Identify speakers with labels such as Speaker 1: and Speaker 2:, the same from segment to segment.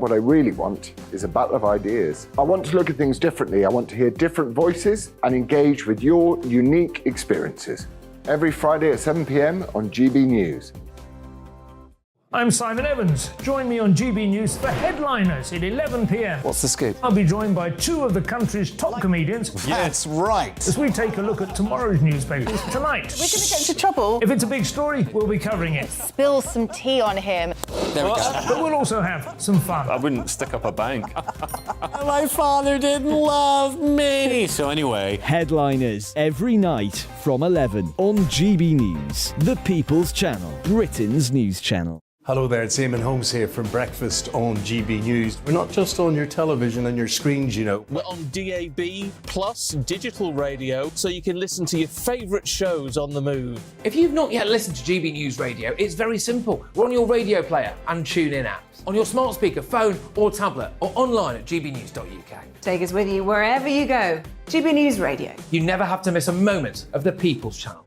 Speaker 1: what I really want is a battle of ideas. I want to look at things differently. I want to hear different voices and engage with your unique experiences. Every Friday at 7 p.m. on GB News.
Speaker 2: I'm Simon Evans. Join me on GB News for Headliners at 11 p.m.
Speaker 3: What's the scoop?
Speaker 2: I'll be joined by two of the country's top comedians.
Speaker 3: That's right.
Speaker 2: As we take a look at tomorrow's newspapers tonight.
Speaker 4: We're going to get into trouble.
Speaker 2: If it's a big story, we'll be covering it.
Speaker 4: Spill some tea on him.
Speaker 3: There we go.
Speaker 2: But we'll also have some fun.
Speaker 5: I wouldn't stick up a bank.
Speaker 3: My father didn't love me. So anyway.
Speaker 6: Headliners every night from 11 on GB News, the People's Channel, Britain's news channel.
Speaker 7: Hello there, it's Eamon Holmes here from Breakfast on GB News. We're not just on your television and your screens, you know.
Speaker 8: We're on DAB plus digital radio, so you can listen to your favourite shows on the move.
Speaker 9: If you've not yet listened to GB News Radio, it's very simple. We're on your radio player and TuneIn apps, on your smart speaker, phone or tablet, or online at gbnews.uk.
Speaker 10: Take us with you wherever you go. GB News Radio.
Speaker 9: You never have to miss a moment of the People's Channel.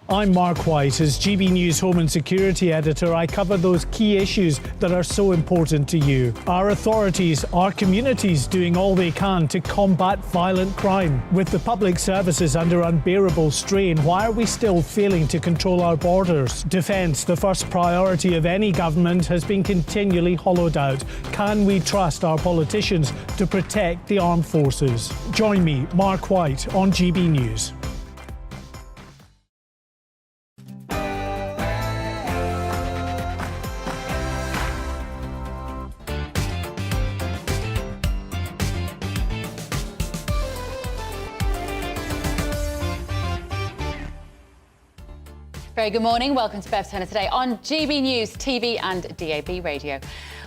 Speaker 11: I'm Mark White. As GB News Home and Security Editor, I cover those key issues that are so important to you. Our authorities, our communities doing all they can to combat violent crime. With the public services under unbearable strain, why are we still failing to control our borders? Defence, the first priority of any government, has been continually hollowed out. Can we trust our politicians to protect the armed forces? Join me, Mark White, on GB News.
Speaker 12: Very good morning. Welcome to Bev Turner today on GB News, TV and DAB radio.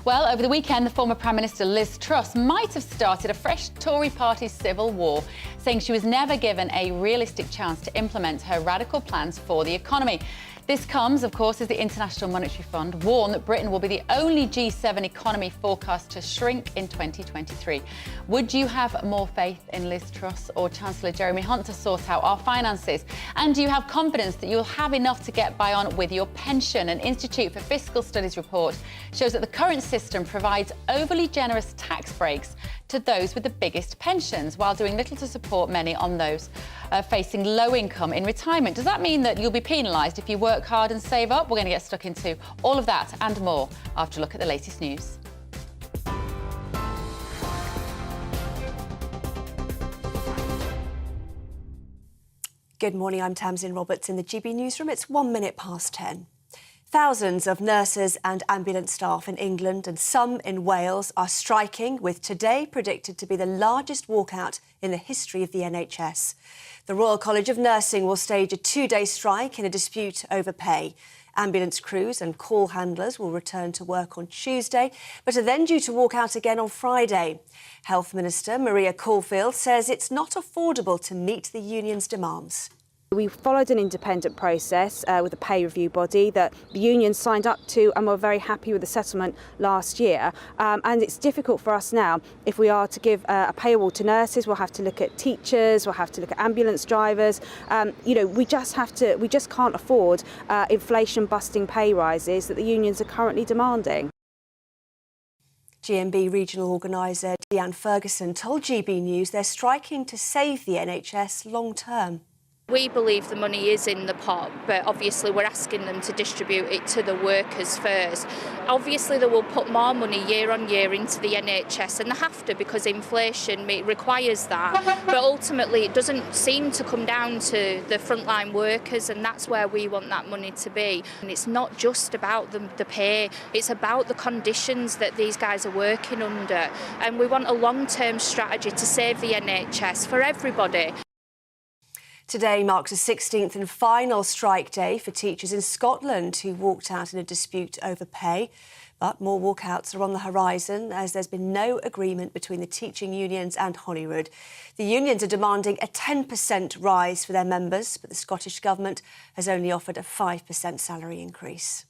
Speaker 12: Well, over the weekend, the former Prime Minister Liz Truss might have started a fresh Tory party civil war, saying she was never given a realistic chance to implement her radical plans for the economy. This comes, of course, as the International Monetary Fund warned that Britain will be the only G7 economy forecast to shrink in 2023. Would you have more faith in Liz Truss or Chancellor Jeremy Hunt to sort out our finances? And do you have confidence that you'll have enough to get by on with your pension? An Institute for Fiscal Studies report shows that the current system provides overly generous tax breaks to those with the biggest pensions, while doing little to support many on those facing low income in retirement. Does that mean that you'll be penalised if you work hard and save up? We're going to get stuck into all of that and more after a look at the latest news.
Speaker 13: Good morning, I'm Tamsin Roberts in the GB Newsroom. It's 1 minute past 10. Thousands of nurses and ambulance staff in England and some in Wales are striking, with today predicted to be the largest walkout in the history of the NHS. The Royal College of Nursing will stage a 2-day strike in a dispute over pay. Ambulance crews and call handlers will return to work on Tuesday, but are then due to walk out again on Friday. Health Minister Maria Caulfield says it's not affordable to meet the union's demands.
Speaker 14: We followed an independent process with a pay review body that the union signed up to, and we're very happy with the settlement last year. And it's difficult for us now. If we are to give a pay award to nurses, we'll have to look at teachers, we'll have to look at ambulance drivers. We just can't afford inflation-busting pay rises that the unions are currently demanding.
Speaker 13: GMB regional organiser Deanne Ferguson told GB News they're striking to save the NHS long term.
Speaker 15: We believe the money is in the pot, but obviously we're asking them to distribute it to the workers first. Obviously they will put more money year on year into the NHS, and they have to because inflation requires that. But ultimately it doesn't seem to come down to the frontline workers, and that's where we want that money to be. And it's not just about the pay, it's about the conditions that these guys are working under. And we want a long-term strategy to save the NHS for everybody.
Speaker 13: Today marks the 16th and final strike day for teachers in Scotland who walked out in a dispute over pay. But more walkouts are on the horizon as there's been no agreement between the teaching unions and Holyrood. The unions are demanding a 10% rise for their members, but the Scottish Government has only offered a 5% salary increase.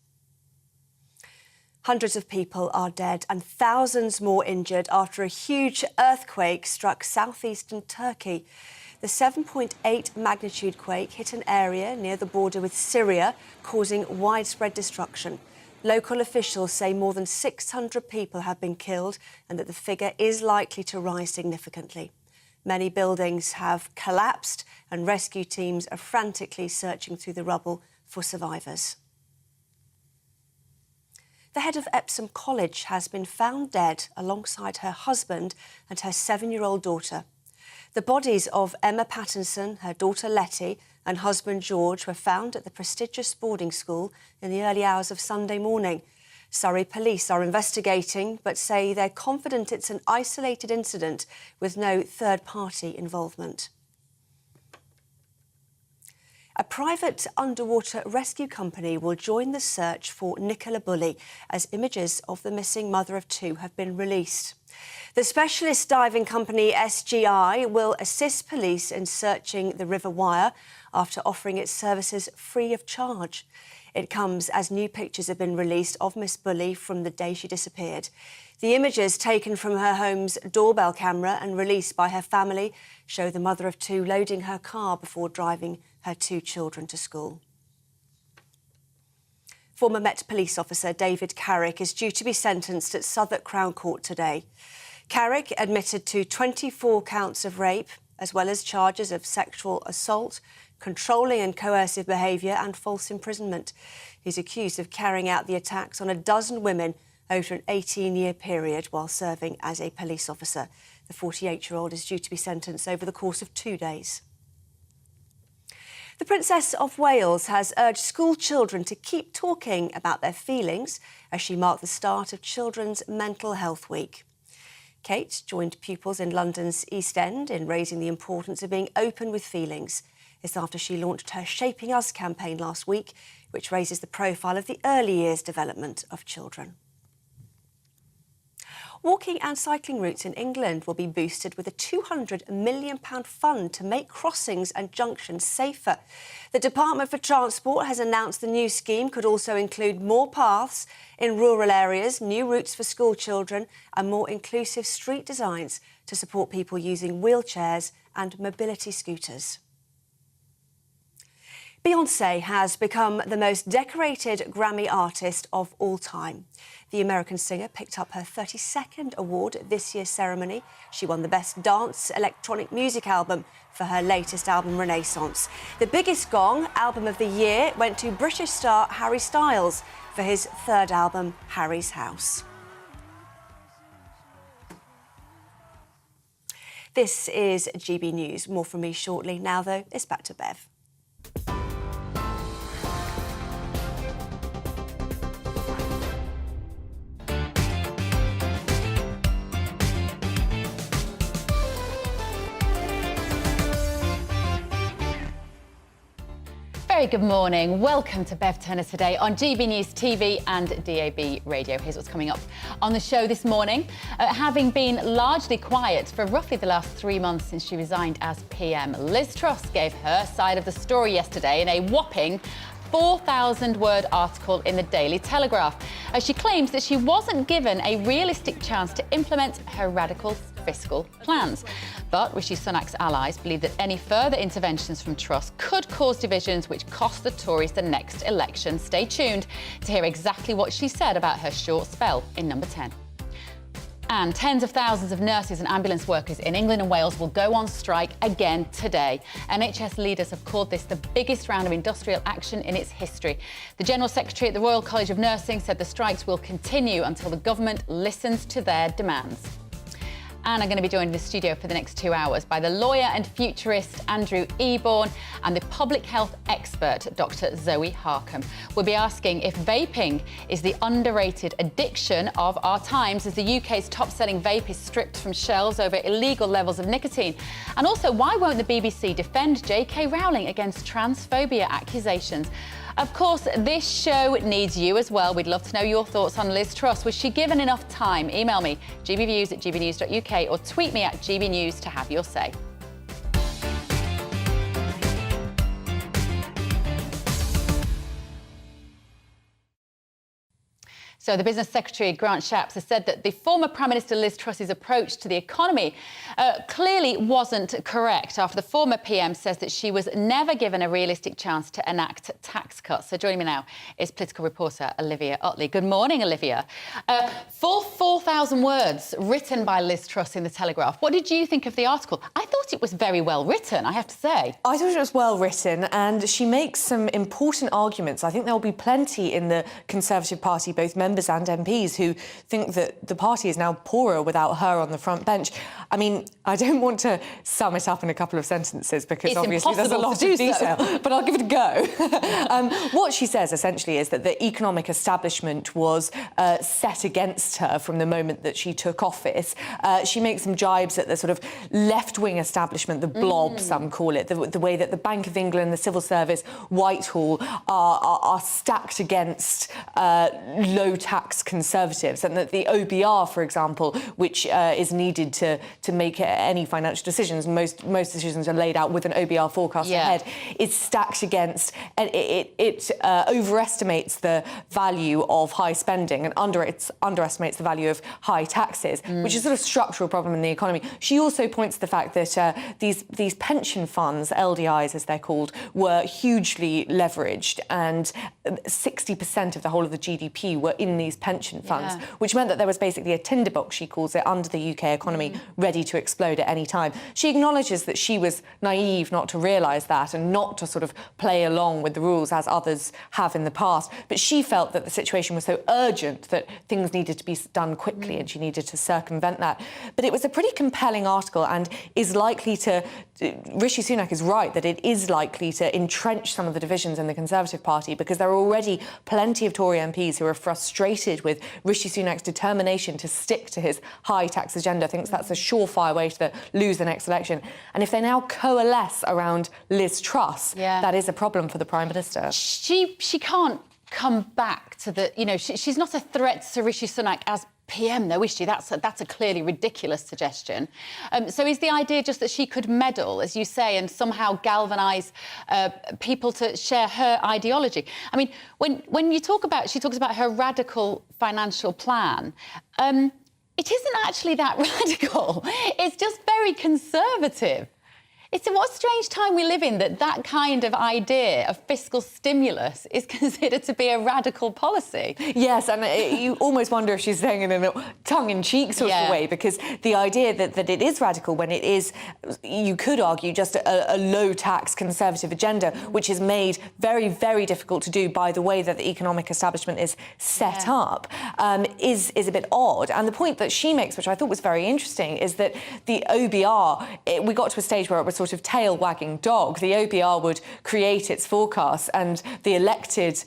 Speaker 13: Hundreds of people are dead and thousands more injured after a huge earthquake struck southeastern Turkey. The 7.8 magnitude quake hit an area near the border with Syria, causing widespread destruction. Local officials say more than 600 people have been killed and that the figure is likely to rise significantly. Many buildings have collapsed and rescue teams are frantically searching through the rubble for survivors. The head of Epsom College has been found dead alongside her husband and her 7-year-old daughter. The bodies of Emma Pattinson, her daughter Letty, and husband George were found at the prestigious boarding school in the early hours of Sunday morning. Surrey police are investigating, but say they're confident it's an isolated incident with no third-party involvement. A private underwater rescue company will join the search for Nicola Bulley as images of the missing mother of 2 have been released. The specialist diving company SGI will assist police in searching the River Wyre after offering its services free of charge. It comes as new pictures have been released of Miss Bulley from the day she disappeared. The images taken from her home's doorbell camera and released by her family show the mother of 2 loading her car before driving her 2 children to school. Former Met police officer David Carrick is due to be sentenced at Southwark Crown Court today. Carrick admitted to 24 counts of rape, as well as charges of sexual assault, controlling and coercive behaviour and false imprisonment. He's accused of carrying out the attacks on a dozen women over an 18-year period while serving as a police officer. The 48-year-old is due to be sentenced over the course of 2 days. The Princess of Wales has urged school children to keep talking about their feelings as she marked the start of Children's Mental Health Week. Kate joined pupils in London's East End in raising the importance of being open with feelings. It's after she launched her Shaping Us campaign last week, which raises the profile of the early years development of children. Walking and cycling routes in England will be boosted with a £200 million fund to make crossings and junctions safer. The Department for Transport has announced the new scheme could also include more paths in rural areas, new routes for school children and more inclusive street designs to support people using wheelchairs and mobility scooters. Beyoncé has become the most decorated Grammy artist of all time. The American singer picked up her 32nd award at this year's ceremony. She won the Best Dance Electronic Music Album for her latest album, Renaissance. The biggest gong, Album of the Year, went to British star Harry Styles for his 3rd album, Harry's House. This is GB News. More from me shortly. Now, though, it's back to Bev.
Speaker 12: Very good morning. Welcome to Bev Turner today on GB News TV and DAB Radio. Here's what's coming up on the show this morning. Having been largely quiet for roughly the last 3 months since she resigned as PM, Liz Truss gave her side of the story yesterday in a whopping 4,000-word article in the Daily Telegraph, as she claims that she wasn't given a realistic chance to implement her radical fiscal plans. But Rishi Sunak's allies believe that any further interventions from Truss could cause divisions which cost the Tories the next election. Stay tuned to hear exactly what she said about her short spell in number 10. And tens of thousands of nurses and ambulance workers in England and Wales will go on strike again today. NHS leaders have called this the biggest round of industrial action in its history. The General Secretary at the Royal College of Nursing said the strikes will continue until the government listens to their demands. And I'm going to be joined in the studio for the next 2 hours by the lawyer and futurist Andrew Eborn and the public health expert Dr. Zoe Harcombe. We'll be asking if vaping is the underrated addiction of our times, as the UK's top-selling vape is stripped from shelves over illegal levels of nicotine. And also, why won't the BBC defend J.K. Rowling against transphobia accusations? Of course, this show needs you as well. We'd love to know your thoughts on Liz Truss. Was she given enough time? Email me, gbviews@gbnews.uk, or tweet me at gbnews to have your say. So the Business Secretary, Grant Shapps, has said that the former Prime Minister Liz Truss's approach to the economy clearly wasn't correct after the former PM says that she was never given a realistic chance to enact tax cuts. So joining me now is political reporter Olivia Otley. Good morning, Olivia. Full 4,000 words written by Liz Truss in The Telegraph. What did you think of the article? I thought it was very well written, I have to say.
Speaker 5: I thought it was well written, and she makes some important arguments. I think there will be plenty in the Conservative Party, both members and MPs, who think that the party is now poorer without her on the front bench. I mean, I don't want to sum it up in a couple of sentences because obviously there's a lot of detail, but I'll give it a go. What she says essentially is that the economic establishment was set against her from the moment that she took office. She makes some jibes at the sort of left-wing establishment, the blob, some call it, the way that the Bank of England, the Civil Service, Whitehall are stacked against low-tax Conservatives, and that the OBR, for example, which is needed to make any financial decisions, most decisions are laid out with an OBR forecast ahead, is stacked against, and it overestimates the value of high spending and underestimates the value of high taxes, which is a sort of structural problem in the economy. She also points to the fact that these pension funds, LDIs as they're called, were hugely leveraged, and 60% of the whole of the GDP were in these pension funds, which meant that there was basically a tinderbox, she calls it, under the UK economy, ready to explode at any time. She acknowledges that she was naive not to realise that and not to sort of play along with the rules as others have in the past, but she felt that the situation was so urgent that things needed to be done quickly and she needed to circumvent that. But it was a pretty compelling article and is likely to... Rishi Sunak is right that it is likely to entrench some of the divisions in the Conservative Party, because there are already plenty of Tory MPs who are frustrated with Rishi Sunak's determination to stick to his high tax agenda, thinks that's a surefire way to lose the next election. And if they now coalesce around Liz Truss, that is a problem for the Prime Minister.
Speaker 12: She can't come back to the... You know, she's not a threat to Rishi Sunak as PM, though, is she? That's a clearly ridiculous suggestion. So is the idea just that she could meddle, as you say, and somehow galvanise people to share her ideology? I mean, when she talks about her radical financial plan, it isn't actually that radical. It's just very conservative. It's what a strange time we live in that kind of idea of fiscal stimulus is considered to be a radical policy.
Speaker 5: Yes, and you almost wonder if she's saying it in a tongue-in-cheek sort of way, because the idea that it is radical when it is, you could argue, just a low-tax Conservative agenda, which is made very, very difficult to do by the way that the economic establishment is set up, is a bit odd. And the point that she makes, which I thought was very interesting, is that the OBR, we got to a stage where it was sort of tail-wagging dog. The OBR would create its forecasts and the elected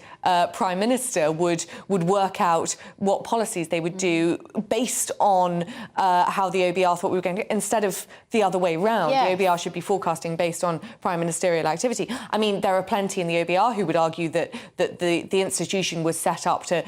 Speaker 5: Prime Minister would work out what policies they would do based on how the OBR thought we were going to, instead of the other way round. The OBR should be forecasting based on prime ministerial activity. I mean, there are plenty in the OBR who would argue that the institution was set up to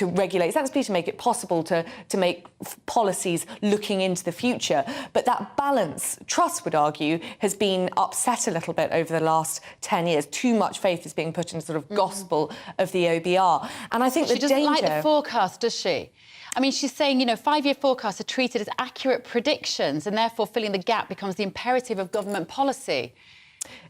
Speaker 5: regulate sensibly, to make it possible to make policies looking into the future. But that balance, Truss would argue, has been upset a little bit over the last 10 years. Too much faith is being put into sort of gospel of the OBR. And I think
Speaker 12: she doesn't like the forecast, does she? I mean, she's saying, you know, 5-year forecasts are treated as accurate predictions and therefore filling the gap becomes the imperative of government policy.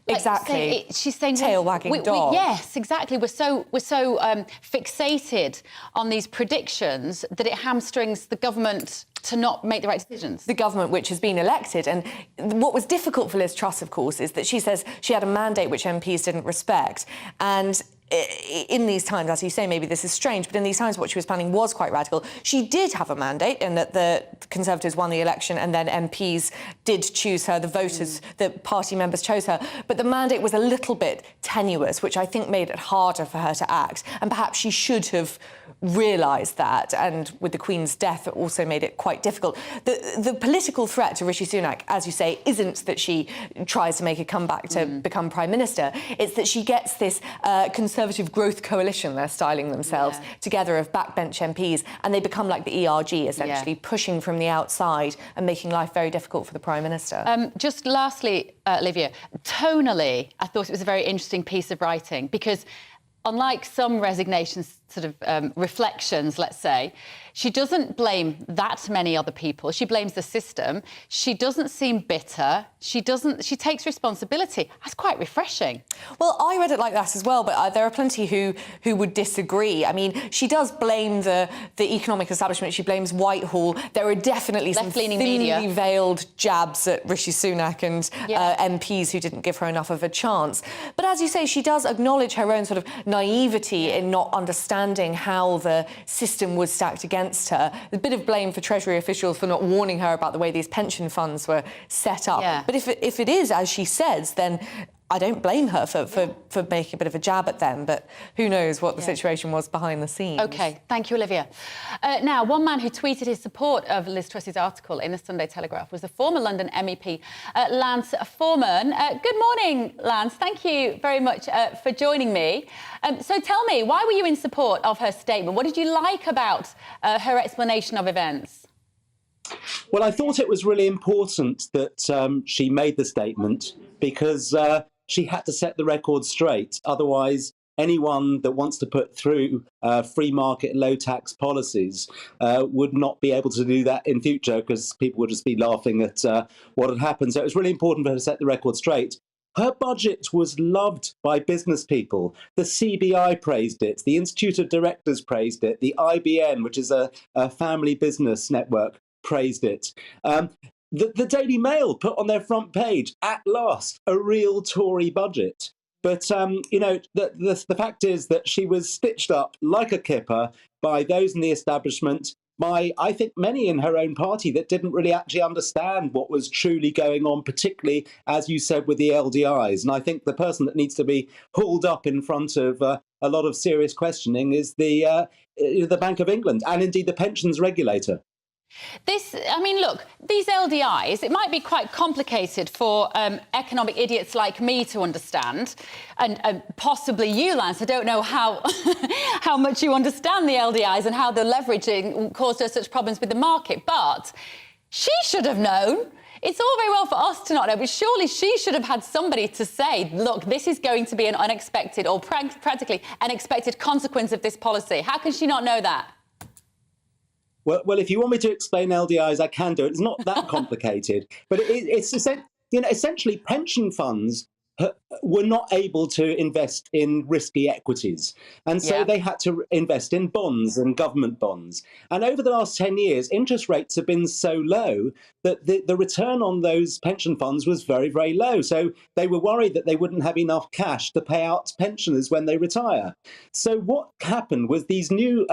Speaker 5: Exactly.
Speaker 12: She's saying
Speaker 5: tail-wagging dog.
Speaker 12: Yes, exactly. We're so fixated on these predictions that it hamstrings the government to not make the right decisions.
Speaker 5: The government which has been elected. And what was difficult for Liz Truss, of course, is that she says she had a mandate which MPs didn't respect. And in these times, as you say, maybe this is strange, but in these times what she was planning was quite radical. She did have a mandate in that the Conservatives won the election and then MPs did choose her, the voters, the party members chose her. But the mandate was a little bit tenuous, which I think made it harder for her to act. And perhaps she should have realised that, and with the Queen's death it also made it quite difficult. The political threat to Rishi Sunak, as you say, isn't that she tries to make a comeback to become Prime Minister. It's that she gets this Conservative growth coalition, they're styling themselves, together of backbench MPs, and they become like the ERG, essentially, pushing from the outside and making life very difficult for the Prime Minister.
Speaker 12: Just lastly, Olivia, tonally, I thought it was a very interesting piece of writing, because unlike some resignations sort of reflections, let's say, she doesn't blame that many other people. She blames the system. She doesn't seem bitter. She takes responsibility. That's quite refreshing.
Speaker 5: Well, I read it like that as well, but there are plenty who would disagree. I mean, she does blame the economic establishment. She blames Whitehall. There are definitely some thinly veiled jabs at Rishi Sunak and MPs who didn't give her enough of a chance. But as you say, she does acknowledge her own sort of naivety in not understanding how the system was stacked against her. There's a bit of blame for Treasury officials for not warning her about the way these pension funds were set up.
Speaker 12: Yeah.
Speaker 5: But if it is, as she says, then I don't blame her for making a bit of a jab at them, but who knows what the situation was behind the scenes.
Speaker 12: OK, thank you, Olivia. Now, one man who tweeted his support of Liz Truss's article in the Sunday Telegraph was the former London MEP, Lance Forman. Good morning, Lance. Thank you very much for joining me. So tell me, why were you in support of her statement? What did you like about her explanation of events?
Speaker 16: Well, I thought it was really important that she made the statement because she had to set the record straight. Otherwise, anyone that wants to put through free market, low tax policies would not be able to do that in future because people would just be laughing at what had happened. So it was really important for her to set the record straight. Her budget was loved by business people. The CBI praised it. The Institute of Directors praised it. The IBN, which is a family business network, praised it. The Daily Mail put on their front page, at last, a real Tory budget. But, you know, the fact is that she was stitched up like a kipper by those in the establishment, by, I think, many in her own party that didn't really actually understand what was truly going on, particularly, as you said, with the LDIs. And I think the person that needs to be hauled up in front of a lot of serious questioning is the Bank of England and, indeed, the pensions regulator.
Speaker 12: I mean, look, these LDIs, it might be quite complicated for economic idiots like me to understand, and possibly you, Lance. I don't know how how much you understand the LDIs and how the leveraging caused her such problems with the market, but she should have known. It's all very well for us to not know, but surely she should have had somebody to say, look, this is going to be an unexpected or practically unexpected consequence of this policy. How can she not know that?
Speaker 16: Well, if you want me to explain LDIs, I can do it. It's not that complicated. But it's essentially pension funds were not able to invest in risky equities. And so they had to invest in bonds and government bonds. And over the last 10 years, interest rates have been so low that the return on those pension funds was very, very low. So they were worried that they wouldn't have enough cash to pay out pensioners when they retire. So what happened was this new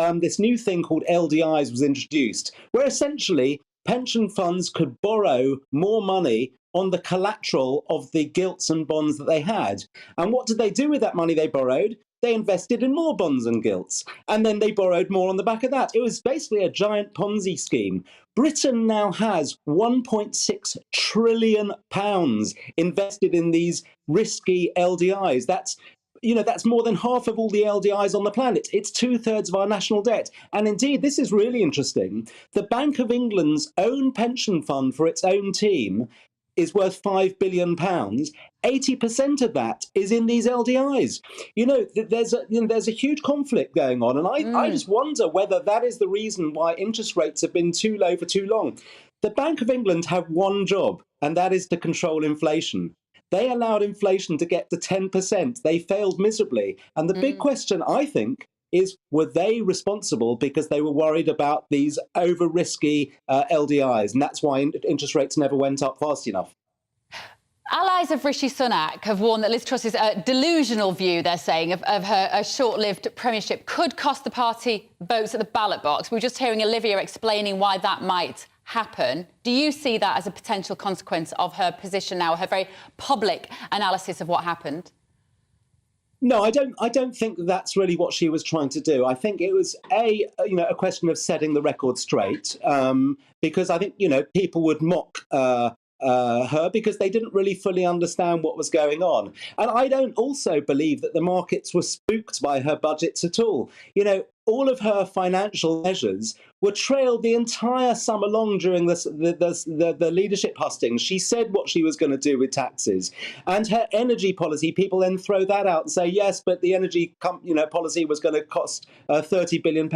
Speaker 16: thing called LDIs was introduced, where essentially pension funds could borrow more money on the collateral of the gilts and bonds that they had. And what did they do with that money they borrowed? They invested in more bonds and gilts. And then they borrowed more on the back of that. It was basically a giant Ponzi scheme. Britain now has £1.6 trillion invested in these risky LDIs. That's more than half of all the LDIs on the planet. It's 2/3 of our national debt. And indeed, this is really interesting. The Bank of England's own pension fund for its own team is worth £5 billion. 80% of that is in these LDIs. There's a huge conflict going on. And I just wonder whether that is the reason why interest rates have been too low for too long. The Bank of England have one job, and that is to control inflation. They allowed inflation to get to 10%. They failed miserably. And the big question, I think, is were they responsible because they were worried about these over-risky LDIs? And that's why interest rates never went up fast enough.
Speaker 12: Allies of Rishi Sunak have warned that Liz Truss's delusional view, they're saying, of her short-lived premiership could cost the party votes at the ballot box. We were just hearing Olivia explaining why that might happen. Do you see that as a potential consequence of her position now, her very public analysis of what happened?
Speaker 16: No, I don't think that's really what she was trying to do. I think it was a question of setting the record straight, because I think people would mock her because they didn't really fully understand what was going on. And I don't also believe that the markets were spooked by her budgets at all. You know, all of her financial measures were trailed the entire summer long during the leadership hustings. She said what she was going to do with taxes. And her energy policy, people then throw that out and say, yes, but the energy policy was going to cost £30 billion.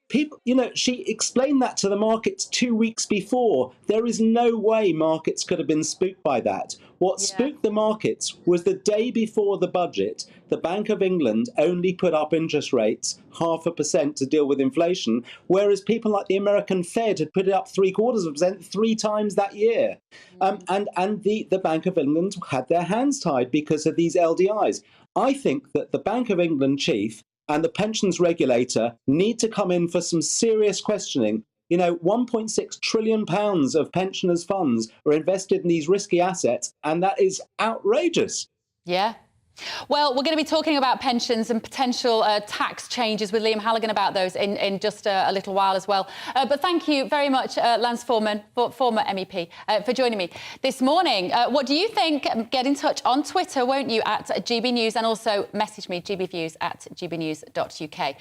Speaker 16: People, she explained that to the markets 2 weeks before. There is no way markets could have been spooked by that. What spooked the markets was the day before the budget, the Bank of England only put up interest rates 0.5% to deal with inflation, whereas people like the American Fed had put it up 0.75% 3 times that year. And the Bank of England had their hands tied because of these LDIs. I think that the Bank of England chief and the pensions regulator need to come in for some serious questioning. You know, £1.6 trillion of pensioners' funds are invested in these risky assets, and that is outrageous.
Speaker 12: Yeah. Well, we're going to be talking about pensions and potential tax changes with Liam Halligan about those in just a little while as well. But thank you very much, Lance Forman, former MEP, for joining me this morning. What do you think? Get in touch on Twitter, won't you, at GB News, and also message me, gbviews@gbnews.uk.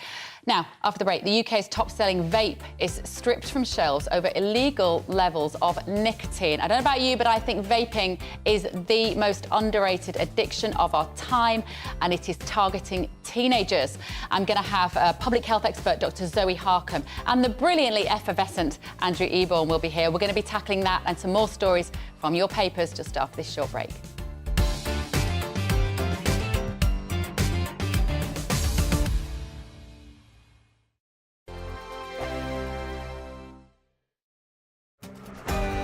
Speaker 12: Now, after the break, the UK's top-selling vape is stripped from shelves over illegal levels of nicotine. I don't know about you, but I think vaping is the most underrated addiction of our time, and it is targeting teenagers. I'm going to have public health expert Dr. Zoe Harcombe and the brilliantly effervescent Andrew Eborn will be here. We're going to be tackling that and some more stories from your papers just after this short break.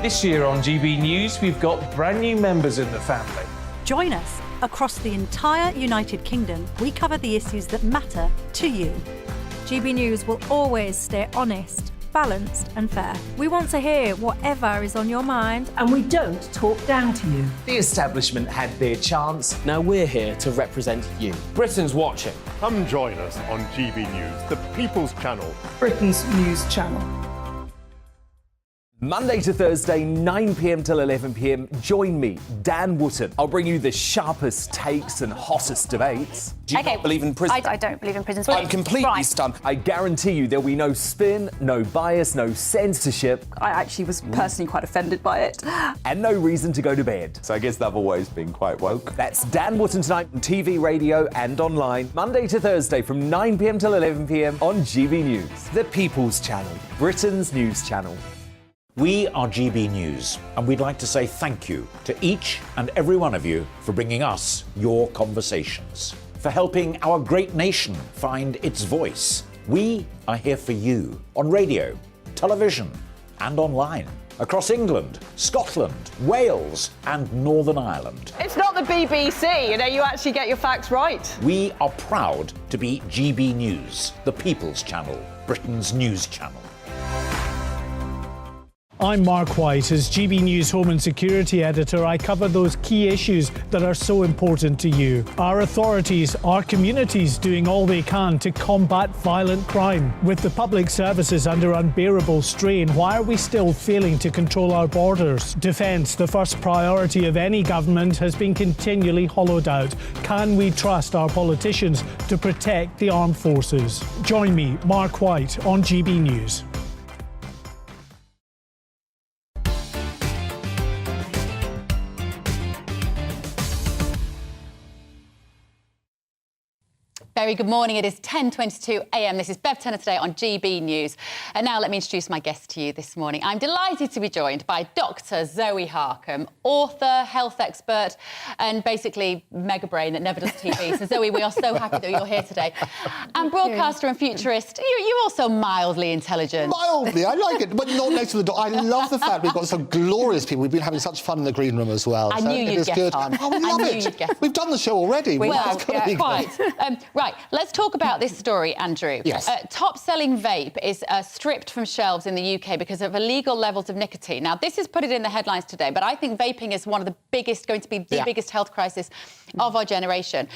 Speaker 2: This year on GB News, we've got brand new members in the family.
Speaker 17: Join us. Across the entire United Kingdom, we cover the issues that matter to you.
Speaker 18: GB News will always stay honest, balanced and fair. We want to hear whatever is on your mind.
Speaker 19: And we don't talk down to you.
Speaker 20: The establishment had their chance.
Speaker 8: Now we're here to represent you.
Speaker 20: Britain's watching.
Speaker 21: Come join us on GB News, the People's Channel.
Speaker 19: Britain's news channel.
Speaker 20: Monday to Thursday, 9 p.m. till 11 p.m. Join me, Dan Wootton. I'll bring you the sharpest takes and hottest debates.
Speaker 8: Do you not believe in prison?
Speaker 4: I don't believe in prisons.
Speaker 20: I'm completely stunned. I guarantee you there'll be no spin, no bias, no censorship.
Speaker 22: I actually was personally quite offended by it.
Speaker 20: And no reason to go to bed.
Speaker 23: So I guess they've always been quite woke.
Speaker 20: That's Dan Wootton tonight on TV, radio and online. Monday to Thursday from 9 p.m. till 11 p.m. on GB News. The People's Channel, Britain's news channel.
Speaker 24: We are GB News, and we'd like to say thank you to each and every one of you for bringing us your conversations, for helping our great nation find its voice. We are here for you on radio, television, and online, across England, Scotland, Wales, and Northern Ireland.
Speaker 22: It's not the BBC, you actually get your facts right.
Speaker 24: We are proud to be GB News, the People's Channel, Britain's news channel.
Speaker 11: I'm Mark White. As GB News Home and Security Editor, I cover those key issues that are so important to you. Our authorities, our communities doing all they can to combat violent crime. With the public services under unbearable strain, why are we still failing to control our borders? Defence, the first priority of any government, has been continually hollowed out. Can we trust our politicians to protect the armed forces? Join me, Mark White, on GB News.
Speaker 12: Very good morning. It is 10:22 a.m. This is Bev Turner today on GB News. And now let me introduce my guest to you this morning. I'm delighted to be joined by Dr. Zoe Harcombe, author, health expert, and basically mega brain that never does TV. So Zoe, we are so happy that you're here today. And broadcaster and futurist, you're also mildly intelligent.
Speaker 25: Mildly, I like it, but not next to the door. I love the fact we've got some glorious people. We've been having such fun in the green room as well.
Speaker 12: I knew you'd get on.
Speaker 25: Oh, we love it. We've done the show already.
Speaker 12: Well, yeah, quite. Right, let's talk about this story, Andrew.
Speaker 25: Yes.
Speaker 12: Top-selling vape is stripped from shelves in the UK because of illegal levels of nicotine. Now, this is put it in the headlines today, but I think vaping is one of the biggest, going to be the biggest health crisis of our generation.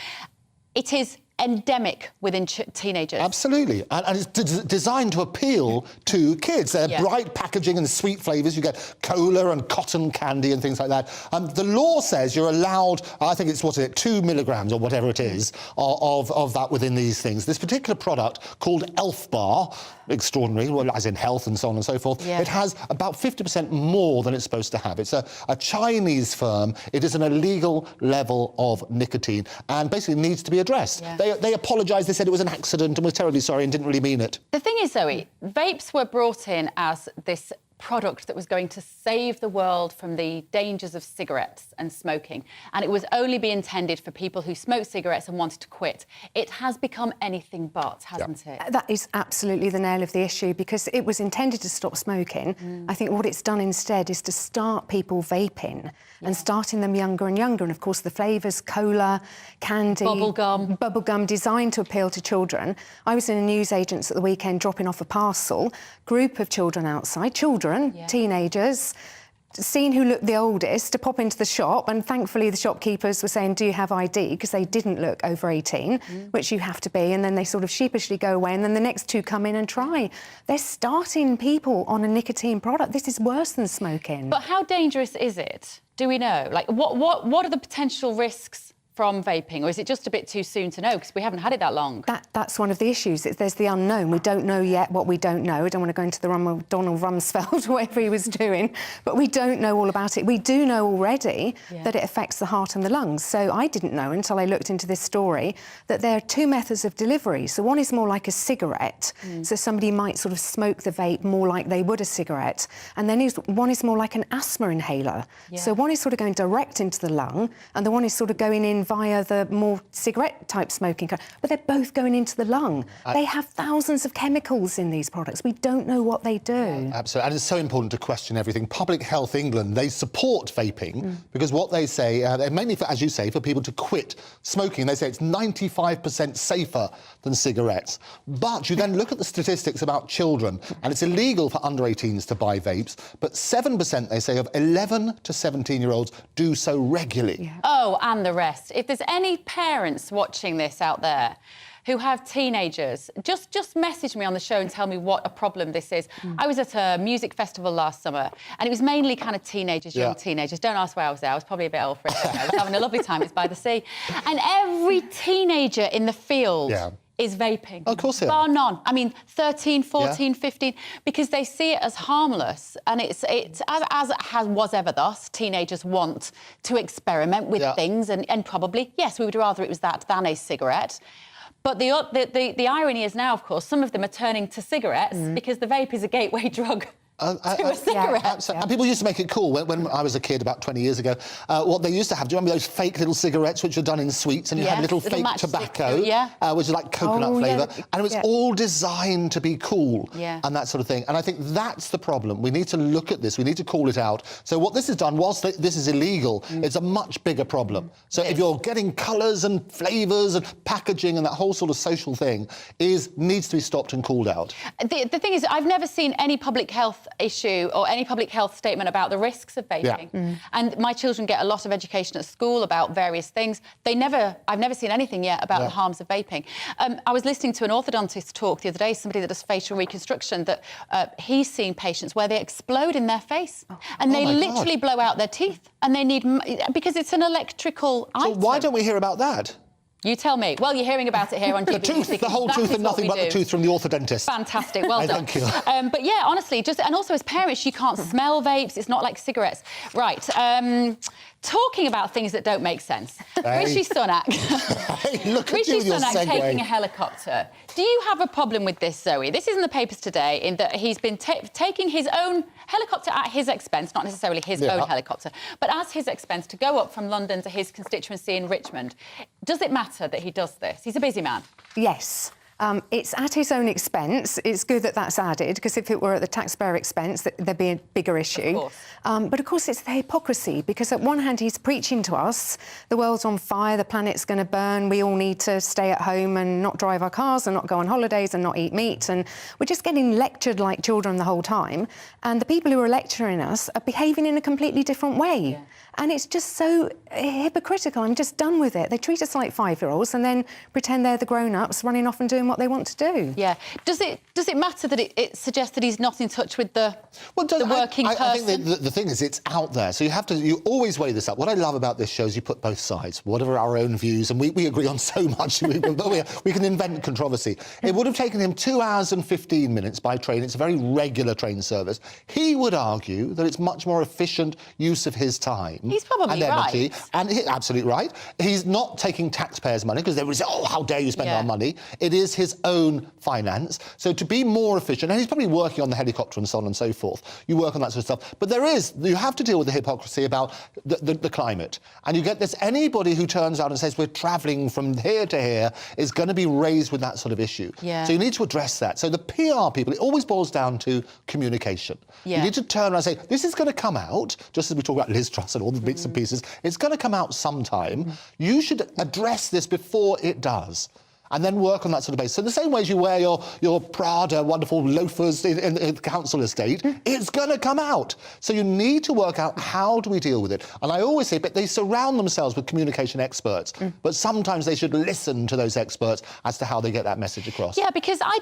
Speaker 12: It is endemic within teenagers.
Speaker 25: Absolutely, and it's designed to appeal to kids. They're bright packaging and sweet flavours. You get cola and cotton candy and things like that. The law says you're allowed, I think it's, 2 milligrams or whatever it is, of that within these things. This particular product called Elf Bar, extraordinary, well, as in health and so on and so forth, it has about 50% more than it's supposed to have. It's a Chinese firm. It is an illegal level of nicotine and basically needs to be addressed. They apologised, they said it was an accident and was terribly sorry and didn't really mean it.
Speaker 12: The thing is, Zoe, vapes were brought in as this product that was going to save the world from the dangers of cigarettes and smoking, and it was only be intended for people who smoked cigarettes and wanted to quit. It has become anything but, hasn't it?
Speaker 1: That is absolutely the nail of the issue, because it was intended to stop smoking. I think what it's done instead is to start people vaping and starting them younger and younger. And of course the flavours, cola, candy, bubblegum, designed to appeal to children. I was in a newsagent's at the weekend dropping off a parcel, group of children outside, teenagers, seen who looked the oldest, to pop into the shop, and thankfully the shopkeepers were saying, do you have ID? Because they didn't look over 18, which you have to be, and then they sort of sheepishly go away, and then the next two come in and try. They're starting people on a nicotine product. This is worse than smoking.
Speaker 12: But how dangerous is it? Do we know? Like, what are the potential risks from vaping, or is it just a bit too soon to know because we haven't had it that long?
Speaker 1: That's one of the issues. There's the unknown. We don't know yet what we don't know. I don't want to go into the Donald Rumsfeld, whatever he was doing, but we don't know all about it. We do know already that it affects the heart and the lungs. So I didn't know until I looked into this story that there are two methods of delivery. So one is more like a cigarette. So somebody might sort of smoke the vape more like they would a cigarette. And then one is more like an asthma inhaler. So one is sort of going direct into the lung, and the one is sort of going in via the more cigarette-type smoking, but they're both going into the lung. They have thousands of chemicals in these products. We don't know what they do.
Speaker 25: Absolutely, and it's so important to question everything. Public Health England, they support vaping because what they say, they're mainly, as you say, for people to quit smoking. They say it's 95% safer than cigarettes. But you then look at the statistics about children, and it's illegal for under 18s to buy vapes, but 7%, they say, of 11 to 17-year-olds do so regularly.
Speaker 12: Oh, and the rest. If there's any parents watching this out there who have teenagers, just message me on the show and tell me what a problem this is. I was at a music festival last summer, and it was mainly kind of teenagers, young teenagers. Don't ask why I was there. I was probably a bit old for it. I was having a lovely time. It's by the sea. And every teenager in the field is vaping.
Speaker 25: Of course they are.
Speaker 12: Bar none. I mean, 13, 14, 15, because they see it as harmless. And it's as was ever thus, teenagers want to experiment with things, and probably, yes, we would rather it was that than a cigarette. But the irony is now, of course, some of them are turning to cigarettes because the vape is a gateway drug. To a cigarette.
Speaker 25: And people used to make it cool. When I was a kid about 20 years ago, what they used to have, do you remember those fake little cigarettes which were done in sweets, and you had little fake tobacco, which is like coconut flavour, and it was all designed to be cool and that sort of thing. And I think that's the problem. We need to look at this. We need to call it out. So what this has done, whilst this is illegal, it's a much bigger problem. So if you're getting colours and flavours and packaging and that whole sort of social thing needs to be stopped and called out.
Speaker 12: The thing is, I've never seen any public health issue or any public health statement about the risks of vaping. And my children get a lot of education at school about various things. I've never seen anything yet about the harms of vaping. I was listening to an orthodontist talk the other day, somebody that does facial reconstruction, that he's seen patients where they explode in their face and they literally blow out their teeth, and they need, because it's an electrical item.
Speaker 25: So why don't we hear about that?
Speaker 12: You tell me. Well, you're hearing about it here on GBNews.
Speaker 25: The whole tooth and nothing but the tooth from the orthodontist.
Speaker 12: Fantastic, well done.
Speaker 25: Thank you.
Speaker 12: But yeah, honestly, and also as parents, you can't smell vapes. It's not like cigarettes. Right. Talking about things that don't make sense. Rishi Sunak.
Speaker 25: Look at you with your segue.
Speaker 12: Taking a helicopter. Do you have a problem with this, Zoe? This is in the papers today, in that he's been taking his own helicopter at his expense, not necessarily his own helicopter, but at his expense, to go up from London to his constituency in Richmond. Does it matter that he does this? He's a busy man.
Speaker 1: Yes. It's at his own expense. It's good that that's added, because if it were at the taxpayer expense, there'd be a bigger issue. But of course, it's the hypocrisy, because at one hand, he's preaching to us, the world's on fire, the planet's going to burn, we all need to stay at home and not drive our cars and not go on holidays and not eat meat. And we're just getting lectured like children the whole time. And the people who are lecturing us are behaving in a completely different way. Yeah. And it's just so hypocritical. I'm just done with it. They treat us like 5-year-olds and then pretend they're the grown-ups running off and doing what they want to do.
Speaker 12: Yeah. Does it matter that it suggests that he's not in touch with the working person?
Speaker 25: I think the thing is, it's out there. So you always weigh this up. What I love about this show is you put both sides. What are our own views? And we agree on so much. But we can invent controversy. It would have taken him 2 hours and 15 minutes by train. It's a very regular train service. He would argue that it's much more efficient use of his time.
Speaker 12: He's probably
Speaker 25: and energy,
Speaker 12: right.
Speaker 25: And absolutely right. He's not taking taxpayers' money, because they would say, oh, how dare you spend our money. It is his own finance. So to be more efficient, and he's probably working on the helicopter and so on and so forth. You work on that sort of stuff. But you have to deal with the hypocrisy about the climate. And you get this, anybody who turns out and says we're travelling from here to here is going to be raised with that sort of issue.
Speaker 12: Yeah.
Speaker 25: So you need to address that. So the PR people, it always boils down to communication.
Speaker 12: Yeah.
Speaker 25: You need to turn around and say, this is going to come out, just as we talk about Liz Truss and all the bits and pieces, it's going to come out sometime. You should address this before it does, and then work on that sort of basis. So the same way as you wear your Prada wonderful loafers in the council estate, it's going to come out. So you need to work out, how do we deal with it? And I always say, but they surround themselves with communication experts, but sometimes they should listen to those experts as to how they get that message across.
Speaker 12: Yeah, because I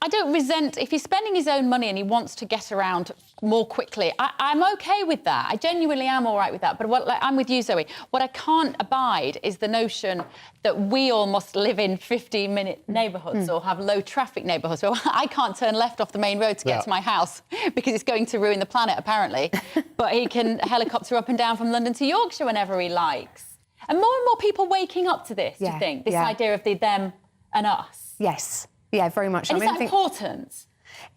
Speaker 12: don't resent, if he's spending his own money and he wants to get around more quickly, I'm OK with that. I genuinely am all right with that. But I'm with you, Zoe. What I can't abide is the notion that we all must live in 15-minute neighbourhoods or have low-traffic neighbourhoods. Well, I can't turn left off the main road to get to my house because it's going to ruin the planet, apparently. But he can helicopter up and down from London to Yorkshire whenever he likes. And more people waking up to this, do you think? This idea of the them and us.
Speaker 1: Yes. Yeah, very much.
Speaker 12: And is that important?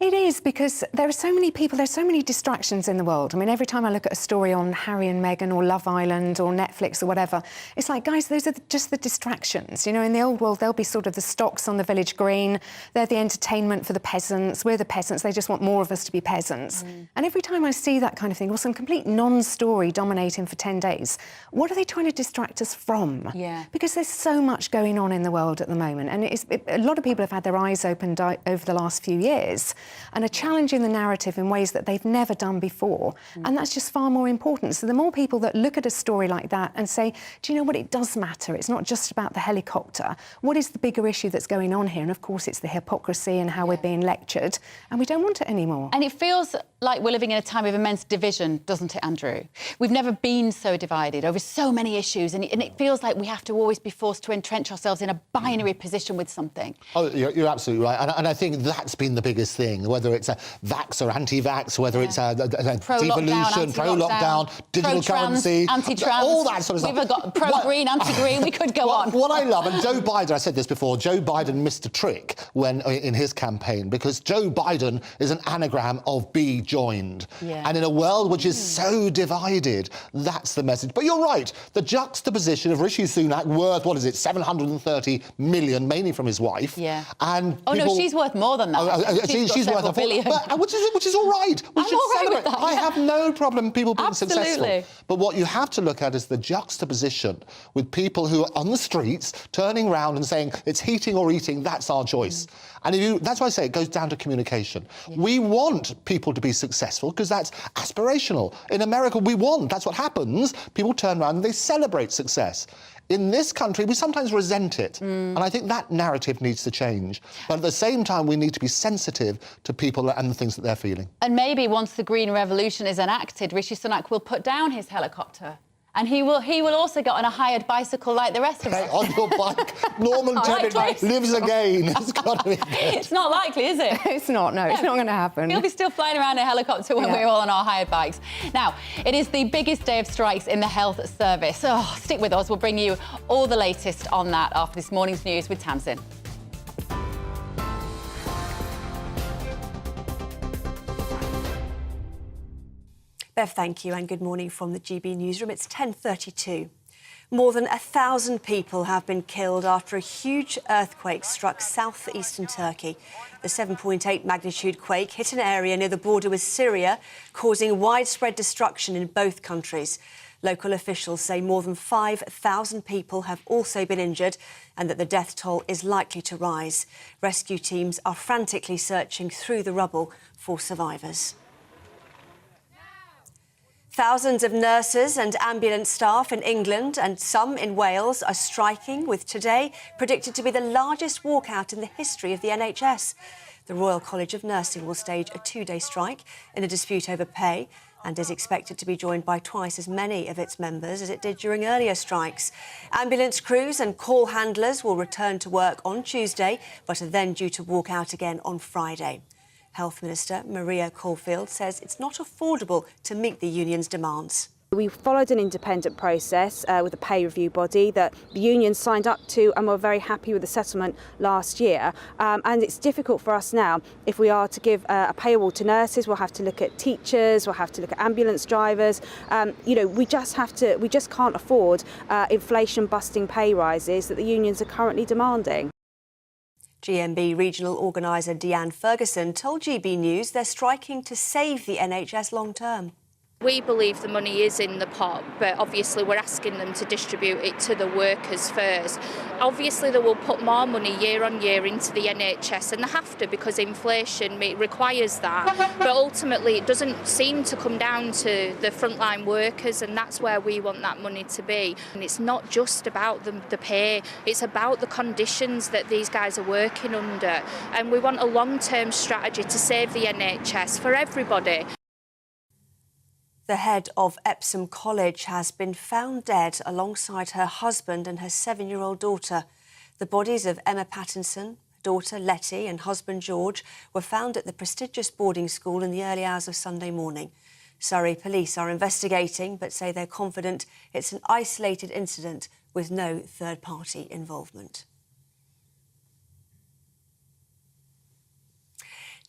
Speaker 1: It is, because there are so many people, there's so many distractions in the world. I mean, every time I look at a story on Harry and Meghan or Love Island or Netflix or whatever, it's like, guys, those are just the distractions. You know, in the old world, they'll be sort of the stocks on the village green. They're the entertainment for the peasants. We're the peasants. They just want more of us to be peasants. And every time I see that kind of thing, or some complete non-story dominating for 10 days, what are they trying to distract us from?
Speaker 12: Yeah.
Speaker 1: Because there's so much going on in the world at the moment. And a lot of people have had their eyes opened over the last few years and are challenging the narrative in ways that they've never done before. And that's just far more important. So the more people that look at a story like that and say, do you know what, it does matter. It's not just about the helicopter. What is the bigger issue that's going on here? And of course, it's the hypocrisy and how we're being lectured. And we don't want it anymore.
Speaker 12: And it feels like we're living in a time of immense division, doesn't it, Andrew? We've never been so divided over so many issues. And it feels like we have to always be forced to entrench ourselves in a binary position with something.
Speaker 25: Oh, you're absolutely right. And I think that's been the biggest thing, whether it's a vax or anti-vax, whether it's a devolution, pro-lockdown, digital currency,
Speaker 12: anti-trans,
Speaker 25: all that sort of stuff.
Speaker 12: We've got pro-green, anti-green, we could go on.
Speaker 25: What I love, and Joe Biden, I said this before, Joe Biden missed a trick when in his campaign, because Joe Biden is an anagram of be joined.
Speaker 12: Yeah.
Speaker 25: And in a world which is so divided, that's the message. But you're right, the juxtaposition of Rishi Sunak, worth, what is it, 730 million, mainly from his wife.
Speaker 12: Yeah.
Speaker 25: And
Speaker 12: no, she's worth more than that.
Speaker 25: She's worth a billion. Which is all right. We should celebrate. That, I have no problem people being successful. But what you have to look at is the juxtaposition with people who are on the streets turning around and saying it's heating or eating, that's our choice. And that's why I say it goes down to communication. Yeah. We want people to be successful because that's aspirational. In America, that's what happens. People turn around and they celebrate success. In this country, we sometimes resent it. And I think that narrative needs to change. But at the same time, we need to be sensitive to people and the things that they're feeling.
Speaker 12: And maybe once the Green Revolution is enacted, Rishi Sunak will put down his helicopter. And he will also get on a hired bicycle like the rest of us.
Speaker 25: On your bike. Norman Tebbit lives again. It's got to be good.
Speaker 12: It's not likely, is it?
Speaker 1: It's not, no. It's not going to happen.
Speaker 12: He'll be still flying around in a helicopter when we're all on our hired bikes. Now, it is the biggest day of strikes in the health service. Oh, stick with us. We'll bring you all the latest on that after this morning's news with Tamsin.
Speaker 13: Bev, thank you, and good morning from the GB newsroom. It's 10:32. More than 1,000 people have been killed after a huge earthquake struck south-eastern Turkey. The 7.8 magnitude quake hit an area near the border with Syria, causing widespread destruction in both countries. Local officials say more than 5,000 people have also been injured and that the death toll is likely to rise. Rescue teams are frantically searching through the rubble for survivors. Thousands of nurses and ambulance staff in England and some in Wales are striking, with today predicted to be the largest walkout in the history of the NHS. The Royal College of Nursing will stage a two-day strike in a dispute over pay and is expected to be joined by twice as many of its members as it did during earlier strikes. Ambulance crews and call handlers will return to work on Tuesday, but are then due to walk out again on Friday. Health Minister Maria Caulfield says it's not affordable to meet the union's demands.
Speaker 14: We followed an independent process with a pay review body that the union signed up to, and we're very happy with the settlement last year. And it's difficult for us now. If we are to give a pay award to nurses, we'll have to look at teachers, we'll have to look at ambulance drivers. We just can't afford inflation-busting pay rises that the unions are currently demanding.
Speaker 13: GMB regional organiser Deanne Ferguson told GB News they're striking to save the NHS long term.
Speaker 15: We believe the money is in the pot, but obviously we're asking them to distribute it to the workers first. Obviously they will put more money year on year into the NHS, and they have to because inflation requires that. But ultimately it doesn't seem to come down to the frontline workers, and that's where we want that money to be. And it's not just about the pay, it's about the conditions that these guys are working under. And we want a long-term strategy to save the NHS for everybody.
Speaker 13: The head of Epsom College has been found dead alongside her husband and her 7-year-old daughter. The bodies of Emma Pattinson, daughter Letty and husband George were found at the prestigious boarding school in the early hours of Sunday morning. Surrey police are investigating but say they're confident it's an isolated incident with no third-party involvement.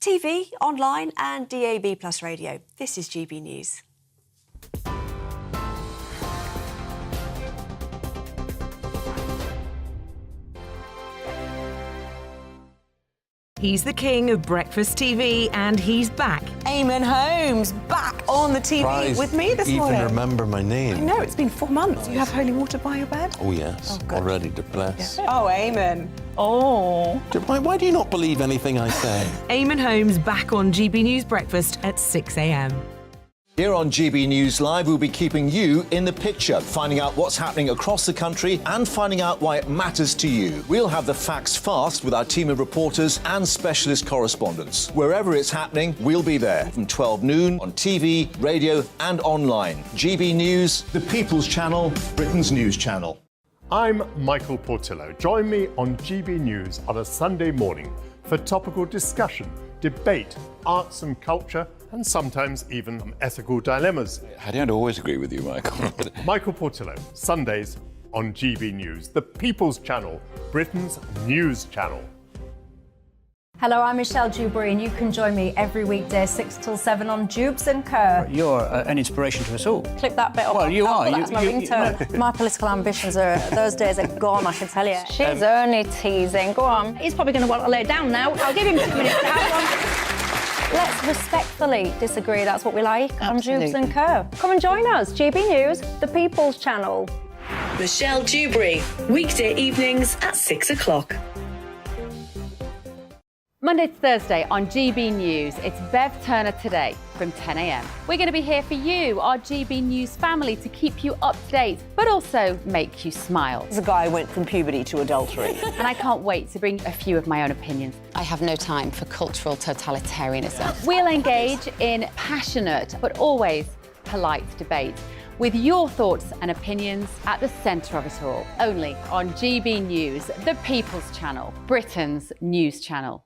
Speaker 13: TV, online and DAB+ radio. This is GB News.
Speaker 3: He's the king of breakfast TV, and he's back.
Speaker 22: Eamon Holmes, back on the TV
Speaker 23: Surprised
Speaker 22: with me this
Speaker 23: you
Speaker 22: morning.
Speaker 23: even remember my name.
Speaker 22: I know, it's been 4 months. You have holy water by your bed?
Speaker 23: Oh, yes. Already to bless.
Speaker 22: Yeah. Oh, Eamon. Oh.
Speaker 23: Why do you not believe anything I say?
Speaker 3: Eamon Holmes back on GB News Breakfast at 6 a.m.
Speaker 6: Here on GB News Live, we'll be keeping you in the picture, finding out what's happening across the country and finding out why it matters to you. We'll have the facts fast with our team of reporters and specialist correspondents. Wherever it's happening, we'll be there from 12 noon on TV, radio and online. GB News, the People's Channel, Britain's news channel.
Speaker 21: I'm Michael Portillo. Join me on GB News on a Sunday morning for topical discussion, debate, arts and culture, and sometimes even ethical dilemmas.
Speaker 23: I don't always agree with you, Michael.
Speaker 21: Michael Portillo, Sundays on GB News, the People's Channel, Britain's news channel.
Speaker 18: Hello, I'm Michelle Dewberry, and you can join me every weekday 6 till 7 on Dubes and Kerr.
Speaker 7: You're an inspiration to us all.
Speaker 18: Clip that bit off.
Speaker 7: Well, you are.
Speaker 18: That's my ringtone.
Speaker 9: My political ambitions those days are gone, I can tell you. She's only teasing. Go on.
Speaker 18: He's probably going to want to lay down now. I'll give him 2 minutes to have one.
Speaker 9: Let's respectfully disagree. That's what we like on Dubes and Kerr. Come and join us. GB News, the People's Channel.
Speaker 10: Michelle Dewberry, weekday evenings at 6 o'clock.
Speaker 12: Monday to Thursday on GB News, it's Bev Turner Today from 10 a.m. We're going to be here for you, our GB News family, to keep you up to date, but also make you smile.
Speaker 22: The guy went from puberty to adultery.
Speaker 12: And I can't wait to bring a few of my own opinions. I have no time for cultural totalitarianism. We'll engage in passionate, but always polite debate, with your thoughts and opinions at the centre of it all. Only on GB News, the People's Channel, Britain's news channel.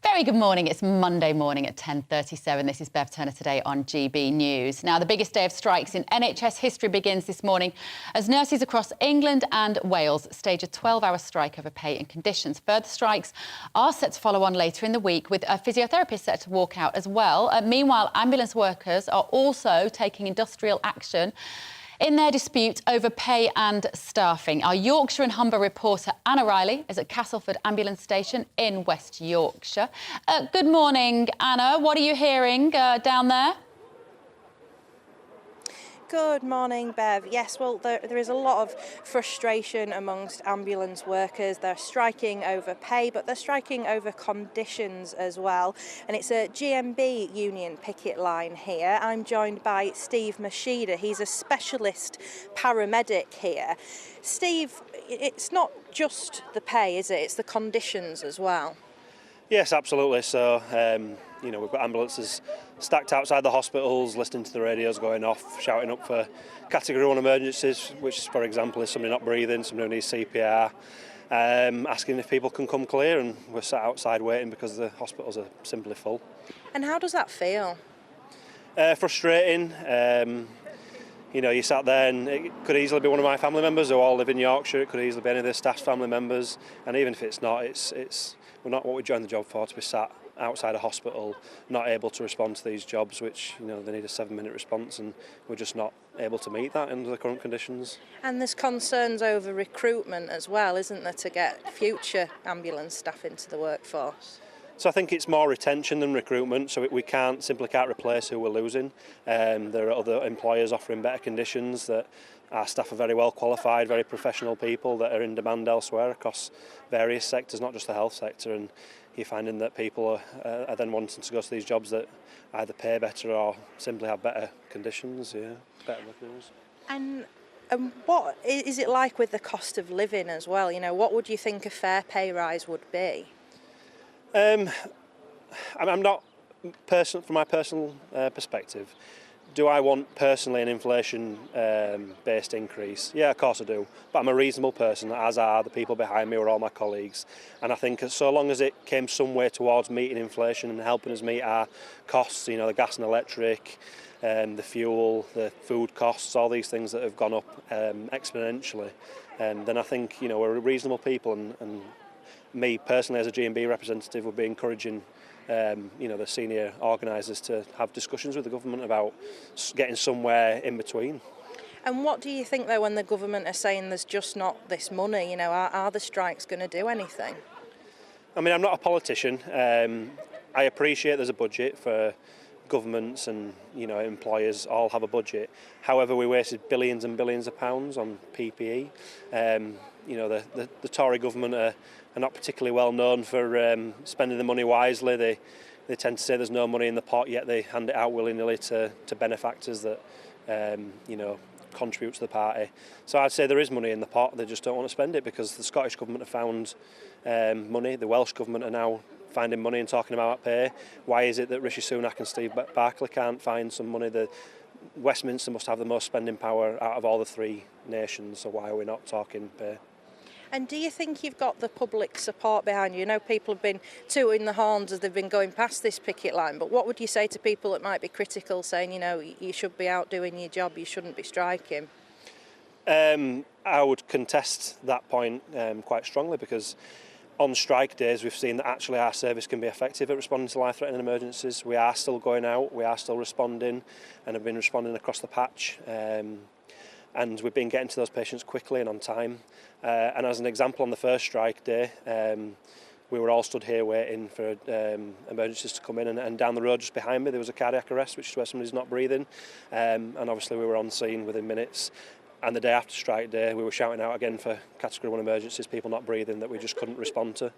Speaker 12: Very good morning. It's Monday morning at 10:37. This is Bev Turner today on GB News. Now, the biggest day of strikes in NHS history begins this morning as nurses across England and Wales stage a 12-hour strike over pay and conditions. Further strikes are set to follow on later in the week, with a physiotherapist set to walk out as well. Meanwhile, ambulance workers are also taking industrial action in their dispute over pay and staffing. Our Yorkshire and Humber reporter Anna Riley is at Castleford Ambulance Station in West Yorkshire. Good morning, Anna. What are you hearing down there?
Speaker 2: Good morning, Bev. Yes, well, there is a lot of frustration amongst ambulance workers. They're striking over pay, but they're striking over conditions as well. And it's a GMB union picket line here. I'm joined by Steve Mashida. He's a specialist paramedic here. Steve, it's not just the pay, is it? It's the conditions as well.
Speaker 5: Yes, absolutely. So, we've got ambulances stacked outside the hospitals, listening to the radios going off, shouting up for Category 1 emergencies, which, for example, is somebody not breathing, somebody who needs CPR, asking if people can come clear, and we're sat outside waiting because the hospitals are simply full.
Speaker 2: And how does that feel?
Speaker 5: Frustrating. You sat there and it could easily be one of my family members who all live in Yorkshire. It could easily be any of the staff's family members. And even if it's not, we're not what we joined the job for, to be sat outside a hospital, not able to respond to these jobs, which, they need a 7-minute response, and we're just not able to meet that under the current conditions.
Speaker 2: And there's concerns over recruitment as well, isn't there, to get future ambulance staff into the workforce?
Speaker 5: So I think it's more retention than recruitment, so we simply can't replace who we're losing. There are other employers offering better conditions. That our staff are very well qualified, very professional people that are in demand elsewhere across various sectors, not just the health sector, and you're finding that people are then wanting to go to these jobs that either pay better or simply have better conditions, better workers. And
Speaker 2: what is it like with the cost of living as well? What would you think a fair pay rise would be?
Speaker 5: I'm not, from my personal perspective, do I want personally an inflation-based increase? Yeah, of course I do. But I'm a reasonable person, as are the people behind me, or all my colleagues. And I think so long as it came some way towards meeting inflation and helping us meet our costs, the gas and electric, the fuel, the food costs, all these things that have gone up exponentially, then I think, we're reasonable people, and me personally as a G&B representative would be encouraging the senior organisers to have discussions with the government about getting somewhere in between.
Speaker 2: And what do you think, though, when the government are saying there's just not this money? Are the strikes going to do anything?
Speaker 5: I mean, I'm not a politician. I appreciate there's a budget for governments, and employers all have a budget. However, we wasted billions and billions of pounds on PPE. The Tory government are not particularly well known for spending the money wisely. They tend to say there's no money in the pot, yet they hand it out willy-nilly to benefactors that contribute to the party. So I'd say there is money in the pot, they just don't want to spend it, because the Scottish government have found money, the Welsh government are now finding money and talking about pay. Why is it that Rishi Sunak and Steve Barclay can't find some money? Westminster must have the most spending power out of all the three nations, so why are we not talking pay?
Speaker 2: And do you think you've got the public support behind you? People have been tooting the horns as they've been going past this picket line, but what would you say to people that might be critical, saying, you should be out doing your job, you shouldn't be striking?
Speaker 5: I would contest that point quite strongly, because on strike days we've seen that actually our service can be effective at responding to life-threatening emergencies. We are still going out, we are still responding, and have been responding across the patch. And we've been getting to those patients quickly and on time. And as an example, on the first strike day, we were all stood here waiting for emergencies to come in, and down the road just behind me there was a cardiac arrest, which is where somebody's not breathing, and obviously we were on scene within minutes. And the day after strike day we were shouting out again for Category 1 emergencies, people not breathing, that we just couldn't respond to.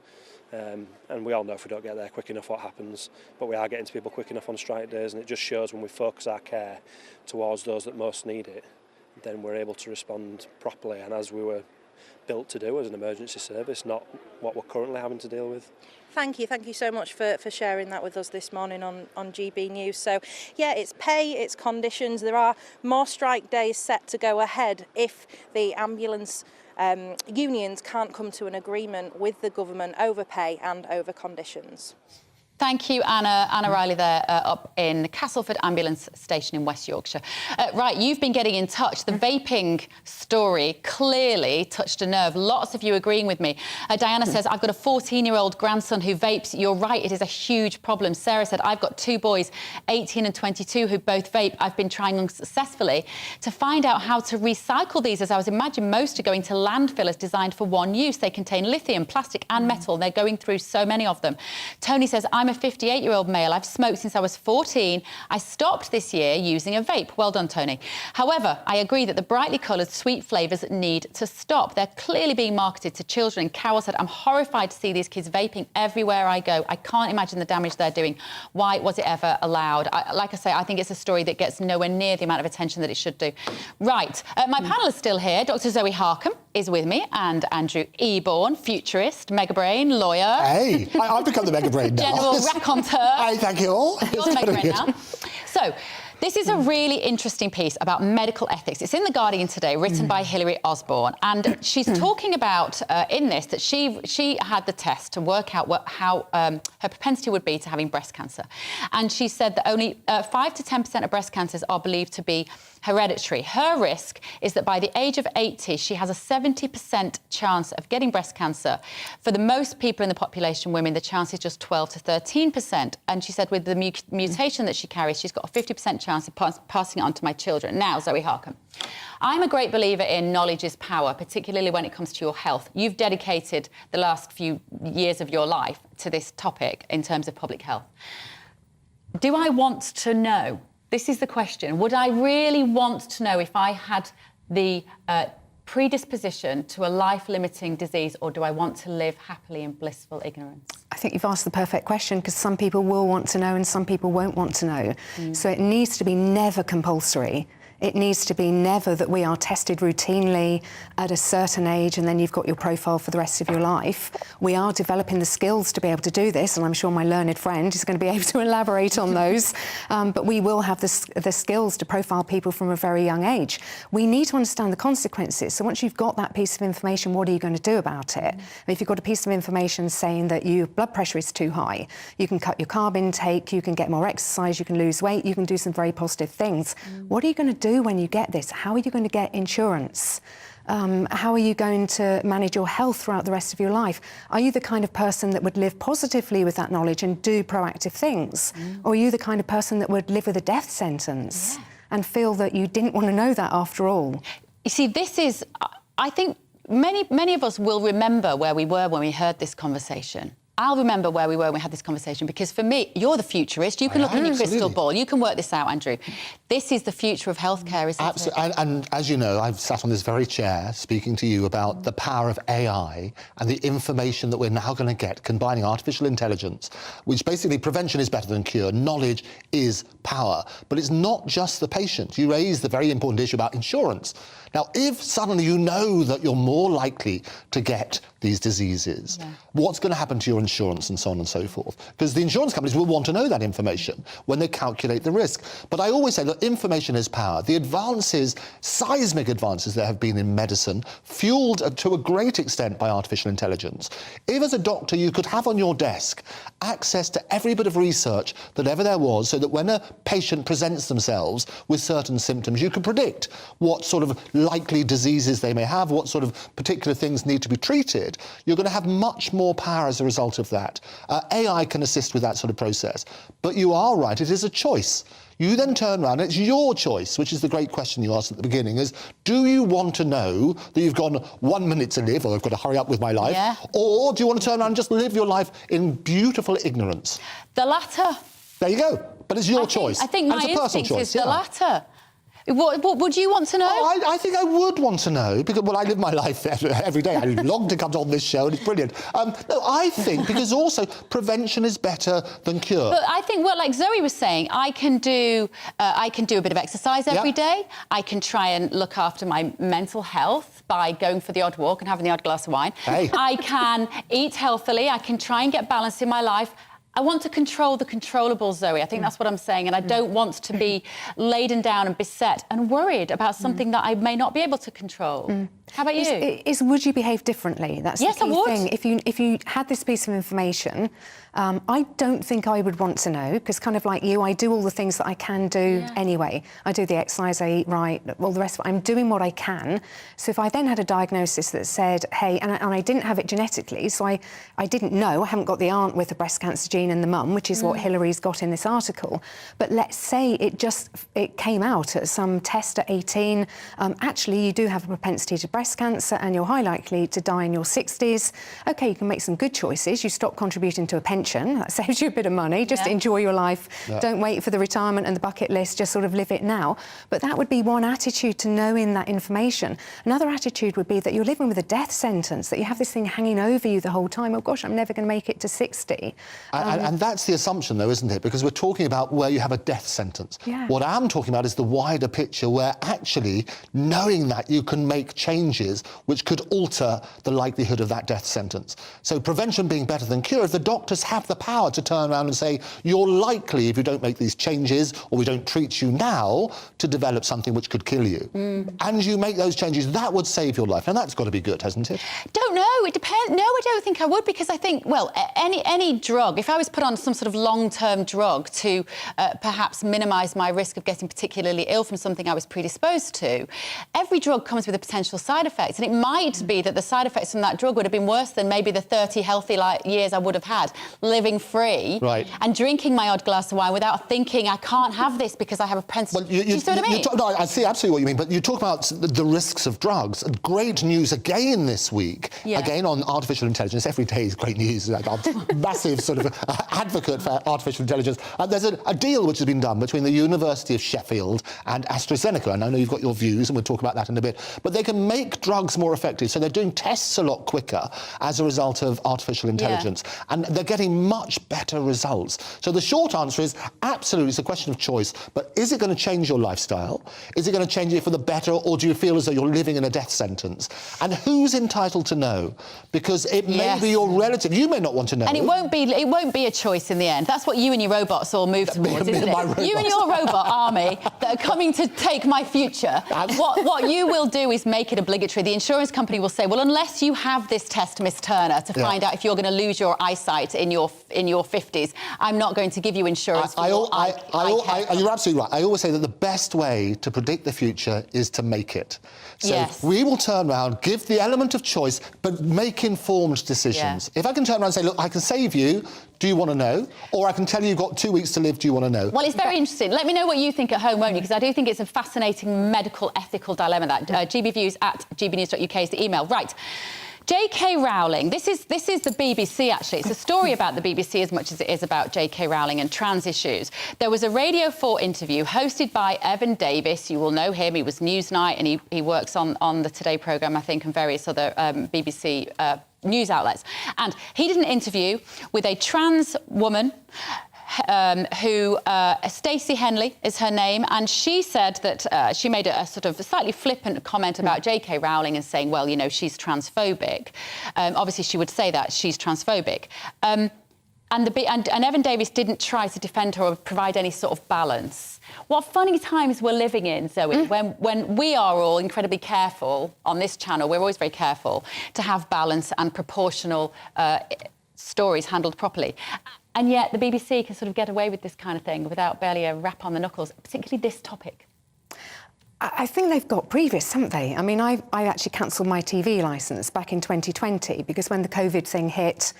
Speaker 5: And we all know if we don't get there quick enough what happens, but we are getting to people quick enough on strike days, and it just shows when we focus our care towards those that most need it, then we're able to respond properly and as we were built to do as an emergency service, not what we're currently having to deal with.
Speaker 2: Thank you so much for sharing that with us this morning on GB News. So yeah, it's pay, it's conditions. There are more strike days set to go ahead if the ambulance unions can't come to an agreement with the government over pay and over conditions.
Speaker 12: Thank you, Anna. Anna Riley there, up in Castleford Ambulance Station in West Yorkshire. Right, you've been getting in touch. The vaping story clearly touched a nerve. Lots of you agreeing with me. Diana says, I've got a 14-year-old grandson who vapes. You're right, it is a huge problem. Sarah said, I've got 2 boys, 18 and 22, who both vape. I've been trying unsuccessfully to find out how to recycle these, as I would imagine most are going to landfillers designed for one use. They contain lithium, plastic and metal. They're going through so many of them. Tony says, I'm a 58-year-old male. I've smoked since I was 14. I stopped this year using a vape. Well done, Tony. However, I agree that the brightly coloured sweet flavours need to stop. They're clearly being marketed to children. And Carol said, I'm horrified to see these kids vaping everywhere I go. I can't imagine the damage they're doing. Why was it ever allowed? Like I say, I think it's a story that gets nowhere near the amount of attention that it should do. Right, my panel is still here. Dr. Zoe Harkham is with me, and Andrew Eborn, futurist, megabrain, lawyer.
Speaker 25: Hey, I've become the megabrain now.
Speaker 12: General raconteur.
Speaker 25: Hey, thank you all.
Speaker 12: You're the megabrain now. So, this is a really interesting piece about medical ethics. It's in The Guardian today, written by Hilary Osborne, and she's talking about, in this, that she had the test to work out how her propensity would be to having breast cancer. And she said that only 5 to 10% of breast cancers are believed to be hereditary. Her risk is that by the age of 80, she has a 70% chance of getting breast cancer. For the most people in the population, women, the chance is just 12 to 13%. And she said with the mutation that she carries, she's got a 50% chance of passing it on to my children. Now, Zoe Harkham, I'm a great believer in knowledge is power, particularly when it comes to your health. You've dedicated the last few years of your life to this topic in terms of public health. Do I want to know? This is the question. Would I really want to know if I had the predisposition to a life-limiting disease, or do I want to live happily in blissful ignorance?
Speaker 1: I think you've asked the perfect question, because some people will want to know and some people won't want to know. So it needs to be never compulsory. It needs to be never that we are tested routinely at a certain age and then you've got your profile for the rest of your life. We are developing the skills to be able to do this, and I'm sure my learned friend is going to be able to elaborate on those. But we will have the skills to profile people from a very young age. We need to understand the consequences. So once you've got that piece of information, what are you going to do about it? If you've got a piece of information saying that your blood pressure is too high, you can cut your carb intake, you can get more exercise, you can lose weight, you can do some very positive things. What are you going to do when you get this? How are you going to get insurance? How are you going to manage your health throughout the rest of your life? Are you the kind of person that would live positively with that knowledge and do proactive things? Or are you the kind of person that would live with a death sentence and feel that you didn't want to know that after all?
Speaker 12: You see, this is, I think many of us will remember where we were when we heard this conversation. I'll remember where we were when we had this conversation, because for me, you're the futurist. You can look in your crystal ball. You can work this out, Andrew. This is the future of healthcare, isn't it?
Speaker 25: And as you know, I've sat on this very chair speaking to you about the power of AI and the information that we're now going to get, combining artificial intelligence, which basically prevention is better than cure. Knowledge is power. But it's not just the patient. You raised the very important issue about insurance. Now, if suddenly you know that you're more likely to get these diseases, what's going to happen to your insurance and so on and so forth? Because the insurance companies will want to know that information when they calculate the risk. But I always say, look, information is power. The advances, seismic advances there have been in medicine, fueled to a great extent by artificial intelligence. If as a doctor you could have on your desk access to every bit of research that ever there was, so that when a patient presents themselves with certain symptoms, you can predict what sort of likely diseases they may have, what sort of particular things need to be treated, you're going to have much more power as a result of that. AI can assist with that sort of process. But you are right, it is a choice. You then turn around, and it's your choice, which is the great question you asked at the beginning, is do you want to know that you've got 1 minute to live, or I've got to hurry up with my life, or do you want to turn around and just live your life in beautiful ignorance?
Speaker 12: The latter.
Speaker 25: There you go. But it's your choice.
Speaker 12: I think my instinct is the latter. What would you want to know?
Speaker 25: Oh, I think I would want to know, because, well, I live my life every day. I long to come on this show, and it's brilliant. No, I think because also prevention is better than cure.
Speaker 12: But I think, well, like Zoe was saying, I can do a bit of exercise every day. I can try and look after my mental health by going for the odd walk and having the odd glass of wine. I can eat healthily. I can try and get balance in my life. I want to control the controllables, Zoe. I think that's what I'm saying. And I don't want to be laden down and beset and worried about something that I may not be able to control. How about you?
Speaker 1: Is would you behave differently? That's
Speaker 12: yes,
Speaker 1: the key
Speaker 12: I would.
Speaker 1: thing. If you had this piece of information, I don't think I would want to know, because kind of like you, I do all the things that I can do anyway. I do the exercise, I eat right, all the rest of it. I'm doing what I can. So if I then had a diagnosis that said, hey, and I didn't have it genetically, so I didn't know, I haven't got the aunt with the breast cancer gene and the mum, which is what Hillary's got in this article. But let's say it came out at some test at 18. Actually, you do have a propensity to breast cancer and you're high likely to die in your 60s. OK, you can make some good choices. You stop contributing to a pension. That saves you a bit of money. Just enjoy your life. Yeah. Don't wait for the retirement and the bucket list. Just sort of live it now. But that would be one attitude to knowing that information. Another attitude would be that you're living with a death sentence, that you have this thing hanging over you the whole time. Oh, gosh, I'm never going to make it to 60.
Speaker 25: And that's the assumption, though, isn't it? Because we're talking about where you have a death sentence.
Speaker 1: Yeah.
Speaker 25: What I'm talking about is the wider picture, where actually knowing that you can make changes which could alter the likelihood of that death sentence. So prevention being better than cure, if the doctors have the power to turn around and say, you're likely, if you don't make these changes or we don't treat you now, to develop something which could kill you. And you make those changes, that would save your life. And that's got to be good, hasn't it?
Speaker 12: Don't know. It depends. No, I don't think I would, because I think, well, any drug, if I was put on some sort of long-term drug to perhaps minimise my risk of getting particularly ill from something I was predisposed to, every drug comes with a potential side effect. And it might be that the side effects from that drug would have been worse than maybe the 30 healthy years I would have had living free and drinking my odd glass of wine without thinking I can't have this because I have a propensity.
Speaker 25: Well,
Speaker 12: do you see what I mean?
Speaker 25: No, I see absolutely what you mean, but you talk about the risks of drugs. Great news again this week, again on artificial intelligence. Every day is great news. I'm a massive sort of advocate for artificial intelligence. There's a deal which has been done between the University of Sheffield and AstraZeneca, and I know you've got your views, and we'll talk about that in a bit, but they can make drugs more effective, so they're doing tests a lot quicker as a result of artificial intelligence, and they're getting much better results. So the short answer is absolutely, it's a question of choice, but is it going to change your lifestyle? Is it going to change it for the better, or do you feel as though you're living in a death sentence? And who's entitled to know? Because it may be your relative. You may not want to know.
Speaker 12: And it won't be a choice in the end. That's what you and your robots all move towards, isn't it? You and your robot army that are coming to take my future. What you will do is make it obligatory. The insurance company will say, well, unless you have this test, Miss Turner, to find out if you're going to lose your eyesight in your 50s, I'm not going to give you insurance for your eye care.
Speaker 25: You're absolutely right. I always say that the best way to predict the future is to make it. So we will turn around, give the element of choice, but make informed decisions. If I can turn around and say, look, I can save you, do you want to know? Or I can tell you you've got 2 weeks to live, do you want to know?
Speaker 12: Well, it's very interesting. Let me know what you think at home, won't you? Because I do think it's a fascinating medical ethical dilemma, that gbviews@gbnews.uk is the email. Right. J.K. Rowling, this is the BBC, actually. It's a story about the BBC as much as it is about J.K. Rowling and trans issues. There was a Radio 4 interview hosted by Evan Davis. You will know him. He was Newsnight, and he works on the Today programme, I think, and various other BBC news outlets. And he did an interview with a trans woman who Stacey Henley is her name, and she said that she made a sort of slightly flippant comment about J.K. Rowling and saying, well, you know, she's transphobic. Obviously, she would say that she's transphobic. And Evan Davis didn't try to defend her or provide any sort of balance. What funny times we're living in, Zoe, when we are all incredibly careful on this channel, we're always very careful to have balance and proportional stories handled properly. And yet the BBC can sort of get away with this kind of thing without barely a rap on the knuckles, particularly this topic.
Speaker 1: I think they've got previous, haven't they? I mean, I actually cancelled my TV licence back in 2020 because when the COVID thing hit,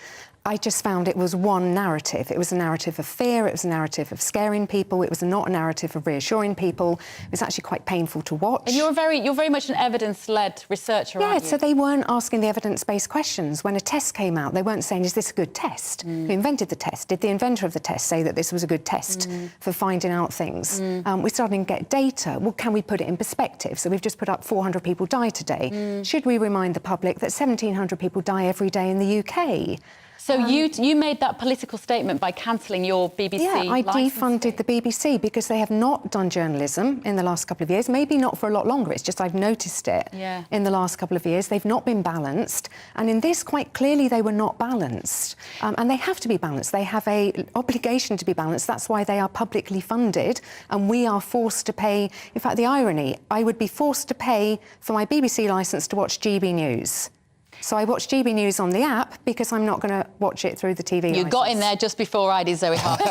Speaker 1: I just found it was one narrative. It was a narrative of fear, it was a narrative of scaring people, it was not a narrative of reassuring people. It was actually quite painful to watch.
Speaker 12: And you're very much an evidence-led researcher, aren't you?
Speaker 1: Yeah, so they weren't asking the evidence-based questions. When a test came out, they weren't saying, is this a good test? Who invented the test? Did the inventor of the test say that this was a good test for finding out things? We're starting to get data. Well, can we put it in perspective? So we've just put up 400 people die today. Should we remind the public that 1,700 people die every day in the UK?
Speaker 12: So you made that political statement by cancelling your BBC
Speaker 1: Yeah, I
Speaker 12: licensing.
Speaker 1: defunded the BBC because they have not done journalism in the last couple of years. Maybe not for a lot longer. It's just I've noticed it in the last couple of years. They've not been balanced. And in this, quite clearly, they were not balanced. And they have to be balanced. They have an obligation to be balanced. That's why they are publicly funded. And we are forced to pay. In fact, the irony, I would be forced to pay for my BBC licence to watch GB News. So I watch GB News on the app because I'm not going to watch it through the TV
Speaker 12: You got in there just before I did, Zoe Harkin.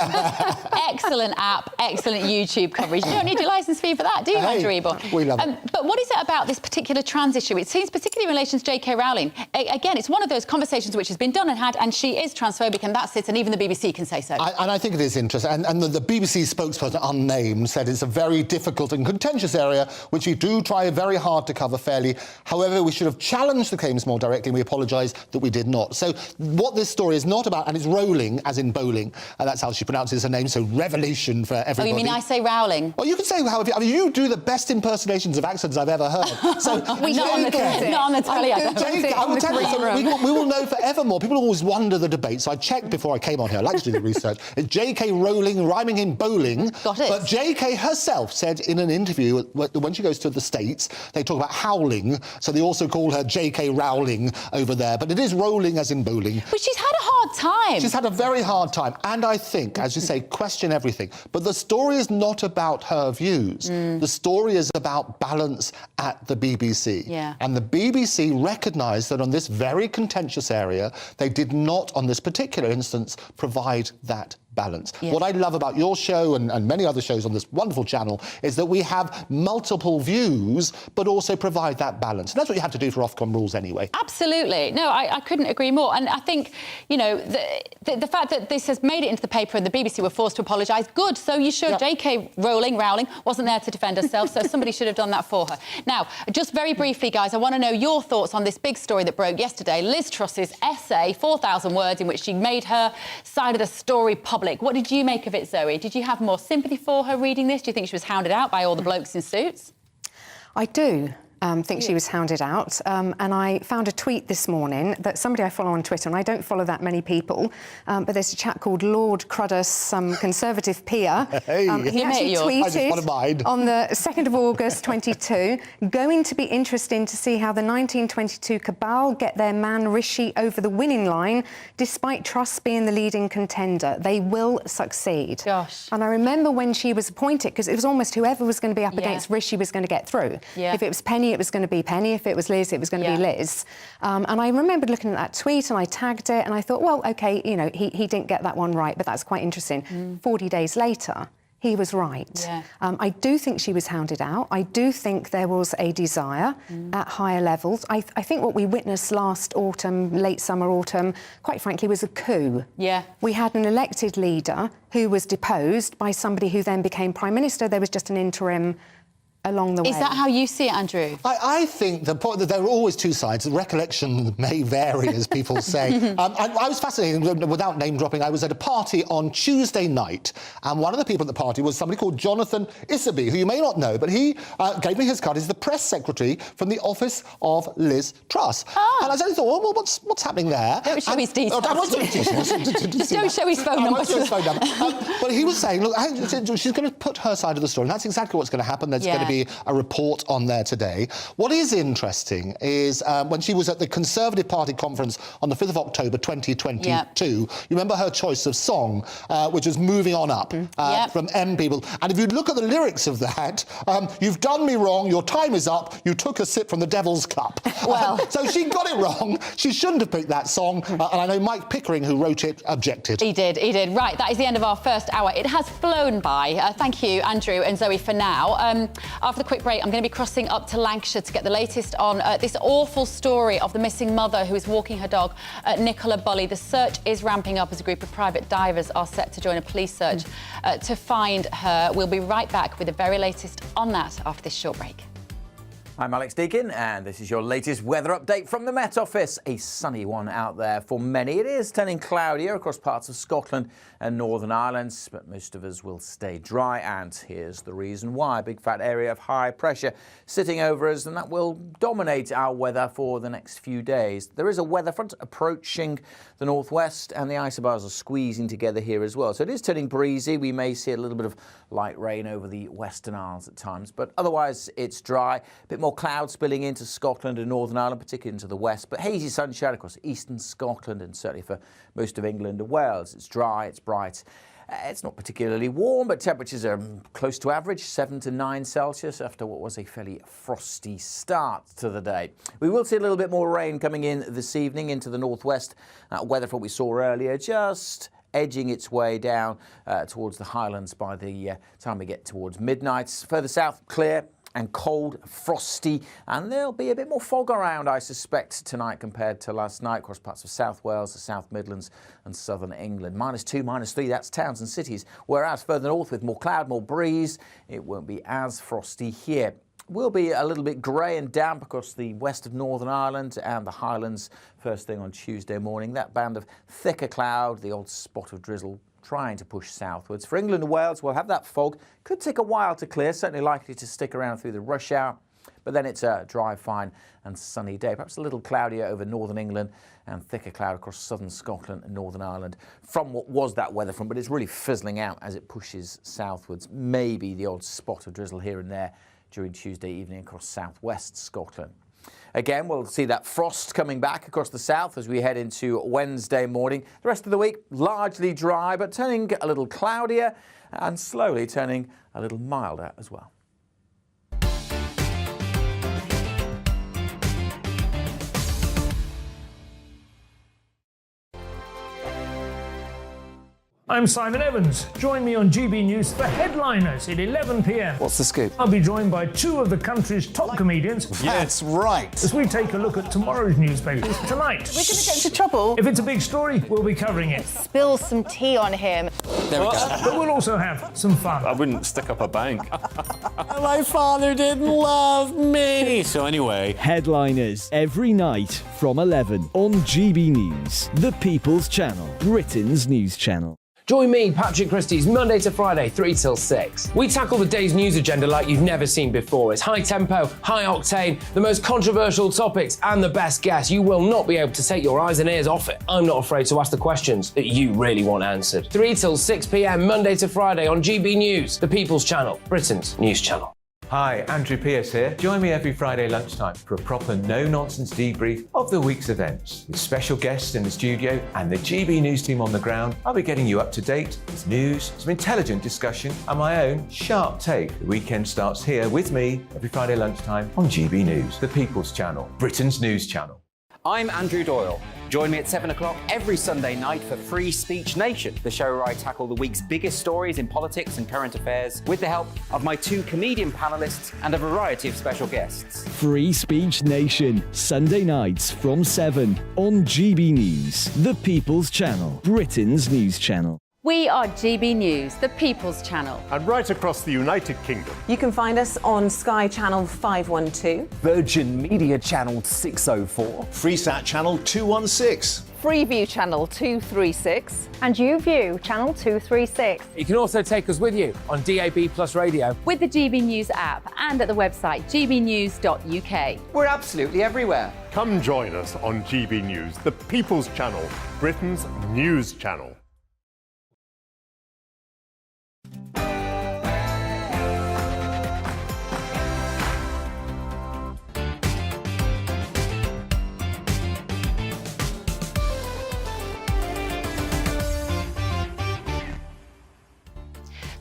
Speaker 12: Excellent app, excellent YouTube coverage. You don't need your licence fee for that, do you, Andrew Ebor?
Speaker 25: We love it.
Speaker 12: But what is it about this particular trans issue? It seems, particularly in relation to J.K. Rowling, again, it's one of those conversations which has been done and had, and she is transphobic, and that's it, and even the BBC can say so.
Speaker 25: And I think it is interesting. And the BBC spokesperson, unnamed, said it's a very difficult and contentious area, which we do try very hard to cover fairly. However, we should have challenged the claims more directly, and we apologise that we did not. So what this story is not about, and it's Rowling, as in bowling, and that's how she pronounces her name, so revelation for everybody.
Speaker 12: Oh, you mean I say Rowling?
Speaker 25: Well, you can say however... I mean, you do the best impersonations of accents I've ever heard. So
Speaker 12: not on the telly.
Speaker 25: I will tell you, so we will know forevermore. People always wonder the debate, so I checked before I came on here. I like to do the research. It's J.K. Rowling rhyming in bowling.
Speaker 12: Got it.
Speaker 25: But J.K. herself said in an interview, when she goes to the States, they talk about howling, so they also call her J.K. Rowling over there. But it is rolling as in bowling.
Speaker 12: But she's had a hard time.
Speaker 25: She's had a very hard time. And I think, as you say, question everything. But the story is not about her views. The story is about balance at the BBC.
Speaker 12: Yeah.
Speaker 25: And the BBC recognised that on this very contentious area, they did not, on this particular instance, provide that balance.
Speaker 12: Yeah.
Speaker 25: What I love about your show and many other shows on this wonderful channel is that we have multiple views, but also provide that balance. And that's what you have to do for Ofcom rules anyway.
Speaker 12: Absolutely. No, I couldn't agree more. And I think, you know, the fact that this has made it into the paper and the BBC were forced to apologise, good. So you should. Yep. J.K. Rowling wasn't there to defend herself, so somebody should have done that for her. Now, just very briefly, guys, I want to know your thoughts on this big story that broke yesterday, Liz Truss's essay, 4,000 words, in which she made her side of the story public. What did you make of it, Zoe? Did you have more sympathy for her reading this? Do you think she was hounded out by all the blokes in suits?
Speaker 1: I do. Think she was hounded out. And I found a tweet this morning that somebody I follow on Twitter, and I don't follow that many people, but there's a chap called Lord Cruddas, some Conservative peer.
Speaker 25: Hey.
Speaker 1: He actually tweeted on the 2nd of August 22, going to be interesting to see how the 1922 cabal get their man Rishi over the winning line, despite Truss being the leading contender. They will succeed.
Speaker 12: Gosh.
Speaker 1: And I remember when she was appointed, because it was almost whoever was going to be up against Rishi was going to get through.
Speaker 12: Yeah.
Speaker 1: If it was Penny, it was going to be Penny. If it was Liz, it was going to be Liz. And I remembered looking at that tweet and I tagged it and I thought, well, OK, you know, he didn't get that one right, but that's quite interesting. 40 days later, he was right.
Speaker 12: Yeah.
Speaker 1: I do think she was hounded out. I do think there was a desire at higher levels. I think what we witnessed last autumn, late summer, autumn, quite frankly, was a coup.
Speaker 12: Yeah.
Speaker 1: We had an elected leader who was deposed by somebody who then became Prime Minister. There was just an interim along the way.
Speaker 12: Is that how you see it, Andrew?
Speaker 25: I think the point that there are always two sides. The recollection may vary, as people say. I was fascinated, without name dropping, I was at a party on Tuesday night, and one of the people at the party was somebody called Jonathan Isserby, who you may not know, but he gave me his card. He's the press secretary from the office of Liz Truss. And I suddenly thought, well, what's happening there?
Speaker 12: Don't show his details.
Speaker 25: I won't show his details.
Speaker 12: Just don't show his phone number.
Speaker 25: I won't show his phone number. But he was saying, look, she's going to put her side of the story, and that's exactly what's going to happen. There's going to be a report on there today. What is interesting is when she was at the Conservative Party conference on the 5th of October 2022, you remember her choice of song, which was Moving On Up from M People. And if you look at the lyrics of that, you've done me wrong, your time is up, you took a sip from the devil's cup.
Speaker 12: Well.
Speaker 25: So she got it wrong. She shouldn't have picked that song. And I know Mike Pickering, who wrote it, objected.
Speaker 12: He did. Right, that is the end of our first hour. It has flown by. Thank you, Andrew and Zoe, for now. After the quick break, I'm going to be crossing up to Lancashire to get the latest on this awful story of the missing mother who is walking her dog, Nicola Bulley. The search is ramping up as a group of private divers are set to join a police search to find her. We'll be right back with the very latest on that after this short break.
Speaker 4: I'm Alex Deakin, and this is your latest weather update from the Met Office. A sunny one out there for many. It is turning cloudier across parts of Scotland and Northern Ireland, but most of us will stay dry, and here's the reason why. A big fat area of high pressure sitting over us, and that will dominate our weather for the next few days. There is a weather front approaching the northwest, and the isobars are squeezing together here as well. So it is turning breezy. We may see a little bit of light rain over the Western Isles at times, but otherwise it's dry. A bit more cloud spilling into Scotland and Northern Ireland, particularly into the west, but hazy sunshine across eastern Scotland and certainly for most of England and Wales. It's dry, it's bright. It's not particularly warm, but temperatures are close to average, 7 to 9 Celsius, after what was a fairly frosty start to the day. We will see a little bit more rain coming in this evening into the northwest. Weather from what we saw earlier, just edging its way down towards the Highlands by the time we get towards midnight. Further south, clear and cold, frosty, and there'll be a bit more fog around, I suspect, tonight compared to last night across parts of South Wales, the South Midlands and southern England. -2, -3, that's towns and cities, whereas further north with more cloud, more breeze, it won't be as frosty here. Will be a little bit grey and damp across the west of Northern Ireland and the Highlands first thing on Tuesday morning. That band of thicker cloud, the odd spot of drizzle trying to push southwards. For England and Wales, we'll have that fog. Could take a while to clear, certainly likely to stick around through the rush hour, but then it's a dry, fine and sunny day. Perhaps a little cloudier over northern England and thicker cloud across southern Scotland and Northern Ireland from what was that weather front, but it's really fizzling out as it pushes southwards. Maybe the odd spot of drizzle here and there during Tuesday evening across southwest Scotland. Again, we'll see that frost coming back across the south as we head into Wednesday morning. The rest of the week, largely dry, but turning a little cloudier and slowly turning a little milder as well.
Speaker 11: I'm Simon Evans. Join me on GB News for Headliners at 11 p.m.
Speaker 8: What's the scoop?
Speaker 11: I'll be joined by 2 of the country's top comedians.
Speaker 8: That's right.
Speaker 11: As we take a look at tomorrow's newspapers tonight.
Speaker 22: We're going to get into trouble.
Speaker 11: If it's a big story, we'll be covering it.
Speaker 22: Spill some tea on him.
Speaker 8: There we go.
Speaker 11: But we'll also have some fun.
Speaker 16: I wouldn't stick up a bank.
Speaker 8: My father didn't love me.
Speaker 16: So anyway.
Speaker 17: Headliners every night from 11 on GB News, the People's Channel, Britain's news channel.
Speaker 19: Join me, Patrick Christie's, Monday to Friday, 3 till 6. We tackle the day's news agenda like you've never seen before. It's high tempo, high octane, the most controversial topics, and the best guests. You will not be able to take your eyes and ears off it. I'm not afraid to ask the questions that you really want answered. 3 till 6 p.m, Monday to Friday on GB News, the People's Channel, Britain's news channel.
Speaker 26: Hi, Andrew Pierce here. Join me every Friday lunchtime for a proper no-nonsense debrief of the week's events. With special guests in the studio and the GB News team on the ground, I'll be getting you up to date with news, some intelligent discussion and my own sharp take. The weekend starts here with me every Friday lunchtime on GB News, the People's Channel, Britain's news channel.
Speaker 27: I'm Andrew Doyle. Join me at 7 o'clock every Sunday night for Free Speech Nation, the show where I tackle the week's biggest stories in politics and current affairs with the help of my 2 comedian panellists and a variety of special guests.
Speaker 17: Free Speech Nation, Sunday nights from 7 on GB News, the People's Channel, Britain's news channel.
Speaker 12: We are GB News, the People's Channel.
Speaker 21: And right across the United Kingdom.
Speaker 22: You can find us on Sky Channel 512.
Speaker 20: Virgin Media Channel 604.
Speaker 6: Freesat Channel 216.
Speaker 22: Freeview Channel 236.
Speaker 9: And YouView Channel 236.
Speaker 19: You can also take us with you on DAB Plus Radio.
Speaker 12: With the GB News app and at the website gbnews.uk.
Speaker 27: We're absolutely everywhere.
Speaker 21: Come join us on GB News, the People's Channel, Britain's news channel.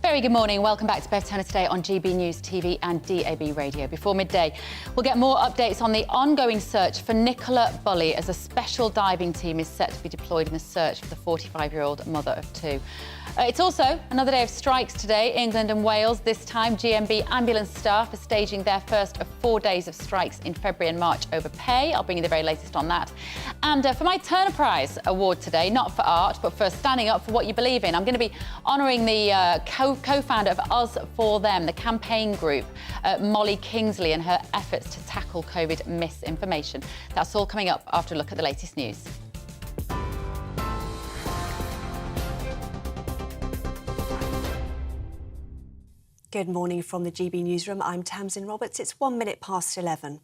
Speaker 12: Very good morning. Welcome back to Bev Turner today on GB News TV and DAB Radio. Before midday, we'll get more updates on the ongoing search for Nicola Bulley as a special diving team is set to be deployed in the search for the 45-year-old mother of 2. It's also another day of strikes today. England and Wales, this time GMB ambulance staff are staging their first of 4 days of strikes in February and March over pay. I'll bring you the very latest on that. And for my Turner Prize award today, not for art, but for standing up for what you believe in, I'm going to be honouring the co-founder of Us For Them, the campaign group, Molly Kingsley, and her efforts to tackle COVID misinformation. That's all coming up after a look at the latest news.
Speaker 3: Good morning from the GB Newsroom. I'm Tamsin Roberts. It's 1 minute past 11.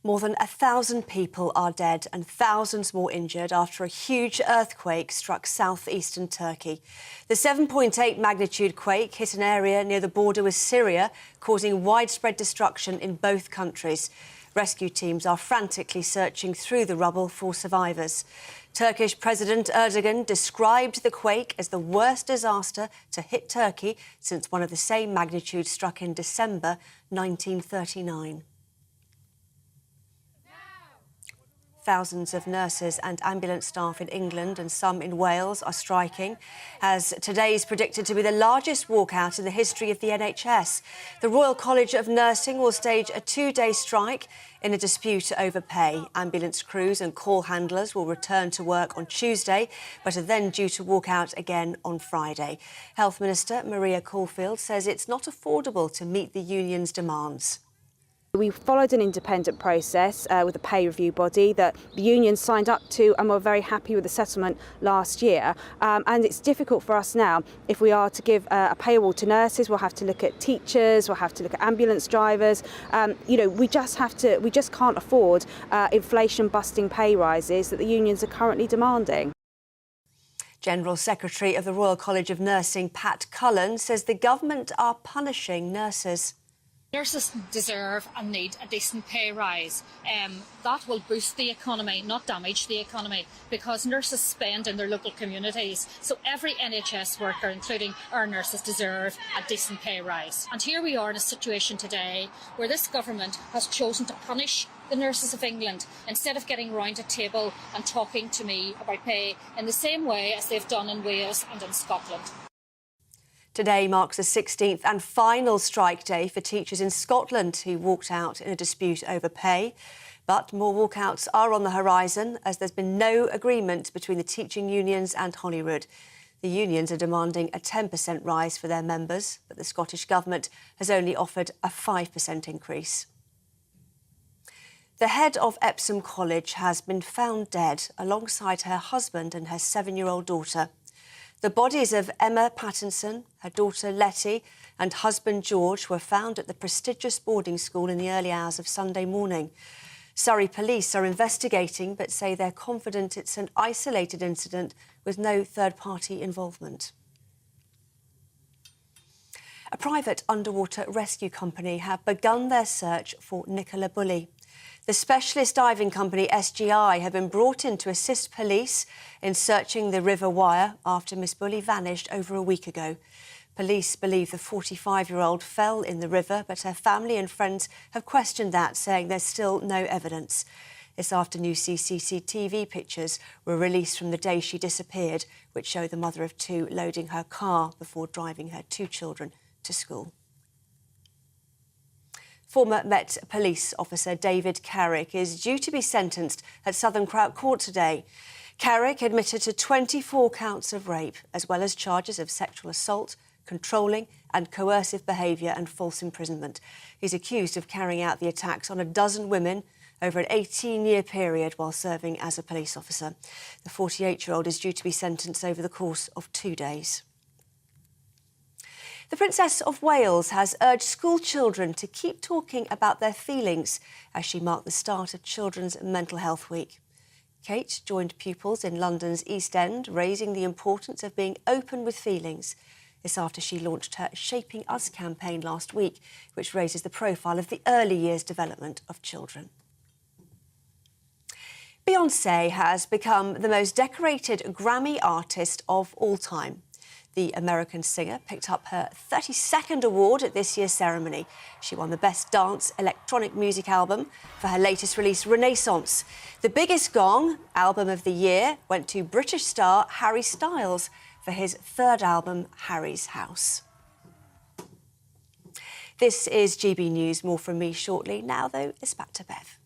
Speaker 3: More than 1,000 people are dead and thousands more injured after a huge earthquake struck southeastern Turkey. The 7.8 magnitude quake hit an area near the border with Syria, causing widespread destruction in both countries. Rescue teams are frantically searching through the rubble for survivors. Turkish President Erdogan described the quake as the worst disaster to hit Turkey since one of the same magnitude struck in December 1939. Thousands of nurses and ambulance staff in England and some in Wales are striking, as today is predicted to be the largest walkout in the history of the NHS. The Royal College of Nursing will stage a 2-day strike in a dispute over pay. Ambulance crews and call handlers will return to work on Tuesday, but are then due to walk out again on Friday. Health Minister Maria Caulfield says it's not affordable to meet the union's demands.
Speaker 13: We followed an independent process with a pay review body that the union signed up to, and we're very happy with the settlement last year. And it's difficult for us now. If we are to give a pay award to nurses, we'll have to look at teachers, we'll have to look at ambulance drivers. We just can't afford inflation-busting pay rises that the unions are currently demanding.
Speaker 3: General Secretary of the Royal College of Nursing, Pat Cullen, says the government are punishing nurses.
Speaker 14: Nurses deserve and need a decent pay rise. That will boost the economy, not damage the economy, because nurses spend in their local communities. So every NHS worker, including our nurses, deserve a decent pay rise. And here we are in a situation today where this government has chosen to punish the nurses of England instead of getting round a table and talking to me about pay in the same way as they've done in Wales and in Scotland.
Speaker 3: Today marks the 16th and final strike day for teachers in Scotland who walked out in a dispute over pay. But more walkouts are on the horizon as there's been no agreement between the teaching unions and Holyrood. The unions are demanding a 10% rise for their members, but the Scottish Government has only offered a 5% increase. The head of Epsom College has been found dead alongside her husband and her 7-year-old daughter. The bodies of Emma Pattinson, her daughter Letty and husband George were found at the prestigious boarding school in the early hours of Sunday morning. Surrey police are investigating but say they're confident it's an isolated incident with no third-party involvement. A private underwater rescue company have begun their search for Nicola Bulley. The specialist diving company SGI have been brought in to assist police in searching the River Wyre after Miss Bulley vanished over a week ago. Police believe the 45-year-old fell in the river, but her family and friends have questioned that, saying there's still no evidence. This afternoon, CCTV pictures were released from the day she disappeared, which show the mother of two loading her car before driving her 2 children to school. Former Met Police officer David Carrick is due to be sentenced at Southern Crown Court today. Carrick admitted to 24 counts of rape, as well as charges of sexual assault, controlling and coercive behaviour and false imprisonment. He's accused of carrying out the attacks on a dozen women over an 18-year period while serving as a police officer. The 48-year-old is due to be sentenced over the course of 2 days. The Princess of Wales has urged school children to keep talking about their feelings as she marked the start of Children's Mental Health Week. Kate joined pupils in London's East End, raising the importance of being open with feelings. This after she launched her Shaping Us campaign last week, which raises the profile of the early years development of children. Beyoncé has become the most decorated Grammy artist of all time. The American singer picked up her 32nd award at this year's ceremony. She won the Best Dance Electronic Music Album for her latest release, Renaissance. The Biggest Gong Album of the Year went to British star Harry Styles for his 3rd album, Harry's House. This is GB News. More from me shortly. Now, though, it's back to Bev.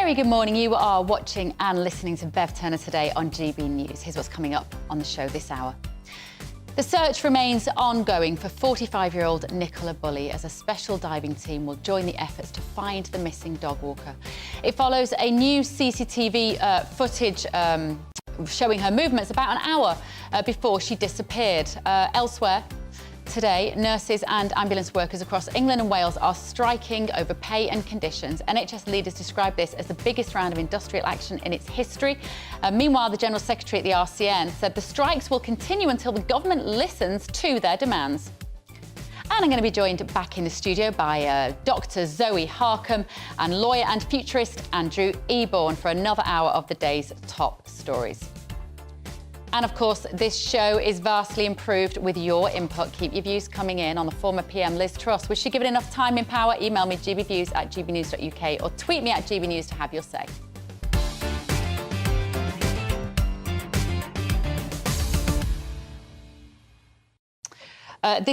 Speaker 12: very good morning. You are watching and listening to Bev Turner today on GB News. Here's what's coming up on the show this hour. The search remains ongoing for 45-year-old Nicola Bulley as a special diving team will join the efforts to find the missing dog walker. It follows a new CCTV footage showing her movements about an hour before she disappeared. Elsewhere, today, nurses and ambulance workers across England and Wales are striking over pay and conditions. NHS leaders describe this as the biggest round of industrial action in its history. Meanwhile, the General Secretary at the RCN said the strikes will continue until the government listens to their demands. And I'm going to be joined back in the studio by Dr. Zoe Harcombe and lawyer and futurist Andrew Eborn for another hour of the day's top stories. And of course, this show is vastly improved with your input. Keep your views coming in on the former PM Liz Truss. Was she given enough time in power? Email me gbviews@gbnews.uk or tweet me at gbnews to have your say.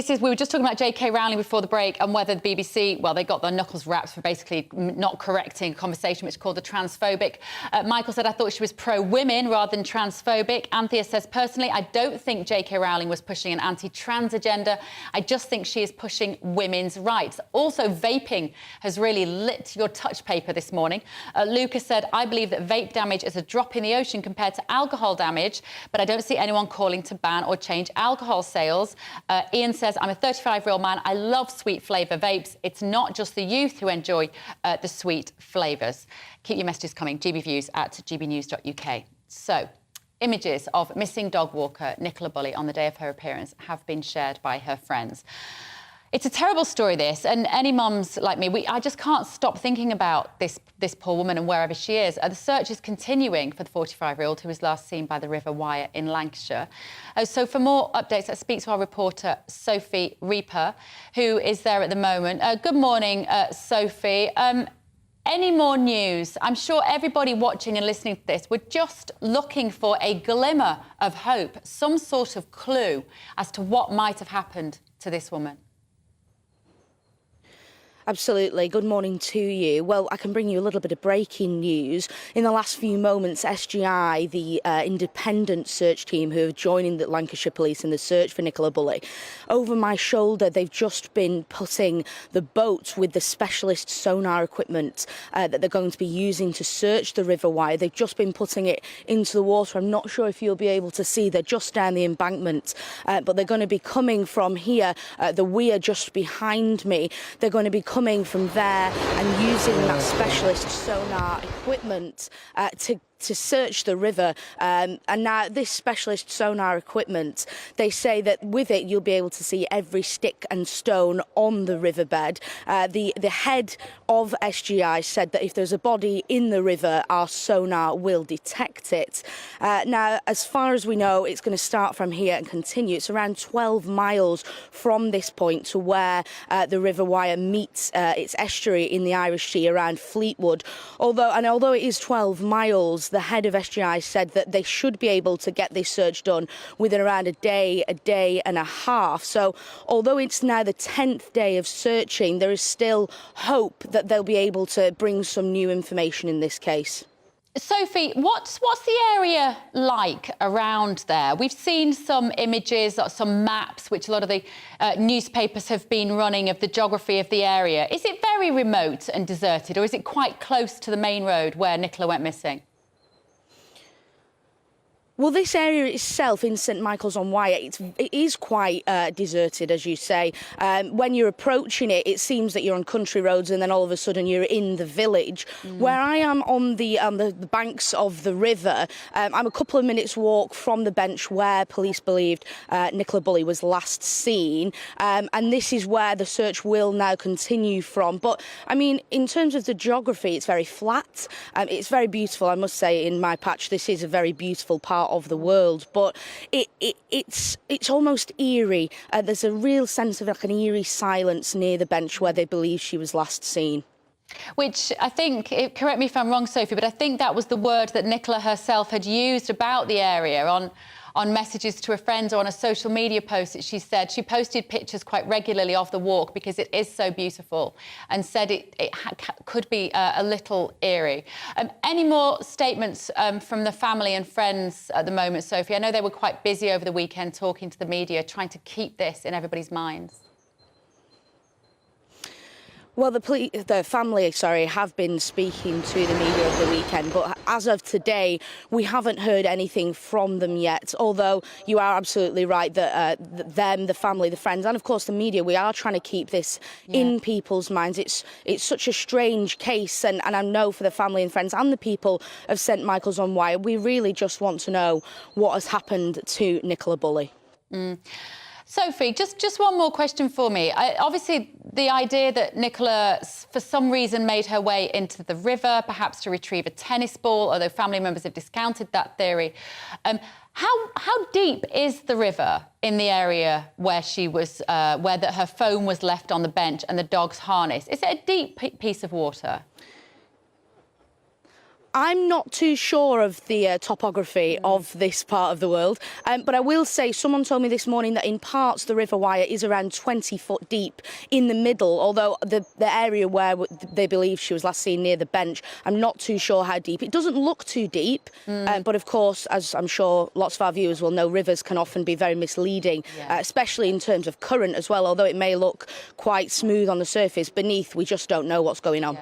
Speaker 12: We were just talking about J.K. Rowling before the break and whether the BBC, well, they got their knuckles wrapped for basically not correcting a conversation which is called the transphobic. Michael said, I thought she was pro-women rather than transphobic. Anthea says, personally, I don't think J.K. Rowling was pushing an anti-trans agenda. I just think she is pushing women's rights. Also, vaping has really lit your touch paper this morning. Lucas said, I believe that vape damage is a drop in the ocean compared to alcohol damage, but I don't see anyone calling to ban or change alcohol sales. Ian says, I'm a 35-year-old man. I love sweet flavour vapes. It's not just the youth who enjoy the sweet flavours. Keep your messages coming. gbviews@gbnews.uk. So, images of missing dog walker Nicola Bulley on the day of her appearance have been shared by her friends. It's a terrible story, this, and any mums like me, I just can't stop thinking about this poor woman and wherever she is. The search is continuing for the 45-year-old who was last seen by the River Wyre in Lancashire. So for more updates, let's speak to our reporter, Sophie Reaper, who is there at the moment. Good morning, Sophie. Any more news? I'm sure everybody watching and listening to this were just looking for a glimmer of hope, some sort of clue as to what might have happened to this woman.
Speaker 7: Absolutely. Good morning to you. Well, I can bring you a little bit of breaking news. In the last few moments, SGI, the independent search team who are joining the Lancashire Police in the search for Nicola Bulley, over my shoulder, they've just been putting the boat with the specialist sonar equipment that they're going to be using to search the River Wyre. They've just been putting it into the water. I'm not sure if you'll be able to see. They're just down the embankment, but they're going to be coming from here, the weir just behind me. They're going to be coming from there and using that specialist sonar equipment to search the river. And now this specialist sonar equipment, they say that with it you'll be able to see every stick and stone on the riverbed. The head of SGI said that if there's a body in the river, our sonar will detect it. Now, as far as we know, it's going to start from here and continue. It's around 12 miles from this point to where the River Wyre meets its estuary in the Irish Sea around Fleetwood. Although it is 12 miles, the head of SGI said that they should be able to get this search done within around a day and a half. So although it's now the 10th day of searching, there is still hope that they'll be able to bring some new information in this case.
Speaker 12: Sophie, what's the area like around there? We've seen some images, some maps, which a lot of the newspapers have been running of the geography of the area. Is it very remote and deserted, or is it quite close to the main road where Nicola went missing?
Speaker 7: Well, this area itself in St Michael's on Wyre, it is quite deserted, as you say. When you're approaching it, it seems that you're on country roads and then all of a sudden you're in the village. Where I am on the banks of the river, I'm a couple of minutes' walk from the bench where police believed Nicola Bulley was last seen. And this is where the search will now continue from. But, I mean, in terms of the geography, it's very flat. It's very beautiful, I must say, in my patch. This is a very beautiful part of the world, but it's almost eerie. There's a real sense of like an eerie silence near the bench where they believe she was last seen.
Speaker 12: Which I think, correct me if I'm wrong, Sophie, but I think that was the word that Nicola herself had used about the area on messages to a friend or on a social media post that she said she posted pictures quite regularly of the walk because it is so beautiful, and said it could be a little eerie. Any more statements from the family and friends at the moment, Sophie? I know they were quite busy over the weekend talking to the media, trying to keep this in everybody's minds.
Speaker 7: Well, the family, have been speaking to the media over the weekend, but as of today, we haven't heard anything from them yet. Although you are absolutely right that them, the family, the friends, and of course the media, we are trying to keep this in people's minds. It's such a strange case, and I know for the family and friends and the people of St Michael's on Wye, we really just want to know what has happened to Nicola Bulley.
Speaker 12: Sophie, just one more question for me. Obviously, the idea that Nicola, for some reason, made her way into the river, perhaps to retrieve a tennis ball, although family members have discounted that theory. How deep is the river in the area where she was, where her phone was left on the bench and the dog's harness? Is it a deep piece of water?
Speaker 7: I'm not too sure of the topography of this part of the world, but I will say someone told me this morning that in parts the River Wye is around 20 foot deep in the middle, although the area where they believe she was last seen near the bench, I'm not too sure how deep. It doesn't look too deep, but of course, as I'm sure lots of our viewers will know, rivers can often be very misleading, especially in terms of current as well. Although it may look quite smooth on the surface, beneath we just don't know what's going on.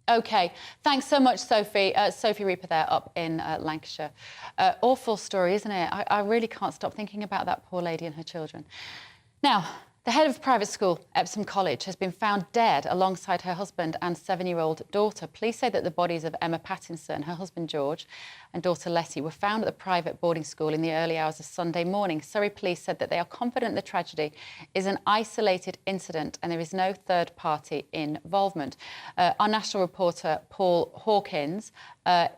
Speaker 12: OK, thanks so much, Sophie. Sophie Reaper there up in Lancashire. Awful story, isn't it? I really can't stop thinking about that poor lady and her children. Now, the head of private school, Epsom College, has been found dead alongside her husband and 7-year-old daughter. Police say that the bodies of Emma Pattinson, her husband George, and daughter Letty were found at the private boarding school in the early hours of Sunday morning. Surrey police said that they are confident the tragedy is an isolated incident and there is no third-party involvement. Our national reporter, Paul Hawkins,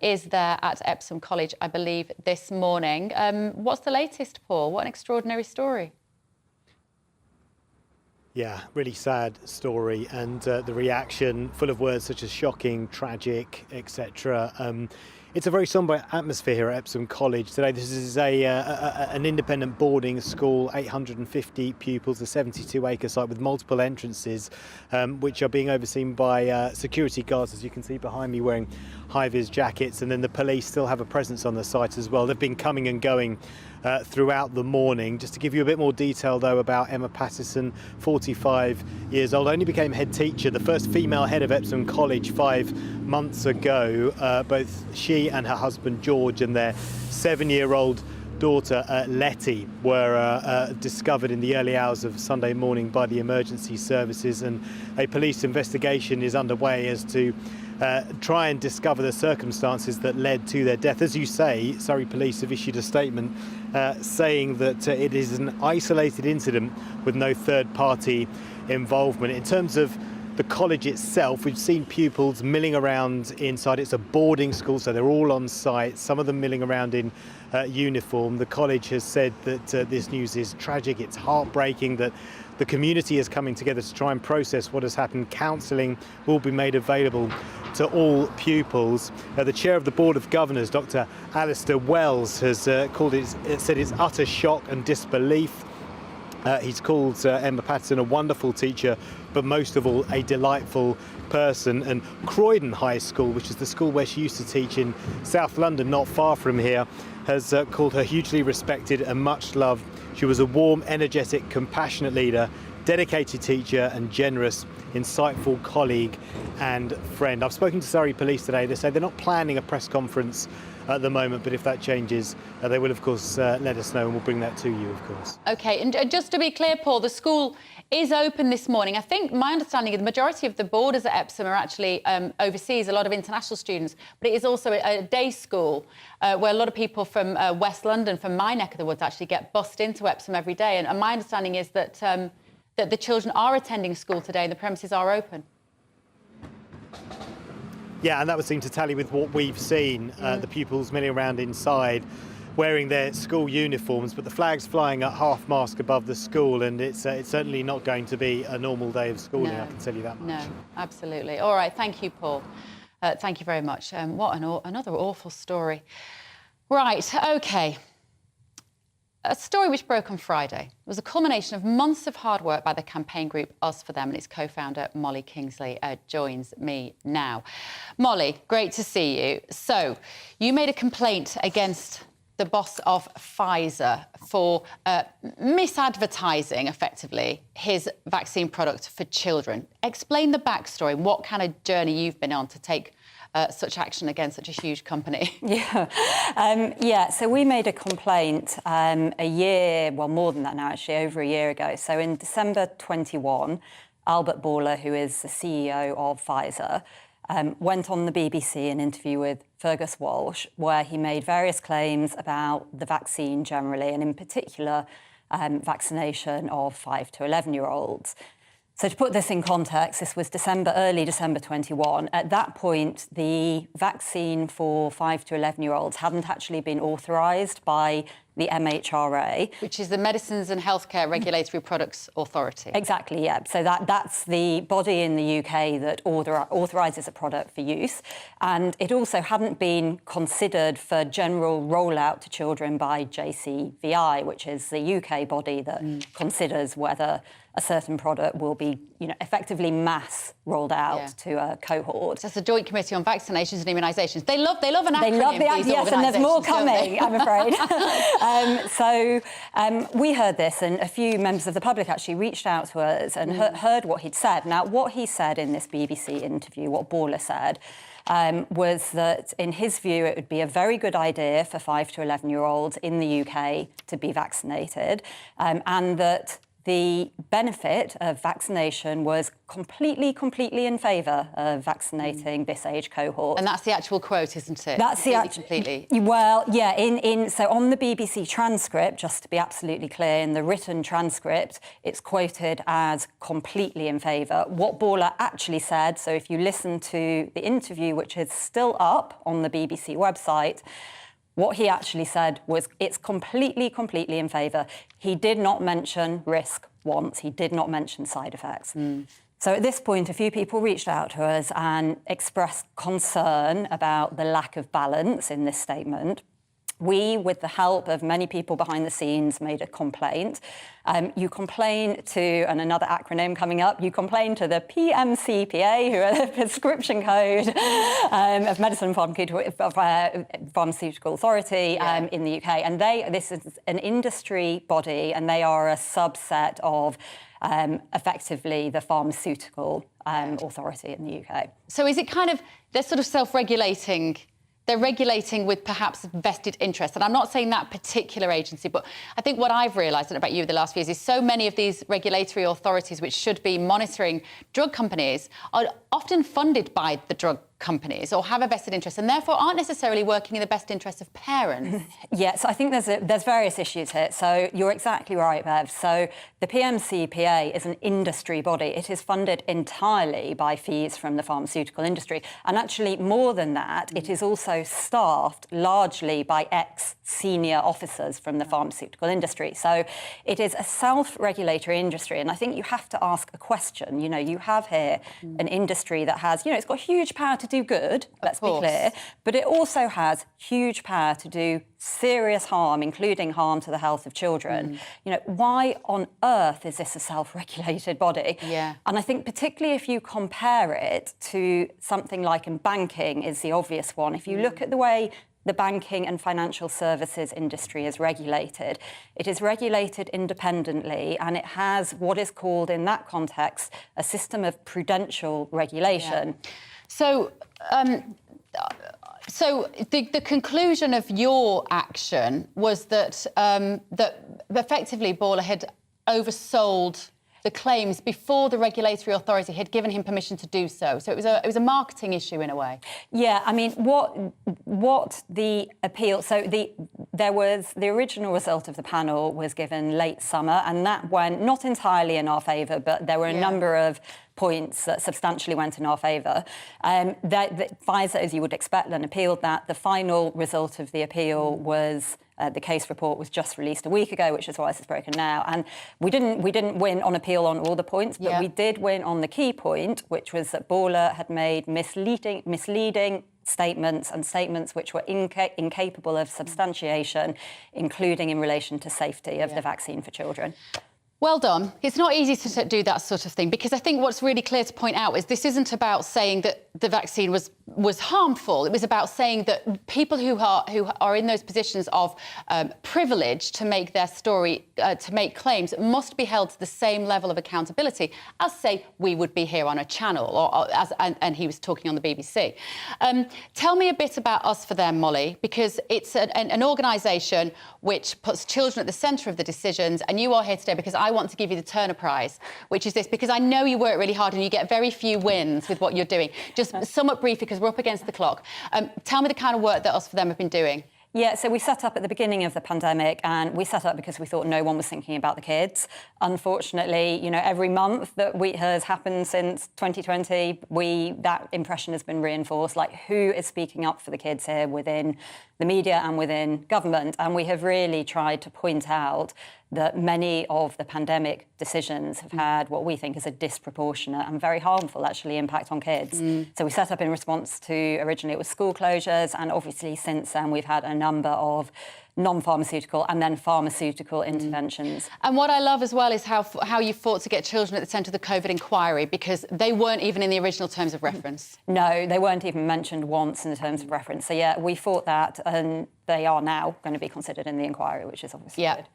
Speaker 12: is there at Epsom College, I believe, this morning. What's the latest, Paul? What an extraordinary story.
Speaker 5: Yeah, really sad story, and the reaction full of words such as shocking, tragic, etc. It's a very sombre atmosphere here at Epsom College today. This is an independent boarding school, 850 pupils, a 72-acre site with multiple entrances, which are being overseen by security guards, as you can see behind me, wearing high-vis jackets, and then the police still have a presence on the site as well. They've been coming and going throughout the morning. Just to give you a bit more detail, though, about Emma Pattinson, 45 years old, only became head teacher, the first female head of Epsom College 5 months ago. Both she and her husband George and their 7-year-old daughter Letty were discovered in the early hours of Sunday morning by the emergency services, and a police investigation is underway as to try and discover the circumstances that led to their death. As you say, Surrey Police have issued a statement saying that it is an isolated incident with no third-party involvement. In terms of the college itself, we've seen pupils milling around inside. It's a boarding school, so they're all on site, some of them milling around in uniform. The college has said that this news is tragic, it's heartbreaking, that the community is coming together to try and process what has happened. Counselling will be made available to all pupils. The chair of the Board of Governors, Dr. Alistair Wells, has said it's utter shock and disbelief. He's called Emma Pattinson a wonderful teacher, but most of all a delightful person. And Croydon High School, which is the school where she used to teach in South London, not far from here, has called her hugely respected and much loved. She was a warm, energetic, compassionate leader, dedicated teacher and generous, insightful colleague and friend. I've spoken to Surrey Police today. They say they're not planning a press conference at the moment, but if that changes, they will, of course, let us know, and we'll bring that to you, of course.
Speaker 12: OK, and just to be clear, Paul, the school is open this morning. I think my understanding is the majority of the boarders at Epsom are actually overseas, a lot of international students, but it is also a day school where a lot of people from West London, from my neck of the woods, actually get bussed into Epsom every day. And my understanding is that, that the children are attending school today and the premises are open.
Speaker 5: Yeah, and that would seem to tally with what we've seen, the pupils milling around inside wearing their school uniforms, but the flag's flying at half-mast above the school, and it's certainly not going to be a normal day of schooling, I can tell you that much.
Speaker 12: No, absolutely. All right, thank you, Paul. Thank you very much. What another awful story. Right, OK. a story which broke on Friday. It was a culmination of months of hard work by the campaign group Us For Them, and its co-founder, Molly Kingsley, joins me now. Molly, great to see you. So, you made a complaint against the boss of Pfizer for misadvertising, effectively, his vaccine product for children. Explain the backstory. What kind of journey you've been on to take such action against such a huge company?
Speaker 2: So we made a complaint a year, well, more than that now, actually, over a year ago. So in December 21, Albert Bourla, who is the CEO of Pfizer, went on the BBC an interview with Fergus Walsh, where he made various claims about the vaccine generally, and in particular, vaccination of 5 to 11-year-olds. So to put this in context, this was early December 21. At that point, the vaccine for 5 to 11-year-olds hadn't actually been authorised by the MHRA.
Speaker 12: Which is the Medicines and Healthcare Regulatory Products Authority.
Speaker 2: Exactly, yeah. So that's the body in the UK that authorises a product for use. And it also hadn't been considered for general rollout to children by JCVI, which is the UK body that considers whether a certain product will be, effectively mass rolled out to a cohort.
Speaker 12: So that's the Joint Committee on Vaccinations and Immunisations. They love an acronym.
Speaker 2: They love yes, and there's more coming, I'm afraid. We heard this, and a few members of the public actually reached out to us and heard what he'd said. Now, what he said in this BBC interview, what Bourla said, was that, in his view, it would be a very good idea for 5 to 11-year-olds in the UK to be vaccinated, and that the benefit of vaccination was completely in favour of vaccinating this age cohort.
Speaker 12: And that's the actual quote, isn't it?
Speaker 2: That's completely. Well, yeah. So on the BBC transcript, just to be absolutely clear, in the written transcript, it's quoted as completely in favour. What Bourla actually said, so if you listen to the interview, which is still up on the BBC website, what he actually said was it's completely in favour. He did not mention risk once. He did not mention side effects. So at this point, a few people reached out to us and expressed concern about the lack of balance in this statement. We, with the help of many people behind the scenes, made a complaint. You complain to, and another acronym coming up, you complain to the PMCPA, who are the Prescription Code of Medicine and Pharmaceutical Authority in the UK. And this is an industry body, and they are a subset of effectively the pharmaceutical authority in the UK.
Speaker 12: So is it they're sort of self-regulating? They're regulating with perhaps vested interest. And I'm not saying that particular agency, but I think what I've realised about you the last few years is so many of these regulatory authorities which should be monitoring drug companies are often funded by the drug companies or have a vested interest and therefore aren't necessarily working in the best interest of parents.
Speaker 2: Yeah, so I think there's various issues here. So you're exactly right, Bev. So the PMCPA is an industry body. It is funded entirely by fees from the pharmaceutical industry. And actually, more than that, it is also staffed largely by ex-senior officers from the pharmaceutical industry. So it is a self-regulatory industry. And I think you have to ask a question. You have here an industry that has, it's got huge power to do good, let's be clear, but it also has huge power to do serious harm, including harm to the health of children. Why on earth is this a self-regulated body?
Speaker 12: Yeah.
Speaker 2: And I think particularly if you compare it to something like in banking is the obvious one. If you look at the way the banking and financial services industry is regulated, it is regulated independently, and it has what is called, in that context, a system of prudential regulation.
Speaker 12: Yeah. So the conclusion of your action was that that effectively Bourla had oversold the claims before the regulatory authority had given him permission to do so. So it was a marketing issue in a way.
Speaker 2: Yeah, I mean, what the appeal... So there was the original result of the panel was given late summer, and that went not entirely in our favour, but there were a number of points that substantially went in our favour. Pfizer, as you would expect, then appealed that. The final result of the appeal was the case report was just released a week ago, which is why this is broken now. And we didn't win on appeal on all the points, but we did win on the key point, which was that Bourla had made misleading statements and statements which were incapable of substantiation, including in relation to safety of the vaccine for children.
Speaker 12: Well done. It's not easy to do that sort of thing, because I think what's really clear to point out is this isn't about saying that the vaccine was harmful. It was about saying that people who are in those positions of privilege to make their story, to make claims, must be held to the same level of accountability as, say, we would be here on a channel, and he was talking on the BBC. Tell me a bit about Us for Them, Molly, because it's an organisation which puts children at the centre of the decisions, and you are here today because I want to give you the Turner Prize, which is this, because I know you work really hard and you get very few wins with what you're doing. Just sum up briefly, because we're up against the clock. Tell me the kind of work that Us for Them have been doing.
Speaker 2: Yeah, so we set up at the beginning of the pandemic, and we set up because we thought no one was thinking about the kids. Unfortunately, you know, every month that has happened since 2020, that impression has been reinforced, like who is speaking up for the kids here within the media and within government. And we have really tried to point out that many of the pandemic decisions have had what we think is a disproportionate and very harmful, actually, impact on kids. So we set up in response to, originally it was school closures, and obviously since then we've had a number of non-pharmaceutical and then pharmaceutical interventions.
Speaker 12: And what I love as well is how you fought to get children at the centre of the COVID inquiry, because they weren't even in the original terms of reference.
Speaker 2: No, they weren't even mentioned once in the terms of reference. So yeah, we fought that, and they are now going to be considered in the inquiry, which is obviously good.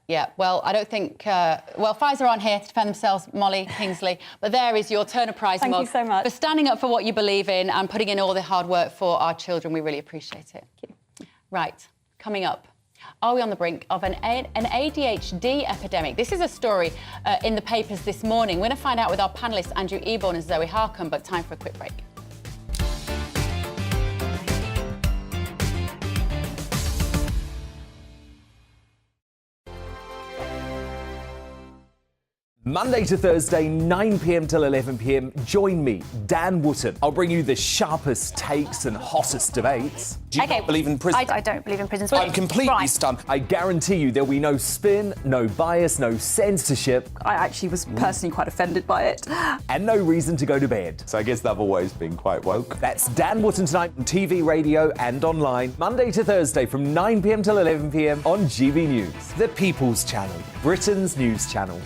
Speaker 12: Yeah. Well, I don't think... Pfizer aren't here to defend themselves, Molly Kingsley, but there is your Turner Prize mug.
Speaker 2: Thank you so much.
Speaker 12: For standing up for what you believe in and putting in all the hard work for our children. We really appreciate it.
Speaker 2: Thank you.
Speaker 12: Right, coming up. Are we on the brink of an ADHD epidemic? This is a story in the papers this morning. We're going to find out with our panellists, Andrew Eborn and Zoe Harcombe, but time for a quick break.
Speaker 20: Monday to Thursday, 9 p.m. till 11 p.m. Join me, Dan Wootton. I'll bring you the sharpest takes and hottest debates.
Speaker 1: Do you not believe in prisons? I don't believe in prisons. I'm completely stunned.
Speaker 20: I guarantee you there'll be no spin, no bias, no censorship.
Speaker 1: I actually was personally quite offended by it.
Speaker 20: And no reason to go to bed.
Speaker 10: So I guess they've always been quite woke.
Speaker 20: That's Dan Wootton tonight on TV, radio and online. Monday to Thursday from 9 p.m. till 11 p.m. on GB News. The People's Channel, Britain's news channel.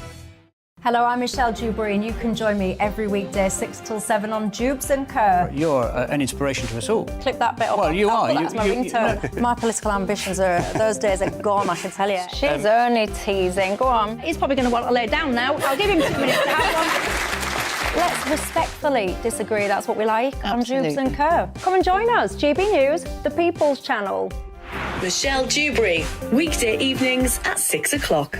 Speaker 9: Hello, I'm Michelle Dewberry, and you can join me every weekday 6 till 7 on Jubes and Kerr.
Speaker 15: You're an inspiration to us all.
Speaker 9: Clip that bit off.
Speaker 15: Well, you are.
Speaker 9: That's my ringtone. My political ambitions those days are gone, I can tell you. She's only teasing. Go on. He's probably going to want to lay down now. I'll give him 2 minutes to have one. Let's respectfully disagree. That's what we like on Jubes and Kerr. Come and join us. GB News, the People's Channel.
Speaker 16: Michelle Dewberry, weekday evenings at 6 o'clock.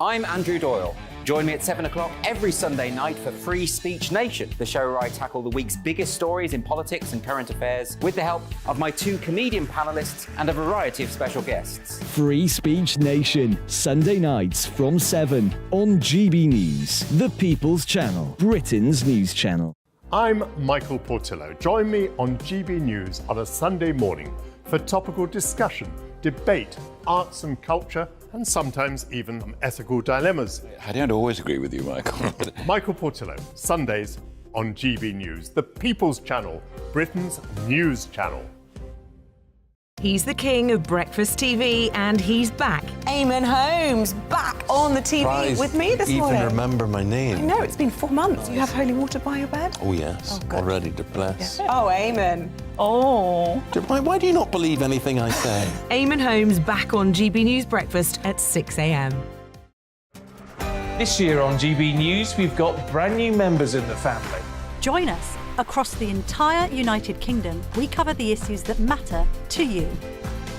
Speaker 27: I'm Andrew Doyle. Join me at 7 o'clock every Sunday night for Free Speech Nation, the show where I tackle the week's biggest stories in politics and current affairs with the help of my 2 comedian panellists and a variety of special guests.
Speaker 17: Free Speech Nation, Sunday nights from 7 on GB News, the People's Channel, Britain's news channel.
Speaker 21: I'm Michael Portillo. Join me on GB News on a Sunday morning for topical discussion, debate, arts and culture, and sometimes even ethical dilemmas.
Speaker 10: I don't always agree with you, Michael.
Speaker 21: Michael Portillo, Sundays on GB News, the People's Channel, Britain's news channel.
Speaker 18: He's the king of breakfast TV, and he's back. Eamon Holmes, back on the TV with me this morning.
Speaker 10: Even remember my name.
Speaker 18: I know, it's been 4 months. You have holy water by your bed?
Speaker 10: Oh, yes.
Speaker 18: Oh,
Speaker 10: already to bless.
Speaker 18: Yeah. Oh, Eamon. Oh.
Speaker 10: Why do you not believe anything I say?
Speaker 18: Eamon Holmes back on GB News Breakfast at 6 a.m.
Speaker 11: This year on GB News, we've got brand new members in the family.
Speaker 23: Join us. Across the entire United Kingdom, we cover the issues that matter to you.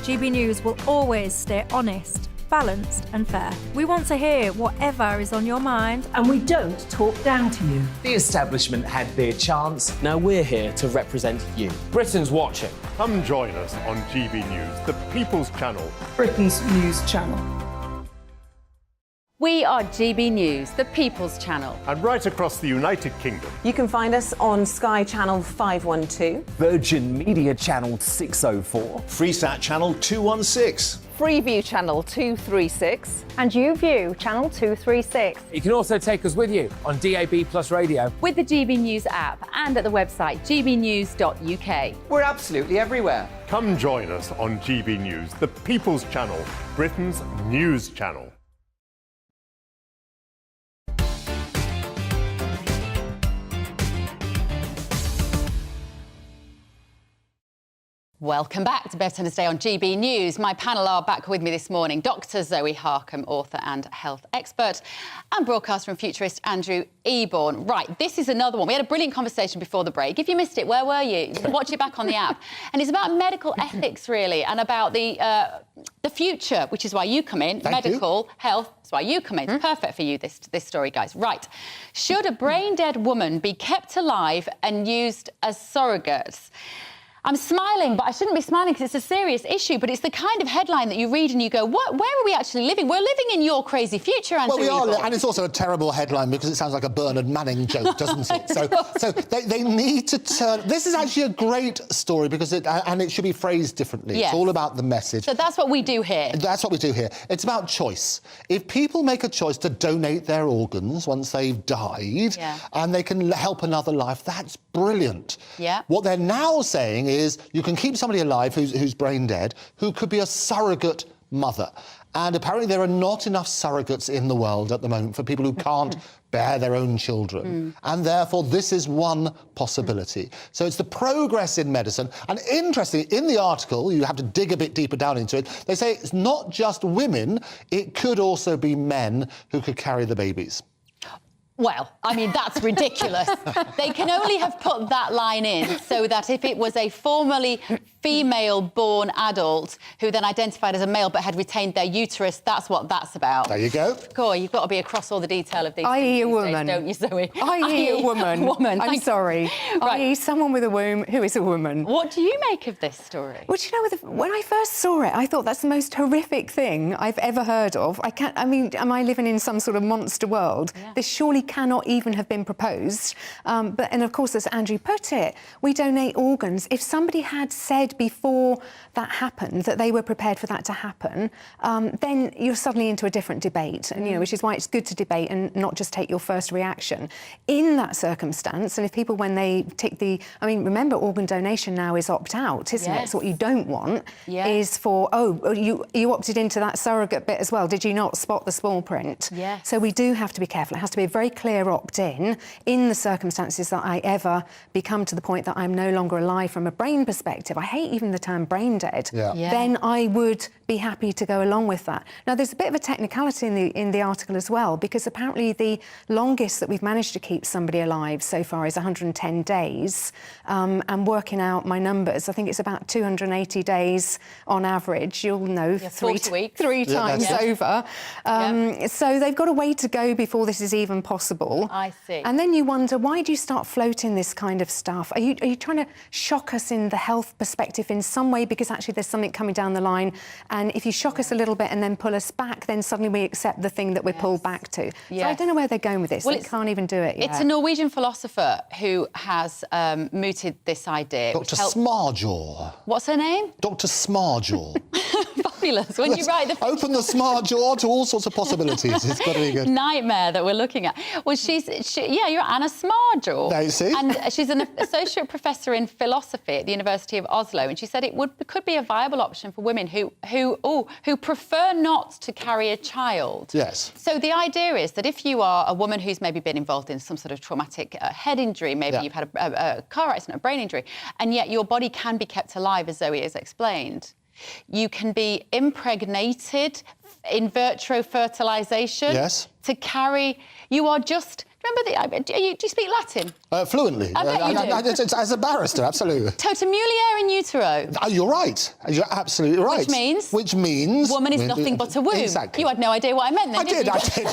Speaker 23: GB News will always stay honest, balanced and fair. We want to hear whatever is on your mind, and we don't talk down to you.
Speaker 26: The establishment had their chance. Now we're here to represent you. Britain's watching.
Speaker 21: Come join us on GB News, the People's Channel,
Speaker 18: Britain's news channel.
Speaker 12: We are GB News, the People's Channel.
Speaker 21: And right across the United Kingdom.
Speaker 18: You can find us on Sky Channel 512,
Speaker 20: Virgin Media Channel 604,
Speaker 4: Freesat Channel 216,
Speaker 18: Freeview Channel 236,
Speaker 9: and YouView Channel 236.
Speaker 6: You can also take us with you on DAB Plus Radio.
Speaker 12: With the GB News app and at the website gbnews.uk.
Speaker 27: We're absolutely everywhere.
Speaker 21: Come join us on GB News, the People's Channel, Britain's news channel.
Speaker 12: Welcome back to Bev Turner Today on GB News. My panel are back with me this morning. Dr Zoe Harcombe, author and health expert, and broadcaster and futurist Andrew Eborn. Right, this is another one. We had a brilliant conversation before the break. If you missed it, where were you? You can watch it back on the app. And it's about medical ethics, really, and about the future, which is why you come in. Medical health, that's why you come in. It's perfect for you, this story, guys. Right. Should a brain-dead woman be kept alive and used as surrogates? I'm smiling, but I shouldn't be smiling because it's a serious issue, but it's the kind of headline that you read and you go, where are we actually living? We're living in your crazy future, Andrew.
Speaker 8: Well, we are, and it's also a terrible headline because it sounds like a Bernard Manning joke, doesn't it? So they need to turn... This is actually a great story because it should be phrased differently. Yes. It's all about the message.
Speaker 12: So that's what we do here.
Speaker 8: That's what we do here. It's about choice. If people make a choice to donate their organs once they've died and they can help another life, that's brilliant.
Speaker 12: Yeah.
Speaker 8: What they're now saying is you can keep somebody alive who's brain dead, who could be a surrogate mother. And apparently there are not enough surrogates in the world at the moment for people who can't bear their own children. And therefore this is one possibility. So it's the progress in medicine. And interestingly, in the article, you have to dig a bit deeper down into it, they say it's not just women, it could also be men who could carry the babies.
Speaker 12: Well, I mean, that's ridiculous. They can only have put that line in so that if it was a formerly female-born adult who then identified as a male but had retained their uterus, that's what that's about.
Speaker 8: There you go.
Speaker 12: Cool, you've got to be across all the detail of these
Speaker 19: i.e.
Speaker 12: things
Speaker 19: a woman.
Speaker 12: days, don't you, Zoe?
Speaker 19: I.e. a woman. I'm sorry.
Speaker 12: Right.
Speaker 19: I.e. someone with a womb who is a woman.
Speaker 12: What do you make of this story?
Speaker 19: Well, do you know, when I first saw it, I thought that's the most horrific thing I've ever heard of. I mean, am I living in some sort of monster world? Yeah. This surely cannot even have been proposed. And of course, as Andrew put it, we donate organs. If somebody had said before that happened that they were prepared for that to happen, then you're suddenly into a different debate, and, you know, which is why it's good to debate and not just take your first reaction. In that circumstance, and if people, when they tick the... I mean, remember, organ donation now is opt-out, isn't it? So what you don't want is for, you opted into that surrogate bit as well. Did you not spot the small print?
Speaker 12: Yes.
Speaker 19: So we do have to be careful. It has to be a very clear opt-in the circumstances that I ever become to the point that I'm no longer alive from a brain perspective. I hate even the term brain dead. Then I would be happy to go along with that. Now, there's a bit of a technicality in the article as well, because apparently the longest that we've managed to keep somebody alive so far is 110 days. And working out my numbers, I think it's about 280 days on average. You'll know, three times over. So they've got a way to go before this is even possible.
Speaker 12: I see.
Speaker 19: And then you wonder, why do you start floating this kind of stuff? Are you trying to shock us in the health perspective in some way, because actually there's something coming down the line, and if you shock us a little bit and then pull us back, then suddenly we accept the thing that we're pulled back to. So I don't know where they're going with this. Well, they can't even do it yet.
Speaker 12: It's a Norwegian philosopher who has mooted this idea.
Speaker 8: Dr. Smarjaw.
Speaker 12: What's her name?
Speaker 8: Dr. Smarjaw.
Speaker 12: Fabulous. When you write the...
Speaker 8: Open the Smarjaw to all sorts of possibilities. It's got to be good.
Speaker 12: Nightmare that we're looking at. Well, you're Anna Smarjaw.
Speaker 8: There you see.
Speaker 12: And she's an associate professor in philosophy at the University of Oslo, and she said it could be a viable option for women who prefer not to carry a child.
Speaker 8: Yes.
Speaker 12: So the idea is that if you are a woman who's maybe been involved in some sort of traumatic head injury, maybe you've had a car accident, a brain injury, and yet your body can be kept alive, as Zoe has explained. You can be impregnated in vitro fertilisation to carry... You are just... Remember, do you speak Latin?
Speaker 8: Fluently.
Speaker 12: I bet you do.
Speaker 8: As a barrister, absolutely.
Speaker 12: Tota mulier in utero.
Speaker 8: Oh, you're right. You're absolutely right.
Speaker 12: Which means... Woman is nothing but a womb.
Speaker 8: Exactly.
Speaker 12: You had no idea what I meant then, did you?
Speaker 8: I did.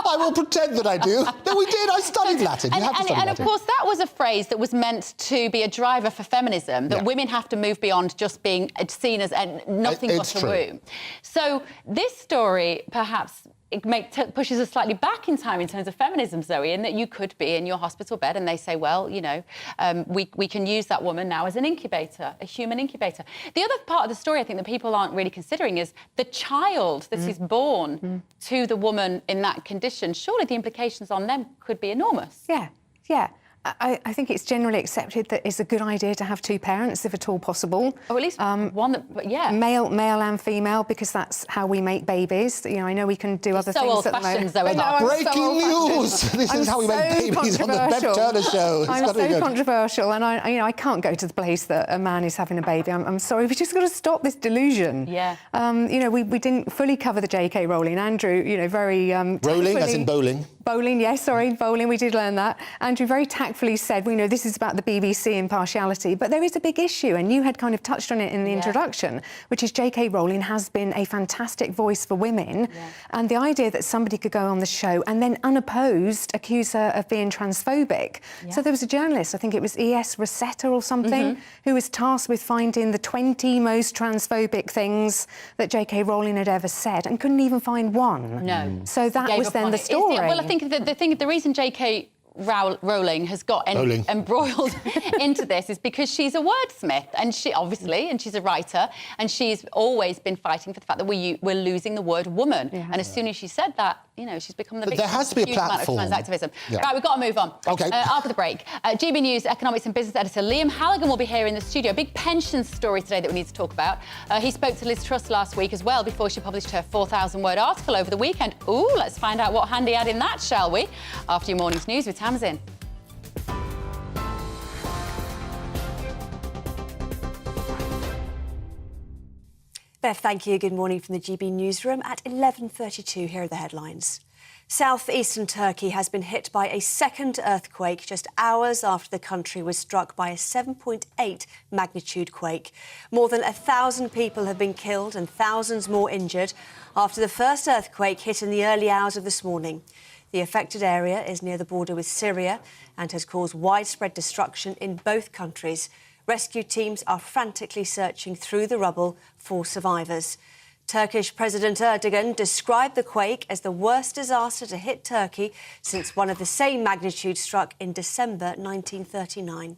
Speaker 8: I will pretend that I do. No, we did. I studied Latin. You have to study Latin.
Speaker 12: And, of course, that was a phrase that was meant to be a driver for feminism, that women have to move beyond just being seen as nothing but a womb. So this story, perhaps... pushes us slightly back in time in terms of feminism, Zoe, in that you could be in your hospital bed and they say, well, you know, we can use that woman now as an incubator, a human incubator. The other part of the story I think that people aren't really considering is the child that is born to the woman in that condition. Surely the implications on them could be enormous.
Speaker 19: Yeah, yeah. I think it's generally accepted that it's a good idea to have two parents, if at all possible.
Speaker 12: Or at least one that, yeah.
Speaker 19: Male and female, because that's how we make babies. You know, I know we can do other things.
Speaker 12: So old-fashioned, Zoe.
Speaker 8: Breaking news! This is how we make babies on the Bev Turner show.
Speaker 19: I'm so controversial, and I can't go to the place that a man is having a baby. I'm sorry, we just got to stop this delusion.
Speaker 12: Yeah.
Speaker 19: You know, we didn't fully cover the J.K. Rowling. Andrew, you know, very
Speaker 8: Rolling, as in bowling.
Speaker 19: Bowling, yes, sorry, bowling, we did learn that. Andrew very tactfully said, well, you know, this is about the BBC impartiality, but there is a big issue, and you had kind of touched on it in the introduction, which is J.K. Rowling has been a fantastic voice for women, and the idea that somebody could go on the show and then unopposed accuse her of being transphobic. So there was a journalist, I think it was E.S. Rosetta or something, who was tasked with finding the 20 most transphobic things that J.K. Rowling had ever said and couldn't even find one.
Speaker 12: No.
Speaker 19: So that was then the story.
Speaker 12: Well, I think the reason J.K. Rowling has got embroiled into this is because she's a wordsmith, and she's a writer, and she's always been fighting for the fact that we're losing the word woman. And as soon as she said that, you know, she's become the victim
Speaker 8: there has to be a platform.
Speaker 12: of trans activism. Right, we've got to move on.
Speaker 8: Okay.
Speaker 12: After the break, GB News economics and business editor Liam Halligan will be here in the studio. Big pensions story today that we need to talk about. He spoke to Liz Truss last week as well before she published her 4,000-word article over the weekend. Ooh, let's find out what hand he had in that, shall we? After your morning's news with Tamsin.
Speaker 3: Bev, thank you. Good morning from the GB newsroom. At 11:32, here are the headlines. South-eastern Turkey has been hit by a second earthquake just hours after the country was struck by a 7.8 magnitude quake. More than 1,000 people have been killed and thousands more injured after the first earthquake hit in the early hours of this morning. The affected area is near the border with Syria and has caused widespread destruction in both countries. Rescue teams are frantically searching through the rubble for survivors. Turkish President Erdogan described the quake as the worst disaster to hit Turkey since one of the same magnitude struck in December 1939.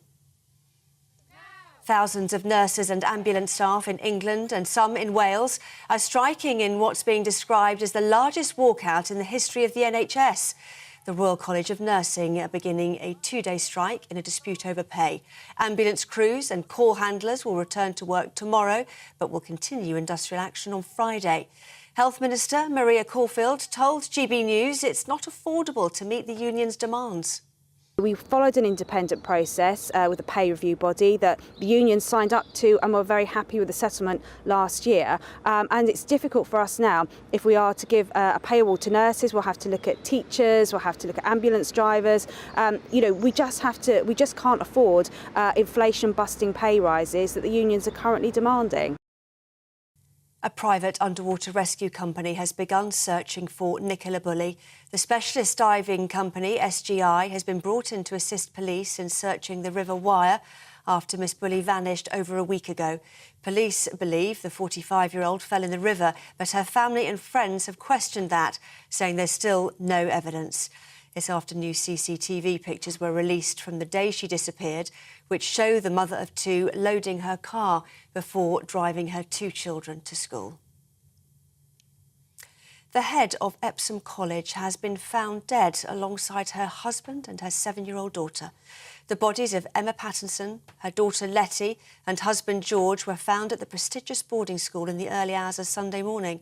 Speaker 3: Thousands of nurses and ambulance staff in England and some in Wales are striking in what's being described as the largest walkout in the history of the NHS. The Royal College of Nursing are beginning a 2-day strike in a dispute over pay. Ambulance crews and call handlers will return to work tomorrow, but will continue industrial action on Friday. Health Minister Maria Caulfield told GB News it's not affordable to meet the union's demands.
Speaker 7: We followed an independent process with a pay review body that the union signed up to, and were very happy with the settlement last year. And it's difficult for us now. If we are to give a pay award to nurses, we'll have to look at teachers, we'll have to look at ambulance drivers. You know, we just can't afford inflation-busting pay rises that the unions are currently demanding.
Speaker 3: A private underwater rescue company has begun searching for Nicola Bulley. The specialist diving company, SGI, has been brought in to assist police in searching the River Wyre after Miss Bulley vanished over a week ago. Police believe the 45-year-old fell in the river, but her family and friends have questioned that, saying there's still no evidence. It's after new CCTV pictures were released from the day she disappeared, which show the mother of two loading her car before driving her 2 children to school. The head of Epsom College has been found dead alongside her husband and her 7-year-old daughter. The bodies of Emma Pattinson, her daughter Letty and husband George were found at the prestigious boarding school in the early hours of Sunday morning.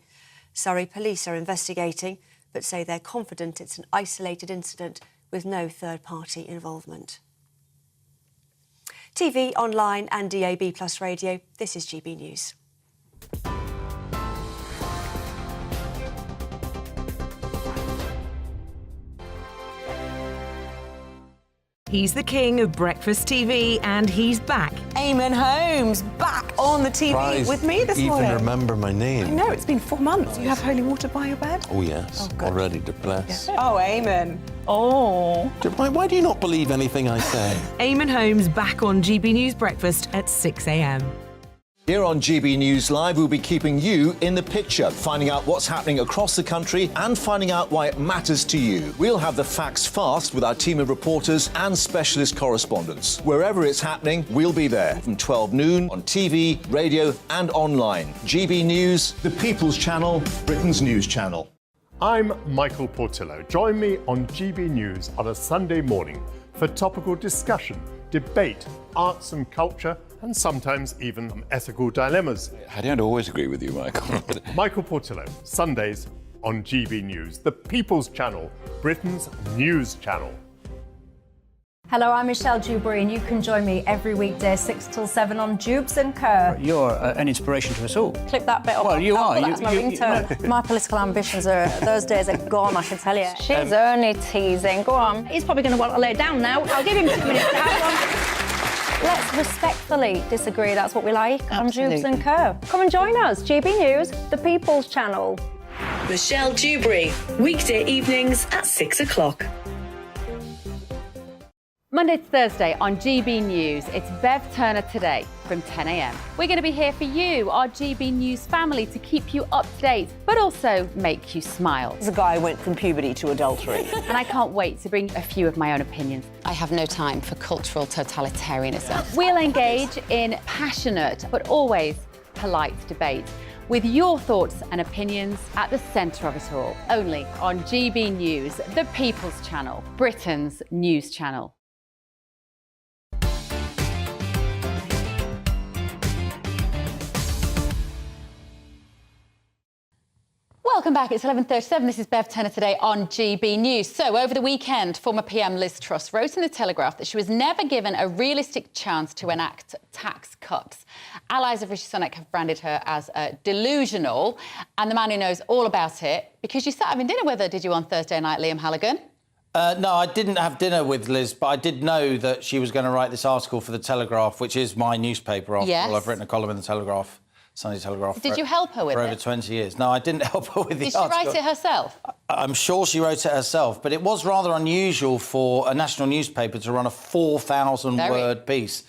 Speaker 3: Surrey police are investigating, but say they're confident it's an isolated incident with no third-party involvement. TV, online and DAB+ radio, this is GB News.
Speaker 18: He's the king of breakfast TV, and he's back. Eamon Holmes, back on the TV with me this morning.
Speaker 10: Even remember my name.
Speaker 18: I know, it's been 4 months. You have holy water by your bed?
Speaker 10: Oh, yes. Already to bless.
Speaker 18: Yeah. Oh, Eamon. Oh.
Speaker 10: Why do you not believe anything I say?
Speaker 18: Eamon Holmes back on GB News Breakfast at 6 a.m.
Speaker 4: Here on GB News Live, we'll be keeping you in the picture, finding out what's happening across the country and finding out why it matters to you. We'll have the facts fast with our team of reporters and specialist correspondents. Wherever it's happening, we'll be there from 12 noon on TV, radio and online. GB News, the People's Channel, Britain's news channel.
Speaker 21: I'm Michael Portillo. Join me on GB News on a Sunday morning for topical discussion, debate, arts and culture, and sometimes even ethical dilemmas.
Speaker 10: I don't always agree with you, Michael.
Speaker 21: Michael Portillo, Sundays on GB News, the People's Channel, Britain's news channel.
Speaker 9: Hello, I'm Michelle Dewberry, and you can join me every weekday 6 till 7 on Jubes and Kerr.
Speaker 15: You're an inspiration to us all.
Speaker 9: Clip that bit up.
Speaker 15: Well, you are.
Speaker 9: That's my ringtone. My political ambitions are, those days are gone, I can tell you. She's only teasing. Go on. He's probably going to want to lay down now. I'll give him 2 minutes to have one. Let's respectfully disagree. That's what we like on Jubes and Kerr. Come and join us. GB News, the People's Channel.
Speaker 16: Michelle Dewberry, weekday evenings at 6 o'clock.
Speaker 12: Monday to Thursday on GB News, it's Bev Turner Today from 10 a.m. We're going to be here for you, our GB News family, to keep you up to date, but also make you smile.
Speaker 18: The guy went from puberty to adultery.
Speaker 12: And I can't wait to bring a few of my own opinions.
Speaker 2: I have no time for cultural totalitarianism.
Speaker 12: We'll engage in passionate, but always polite debate, with your thoughts and opinions at the centre of it all. Only on GB News, the People's Channel, Britain's news channel. Welcome back. It's 11:37. This is Bev Turner Today on GB News. So, over the weekend, former PM Liz Truss wrote in The Telegraph that she was never given a realistic chance to enact tax cuts. Allies of Rishi Sunak have branded her as delusional, and the man who knows all about it, because you sat having dinner with her, did you, on Thursday night, Liam Halligan?
Speaker 5: No, I didn't have dinner with Liz, but I did know that she was going to write this article for The Telegraph, which is my newspaper after all. I've written a column in The Telegraph. Sunday Telegraph.
Speaker 12: Did you help her with it?
Speaker 5: For over 20 years. No, I didn't help her with the article.
Speaker 12: Did she write it herself?
Speaker 5: I'm sure she wrote it herself, but it was rather unusual for a national newspaper to run a 4,000-word piece.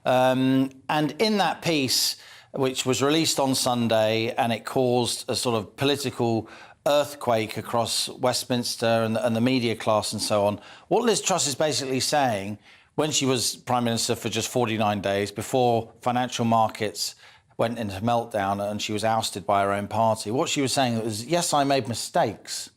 Speaker 5: And in that piece, which was released on Sunday, and it caused a sort of political earthquake across Westminster and the media class and so on, what Liz Truss is basically saying, when she was Prime Minister for just 49 days, before financial markets went into meltdown and she was ousted by her own party. What she was saying was, yes, I made mistakes.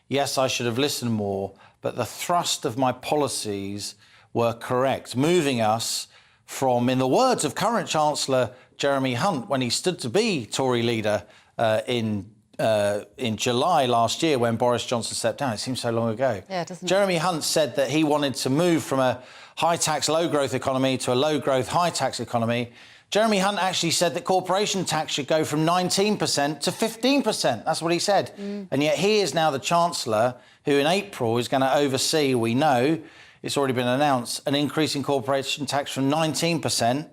Speaker 5: Yes, I should have listened more, but the thrust of my policies were correct, moving us from, in the words of current Chancellor Jeremy Hunt, when he stood to be Tory leader in July last year when Boris Johnson stepped down. It seems so long ago.
Speaker 12: Yeah, doesn't it?
Speaker 5: Jeremy Hunt said that he wanted to move from a high-tax, low-growth economy to a low-growth, high-tax economy. Jeremy Hunt actually said that corporation tax should go from 19% to 15%. That's what he said. And yet he is now the Chancellor who in April is going to oversee, we know, it's already been announced, an increase in corporation tax from 19%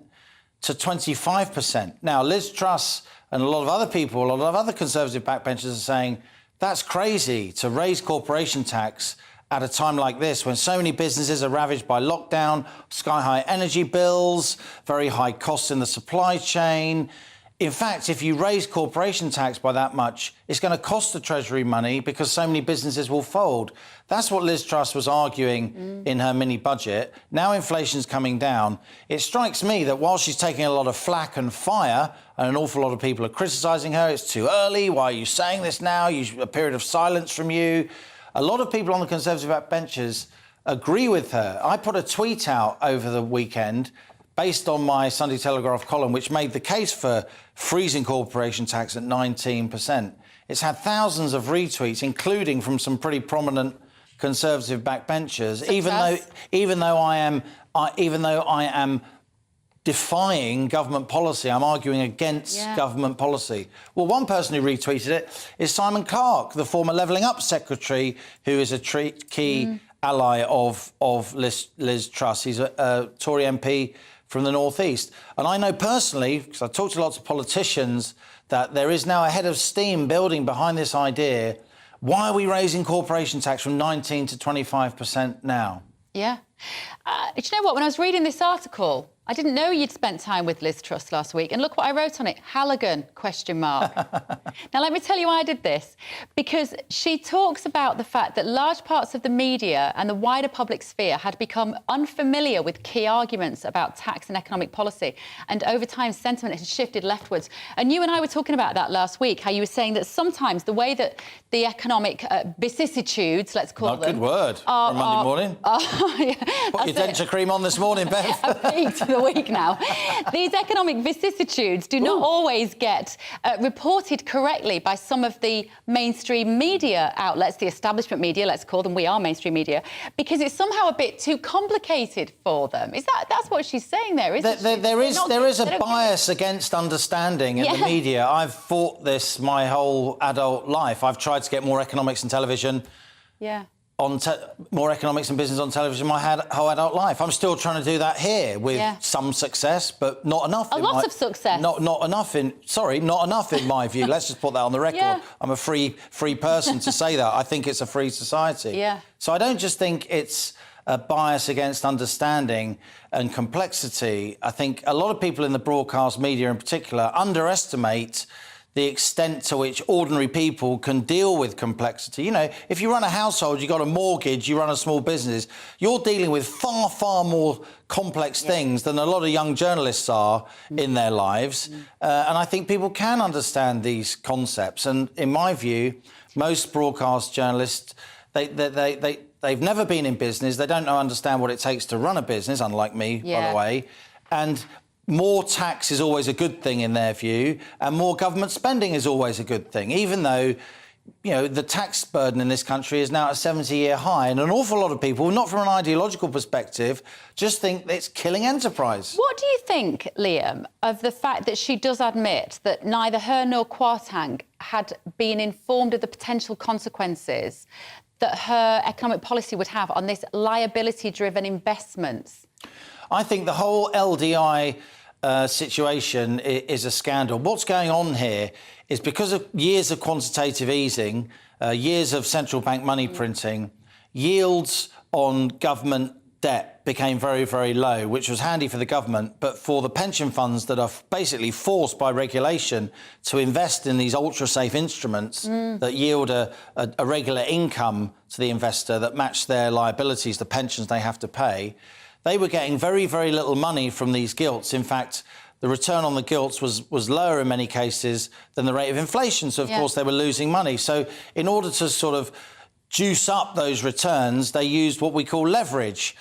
Speaker 5: to 25%. Now, Liz Truss and a lot of other people, a lot of other Conservative backbenchers are saying that's crazy to raise corporation tax at a time like this, when so many businesses are ravaged by lockdown, sky-high energy bills, very high costs in the supply chain. In fact, if you raise corporation tax by that much, it's going to cost the Treasury money because so many businesses will fold. That's what Liz Truss was arguing in her mini-budget. Now inflation's coming down. It strikes me that while she's taking a lot of flack and fire, and an awful lot of people are criticising her, it's too early, why are you saying this now? A period of silence from you. A lot of people on the Conservative backbenches agree with her. I put a tweet out over the weekend based on my Sunday Telegraph column, which made the case for freezing corporation tax at 19%. It's had thousands of retweets, including from some pretty prominent Conservative backbenchers. Even though I am defying government policy, I'm arguing against government policy. Well, one person who retweeted it is Simon Clarke, the former Levelling Up secretary, who is a key ally of Liz Truss. He's a Tory MP from the North East. And I know personally, because I've talked to lots of politicians, that there is now a head of steam building behind this idea. Why are we raising corporation tax from 19 to 25% now?
Speaker 12: Yeah. Do you know what? When I was reading this article, I didn't know you'd spent time with Liz Truss last week, and look what I wrote on it, Halligan, ? Now, let me tell you why I did this. Because she talks about the fact that large parts of the media and the wider public sphere had become unfamiliar with key arguments about tax and economic policy, and over time, sentiment has shifted leftwards. And you and I were talking about that last week, how you were saying that sometimes the way that the economic vicissitudes, let's call them...
Speaker 5: Good word for Monday morning. Put your denture cream on this morning, Bev.
Speaker 12: I peaked for the week now. These economic vicissitudes do not always get reported correctly by some of the mainstream media outlets, the establishment media, let's call them. We are mainstream media, because it's somehow a bit too complicated for them. That's what she's saying there, isn't it?
Speaker 5: There is a bias against understanding in the media. I've fought this my whole adult life. I've tried to get more economics and television.
Speaker 12: Yeah.
Speaker 5: More economics and business on television my whole adult life. I'm still trying to do that here with some success, but not enough.
Speaker 12: A lot of success.
Speaker 5: Not enough in my view. Let's just put that on the record.
Speaker 12: Yeah.
Speaker 5: I'm a free person to say that. I think it's a free society.
Speaker 12: Yeah.
Speaker 5: So I don't just think it's a bias against understanding and complexity. I think a lot of people in the broadcast media in particular underestimate the extent to which ordinary people can deal with complexity. You know, if you run a household, you've got a mortgage, you run a small business, you're dealing with far, far more complex things than a lot of young journalists are in their lives. And I think people can understand these concepts. And in my view, most broadcast journalists, they've never been in business. They don't understand what it takes to run a business, unlike me, by the way. And more tax is always a good thing in their view, and more government spending is always a good thing, even though, you know, the tax burden in this country is now at a 70-year high, and an awful lot of people, not from an ideological perspective, just think it's killing enterprise.
Speaker 12: What do you think, Liam, of the fact that she does admit that neither her nor Kwarteng had been informed of the potential consequences that her economic policy would have on this liability-driven investments?
Speaker 5: I think the whole LDI situation is a scandal. What's going on here is because of years of quantitative easing, years of central bank money printing, yields on government debt became very, very low, which was handy for the government, but for the pension funds that are basically forced by regulation to invest in these ultra-safe instruments that yield a regular income to the investor that match their liabilities, the pensions they have to pay, they were getting very, very little money from these gilts. In fact, the return on the gilts was lower in many cases than the rate of inflation. So, of course, they were losing money. So in order to sort of juice up those returns, they used what we call leverage,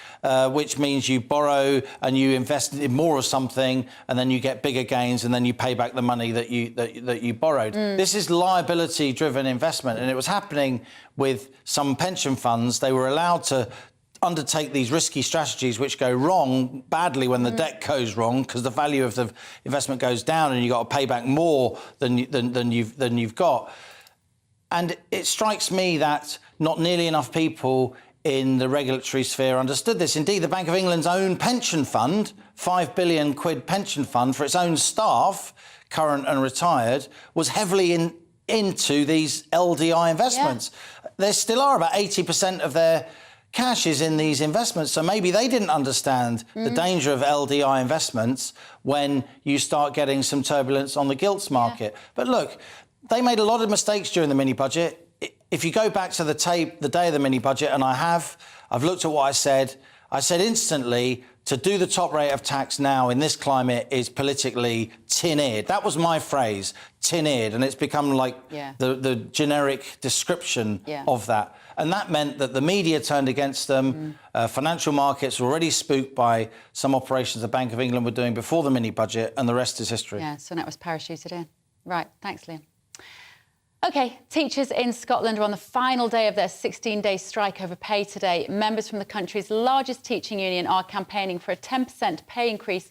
Speaker 5: which means you borrow and you invest in more of something, and then you get bigger gains, and then you pay back the money that you borrowed. This is liability-driven investment, and it was happening with some pension funds. They were allowed to undertake these risky strategies which go wrong badly when the debt goes wrong, because the value of the investment goes down and you've got to pay back more than you've got. And it strikes me that not nearly enough people in the regulatory sphere understood this. Indeed, the Bank of England's own pension fund, £5 billion pension fund for its own staff, current and retired, was heavily into these LDI investments. There still are about 80% of their cash is in these investments, so maybe they didn't understand the danger of LDI investments when you start getting some turbulence on the gilts market. But look, they made a lot of mistakes during the mini-budget. If you go back to the tape the day of the mini-budget, and I've looked at what I said instantly, to do the top rate of tax now in this climate is politically tin-eared. That was my phrase, tin-eared, and it's become like the generic description of that. And that meant that the media turned against them. Financial markets were already spooked by some operations the Bank of England were doing before the mini-budget, and the rest is history.
Speaker 12: Yeah, so that was parachuted in. Right, thanks, Liam. OK, teachers in Scotland are on the final day of their 16-day strike over pay today. Members from the country's largest teaching union are campaigning for a 10% pay increase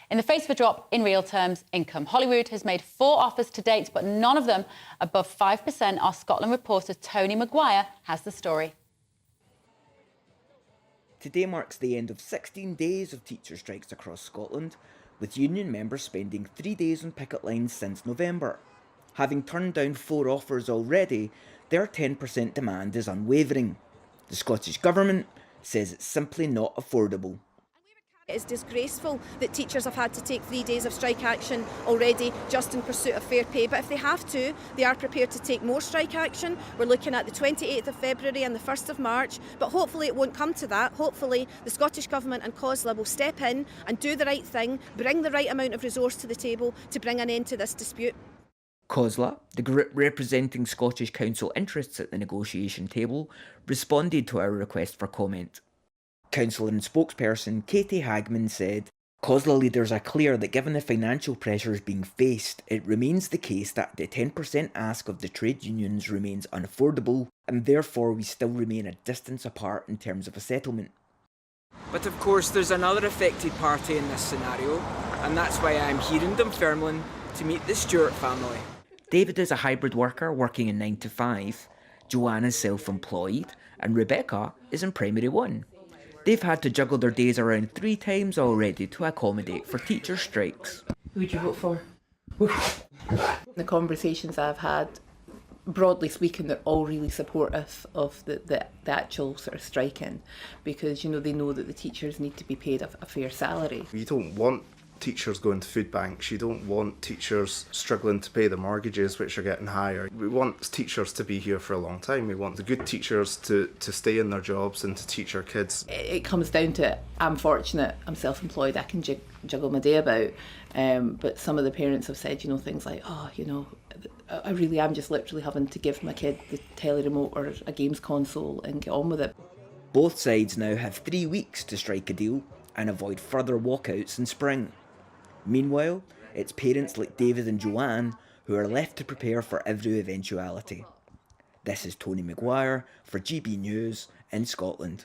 Speaker 12: in the face of a drop in real terms income. Holyrood has made 4 offers to date, but none of them above 5%. Our Scotland reporter Tony Maguire has the story.
Speaker 1: Today marks the end of 16 days of teacher strikes across Scotland, with union members spending 3 days on picket lines since November. Having turned down 4 offers already, their 10% demand is unwavering. The Scottish Government says it's simply not affordable.
Speaker 11: It is disgraceful that teachers have had to take 3 days of strike action already just in pursuit of fair pay. But if they have to, they are prepared to take more strike action. We're looking at the 28th of February and the 1st of March. But hopefully it won't come to that. Hopefully the Scottish Government and COSLA will step in and do the right thing, bring the right amount of resource to the table to bring an end to this dispute.
Speaker 1: COSLA, the group representing Scottish Council interests at the negotiation table, responded to our request for comment. Councillor and spokesperson Katie Hagman said, COSLA leaders are clear that given the financial pressures being faced, it remains the case that the 10% ask of the trade unions remains unaffordable, and therefore we still remain a distance apart in terms of a settlement.
Speaker 13: But of course there's another affected party in this scenario, and that's why I'm here in Dunfermline to meet the Stewart family.
Speaker 1: David is a hybrid worker working in 9 to 5, Joanne is self-employed, and Rebecca is in Primary 1. They've had to juggle their days around 3 times already to accommodate for teacher strikes.
Speaker 14: Who would you vote for? The conversations I've had, broadly speaking, they're all really supportive of the actual sort of striking, because they know that the teachers need to be paid a fair salary.
Speaker 17: You don't want teachers going to food banks, you don't want teachers struggling to pay the mortgages which are getting higher. We want teachers to be here for a long time. We want the good teachers to stay in their jobs and to teach our kids.
Speaker 14: It comes down to, I'm fortunate, I'm self-employed, I can juggle my day about, but some of the parents have said, things like, I really am just literally having to give my kid the telly remote or a games console and get on with it.
Speaker 1: Both sides now have 3 weeks to strike a deal and avoid further walkouts in spring. Meanwhile, it's parents like David and Joanne who are left to prepare for every eventuality. This is Tony Maguire for GB News in Scotland.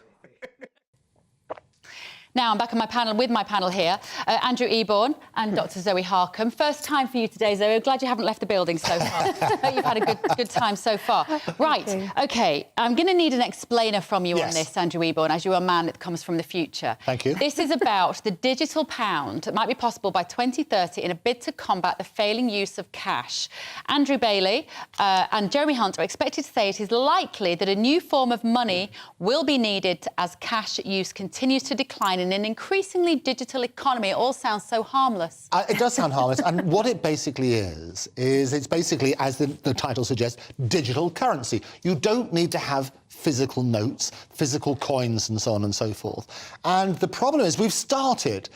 Speaker 12: Now I'm back on my panel with my panel here, Andrew Eborn and Dr. Zoe Harcombe. First time for you today, Zoe. Glad you haven't left the building so far. You've had a good time so far. Right, OK, I'm going to need an explainer from you on this, Andrew Eborn, as you're a man that comes from the future.
Speaker 8: Thank you.
Speaker 12: This is about the digital pound that might be possible by 2030 in a bid to combat the failing use of cash. Andrew Bailey and Jeremy Hunt are expected to say it is likely that a new form of money will be needed as cash use continues to decline in an increasingly digital economy. It all sounds so harmless.
Speaker 8: It does sound harmless, and what it basically is it's basically, as the title suggests, digital currency. You don't need to have physical notes, physical coins and so on and so forth. And the problem is we've started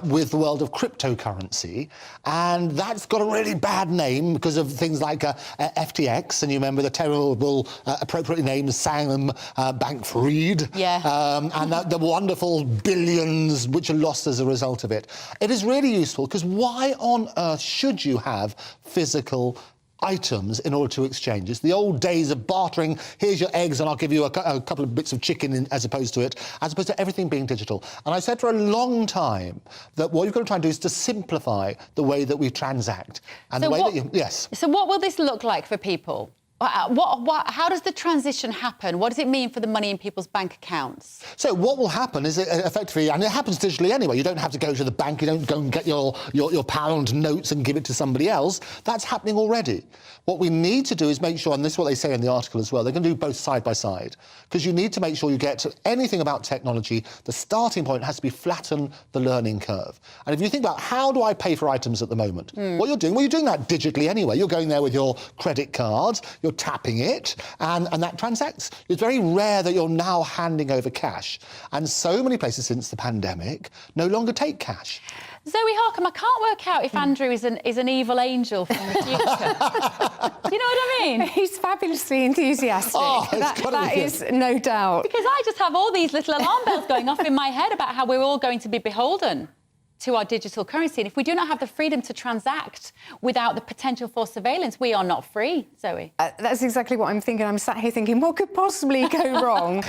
Speaker 8: with the world of cryptocurrency, and that's got a really bad name because of things like FTX, and you remember the terrible, appropriately named Sam Bankman-Fried, and the wonderful billions which are lost as a result of it. It is really useful because why on earth should you have physical items in order to exchange? It's the old days of bartering. Here's your eggs and I'll give you a couple of bits of chicken as opposed to everything being digital. And I said for a long time that what you've got to try and do is to simplify the way that we transact. And
Speaker 12: So what will this look like for people? How does the transition happen? What does it mean for the money in people's bank accounts?
Speaker 8: So what will happen is effectively, and it happens digitally anyway, you don't have to go to the bank, you don't go and get your pound notes and give it to somebody else. That's happening already. What we need to do is make sure, and this is what they say in the article as well, they're going to do both side by side, because you need to make sure you get to anything about technology, the starting point has to be flatten the learning curve. And if you think about how do I pay for items at the moment, what you're doing that digitally anyway. You're going there with your credit cards, you're tapping it, and that transacts. It's very rare that you're now handing over cash. And so many places since the pandemic no longer take cash.
Speaker 12: Zoe Harcombe, I can't work out if Andrew is an evil angel from the future. Do you know what I mean?
Speaker 19: He's fabulously enthusiastic. That is no doubt.
Speaker 12: Because I just have all these little alarm bells going off in my head about how we're all going to be beholden to our digital currency. And if we do not have the freedom to transact without the potential for surveillance, we are not free, Zoe.
Speaker 19: That's exactly what I'm thinking. I'm sat here thinking, what could possibly go wrong?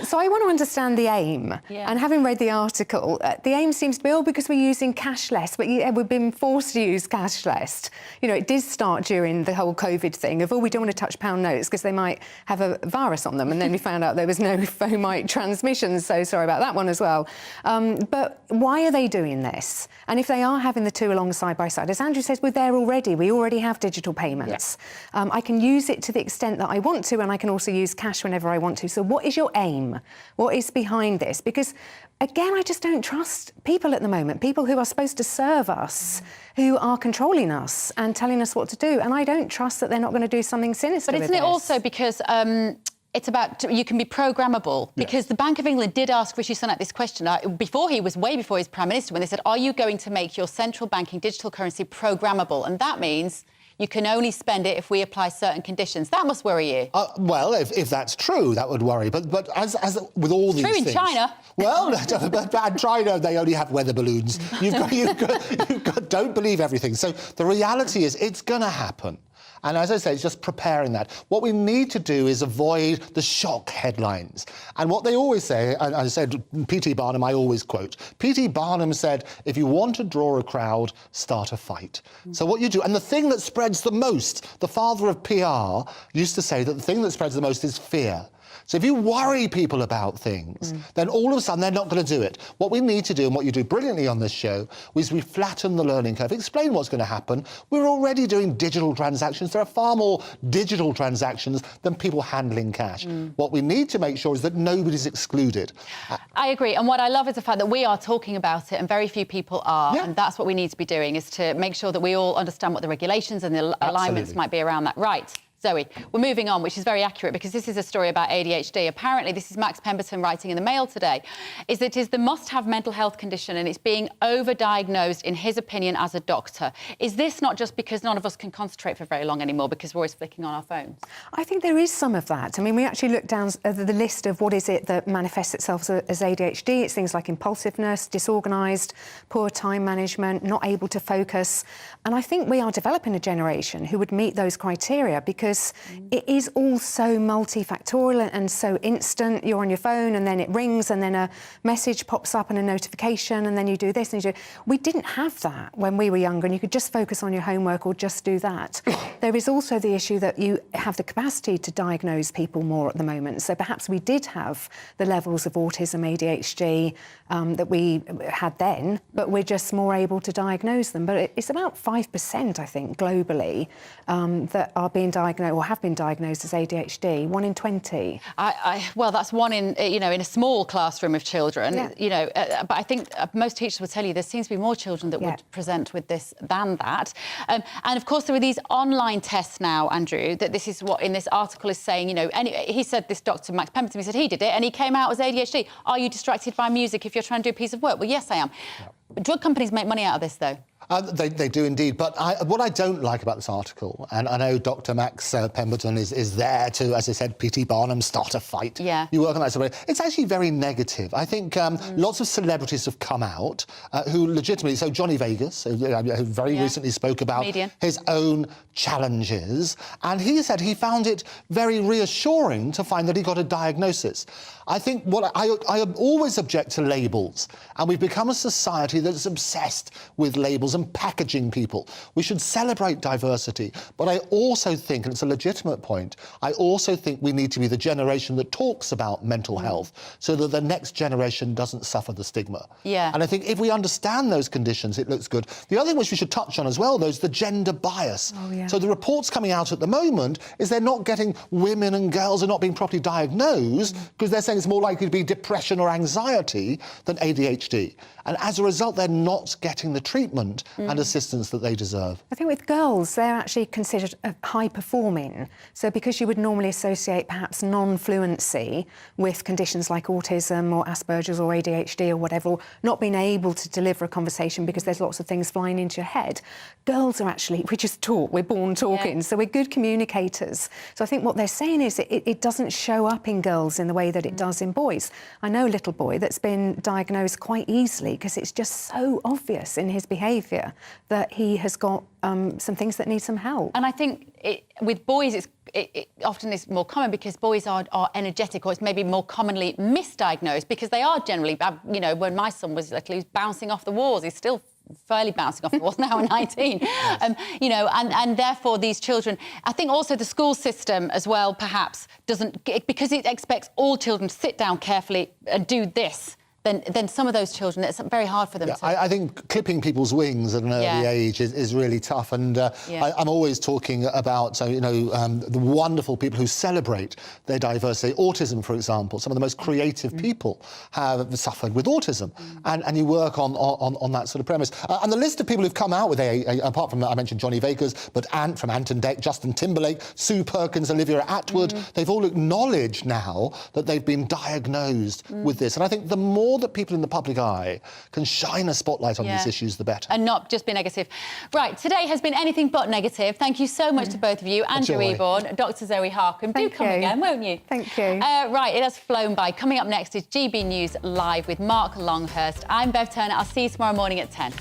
Speaker 19: So I want to understand the aim.
Speaker 12: Yeah.
Speaker 19: And having read the article, the aim seems to be, because we're using cashless, but we've been forced to use cashless. It did start during the whole COVID thing of, we don't want to touch pound notes because they might have a virus on them. And then we found out there was no fomite transmission. So sorry about that one as well. But why are they doing that? this. And if they are having the two along side by side, as Andrew says, we're there already. We already have digital payments. Yeah. I can use it to the extent that I want to, and I can also use cash whenever I want to. So what is your aim? What is behind this? Because, again, I just don't trust people at the moment, people who are supposed to serve us, who are controlling us and telling us what to do. And I don't trust that they're not going to do something sinister with this.
Speaker 12: But isn't it also because... it's about, you can be programmable, because the Bank of England did ask Rishi Sunak this question way before his Prime Minister, when they said, are you going to make your central banking digital currency programmable? And that means you can only spend it if we apply certain conditions. That must worry you.
Speaker 8: Well, if that's true, that would worry. But as with all these things...
Speaker 12: True in China.
Speaker 8: Well, but in China, they only have weather balloons. You've got, don't believe everything. So the reality is it's going to happen. And as I say, it's just preparing that. What we need to do is avoid the shock headlines. And what they always say, and I said, P.T. Barnum, I always quote, P.T. Barnum said, if you want to draw a crowd, start a fight. So what you do, and the thing that spreads the most, the father of PR used to say that the thing that spreads the most is fear. So if you worry people about things, then all of a sudden they're not going to do it. What we need to do, and what you do brilliantly on this show, is we flatten the learning curve, explain what's going to happen. We're already doing digital transactions. There are far more digital transactions than people handling cash. What we need to make sure is that nobody's excluded.
Speaker 12: I agree. And what I love is the fact that we are talking about it and very few people are. Yeah. And that's what we need to be doing, is to make sure that we all understand what the regulations and the alignments might be around that. Right. Zoe, we're moving on, which is very accurate, because this is a story about ADHD. Apparently, this is Max Pemberton writing in the Mail today, is that it is the must-have mental health condition and it's being overdiagnosed, in his opinion, as a doctor. Is this not just because none of us can concentrate for very long anymore because we're always flicking on our phones?
Speaker 19: I think there is some of that. I mean, we actually looked down the list of what is it that manifests itself as ADHD. It's things like impulsiveness, disorganised, poor time management, not able to focus. And I think we are developing a generation who would meet those criteria, because it is all so multifactorial and so instant. You're on your phone and then it rings and then a message pops up and a notification and then you do this and you do... We didn't have that when we were younger, and you could just focus on your homework or just do that. There is also the issue that you have the capacity to diagnose people more at the moment. So perhaps we did have the levels of autism, ADHD that we had then, but we're just more able to diagnose them. But it's about 5%, I think, globally, that are being diagnosed or have been diagnosed as ADHD, 1 in 20.
Speaker 12: Well, that's one in, in a small classroom of children, but I think most teachers will tell you there seems to be more children that would present with this than that. And of course, there are these online tests now, Andrew, that this is what in this article is saying, he said, this Dr. Max Pemberton, he said he did it and he came out as ADHD. Are you distracted by music if you're trying to do a piece of work? Well, yes, I am. Drug companies make money out of this, though.
Speaker 8: They do indeed, but what I don't like about this article, and I know Dr. Max Pemberton is there to, as I said, P.T. Barnum, start a fight. Yeah. You work on that sort of way. It's actually very negative. I think lots of celebrities have come out who legitimately... So Johnny Vegas, who very recently spoke about his own challenges, and he said he found it very reassuring to find that he got a diagnosis. I think I always object to labels, and we've become a society that's obsessed with labels and packaging people. We should celebrate diversity, but I also think, and it's a legitimate point, I also think we need to be the generation that talks about mental health so that the next generation doesn't suffer the stigma. Yeah. And I think if we understand those conditions, it looks good. The other thing which we should touch on as well, though, is the gender bias. Oh, yeah. So the reports coming out at the moment is they're not getting women and girls are not being properly diagnosed because they're saying it's more likely to be depression or anxiety than ADHD. And as a result, they're not getting the treatment and assistance that they deserve.
Speaker 19: I think with girls, they're actually considered high-performing. So because you would normally associate perhaps non-fluency with conditions like autism or Asperger's or ADHD or whatever, or not being able to deliver a conversation because there's lots of things flying into your head, girls are actually, we just talk, we're born talking, so we're good communicators. So I think what they're saying is it doesn't show up in girls in the way that it does in boys. I know a little boy that's been diagnosed quite easily because it's just so obvious in his behaviour that he has got some things that need some help.
Speaker 12: And I think with boys, it often is more common because boys are energetic, or it's maybe more commonly misdiagnosed because they are generally, when my son was little, he was bouncing off the walls. He's still fairly bouncing off the walls now at 19. And therefore these children, I think also the school system as well perhaps doesn't, because it expects all children to sit down carefully and do this. then some of those children, it's very hard for them to...
Speaker 8: I think clipping people's wings at an early age is really tough, and I'm always talking about the wonderful people who celebrate their diversity. Autism, for example, some of the most creative people have suffered with autism, and you work on that sort of premise. And the list of people who've come out with AA, apart from, I mentioned Johnny Vegas, but Ant from Ant and Dec, Justin Timberlake, Sue Perkins, Olivia Attwood, they've all acknowledged now that they've been diagnosed with this. And I think the more that people in the public eye can shine a spotlight on these issues, the better.
Speaker 12: And not just be negative. Right, today has been anything but negative. Thank you so much to both of you. Andrew Eborn, Dr. Zoe Harkin. Do come again, won't you?
Speaker 19: Thank you.
Speaker 12: Right, it has flown by. Coming up next is GB News Live with Mark Longhurst. I'm Bev Turner. I'll see you tomorrow morning at 10.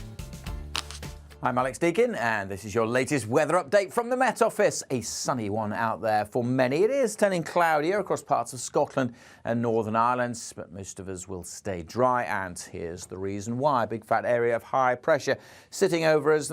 Speaker 6: I'm Alex Deakin, and this is your latest weather update from the Met Office. A sunny one out there for many. It is turning cloudier across parts of Scotland and Northern Ireland, but most of us will stay dry, and here's the reason why. A big fat area of high pressure sitting over us.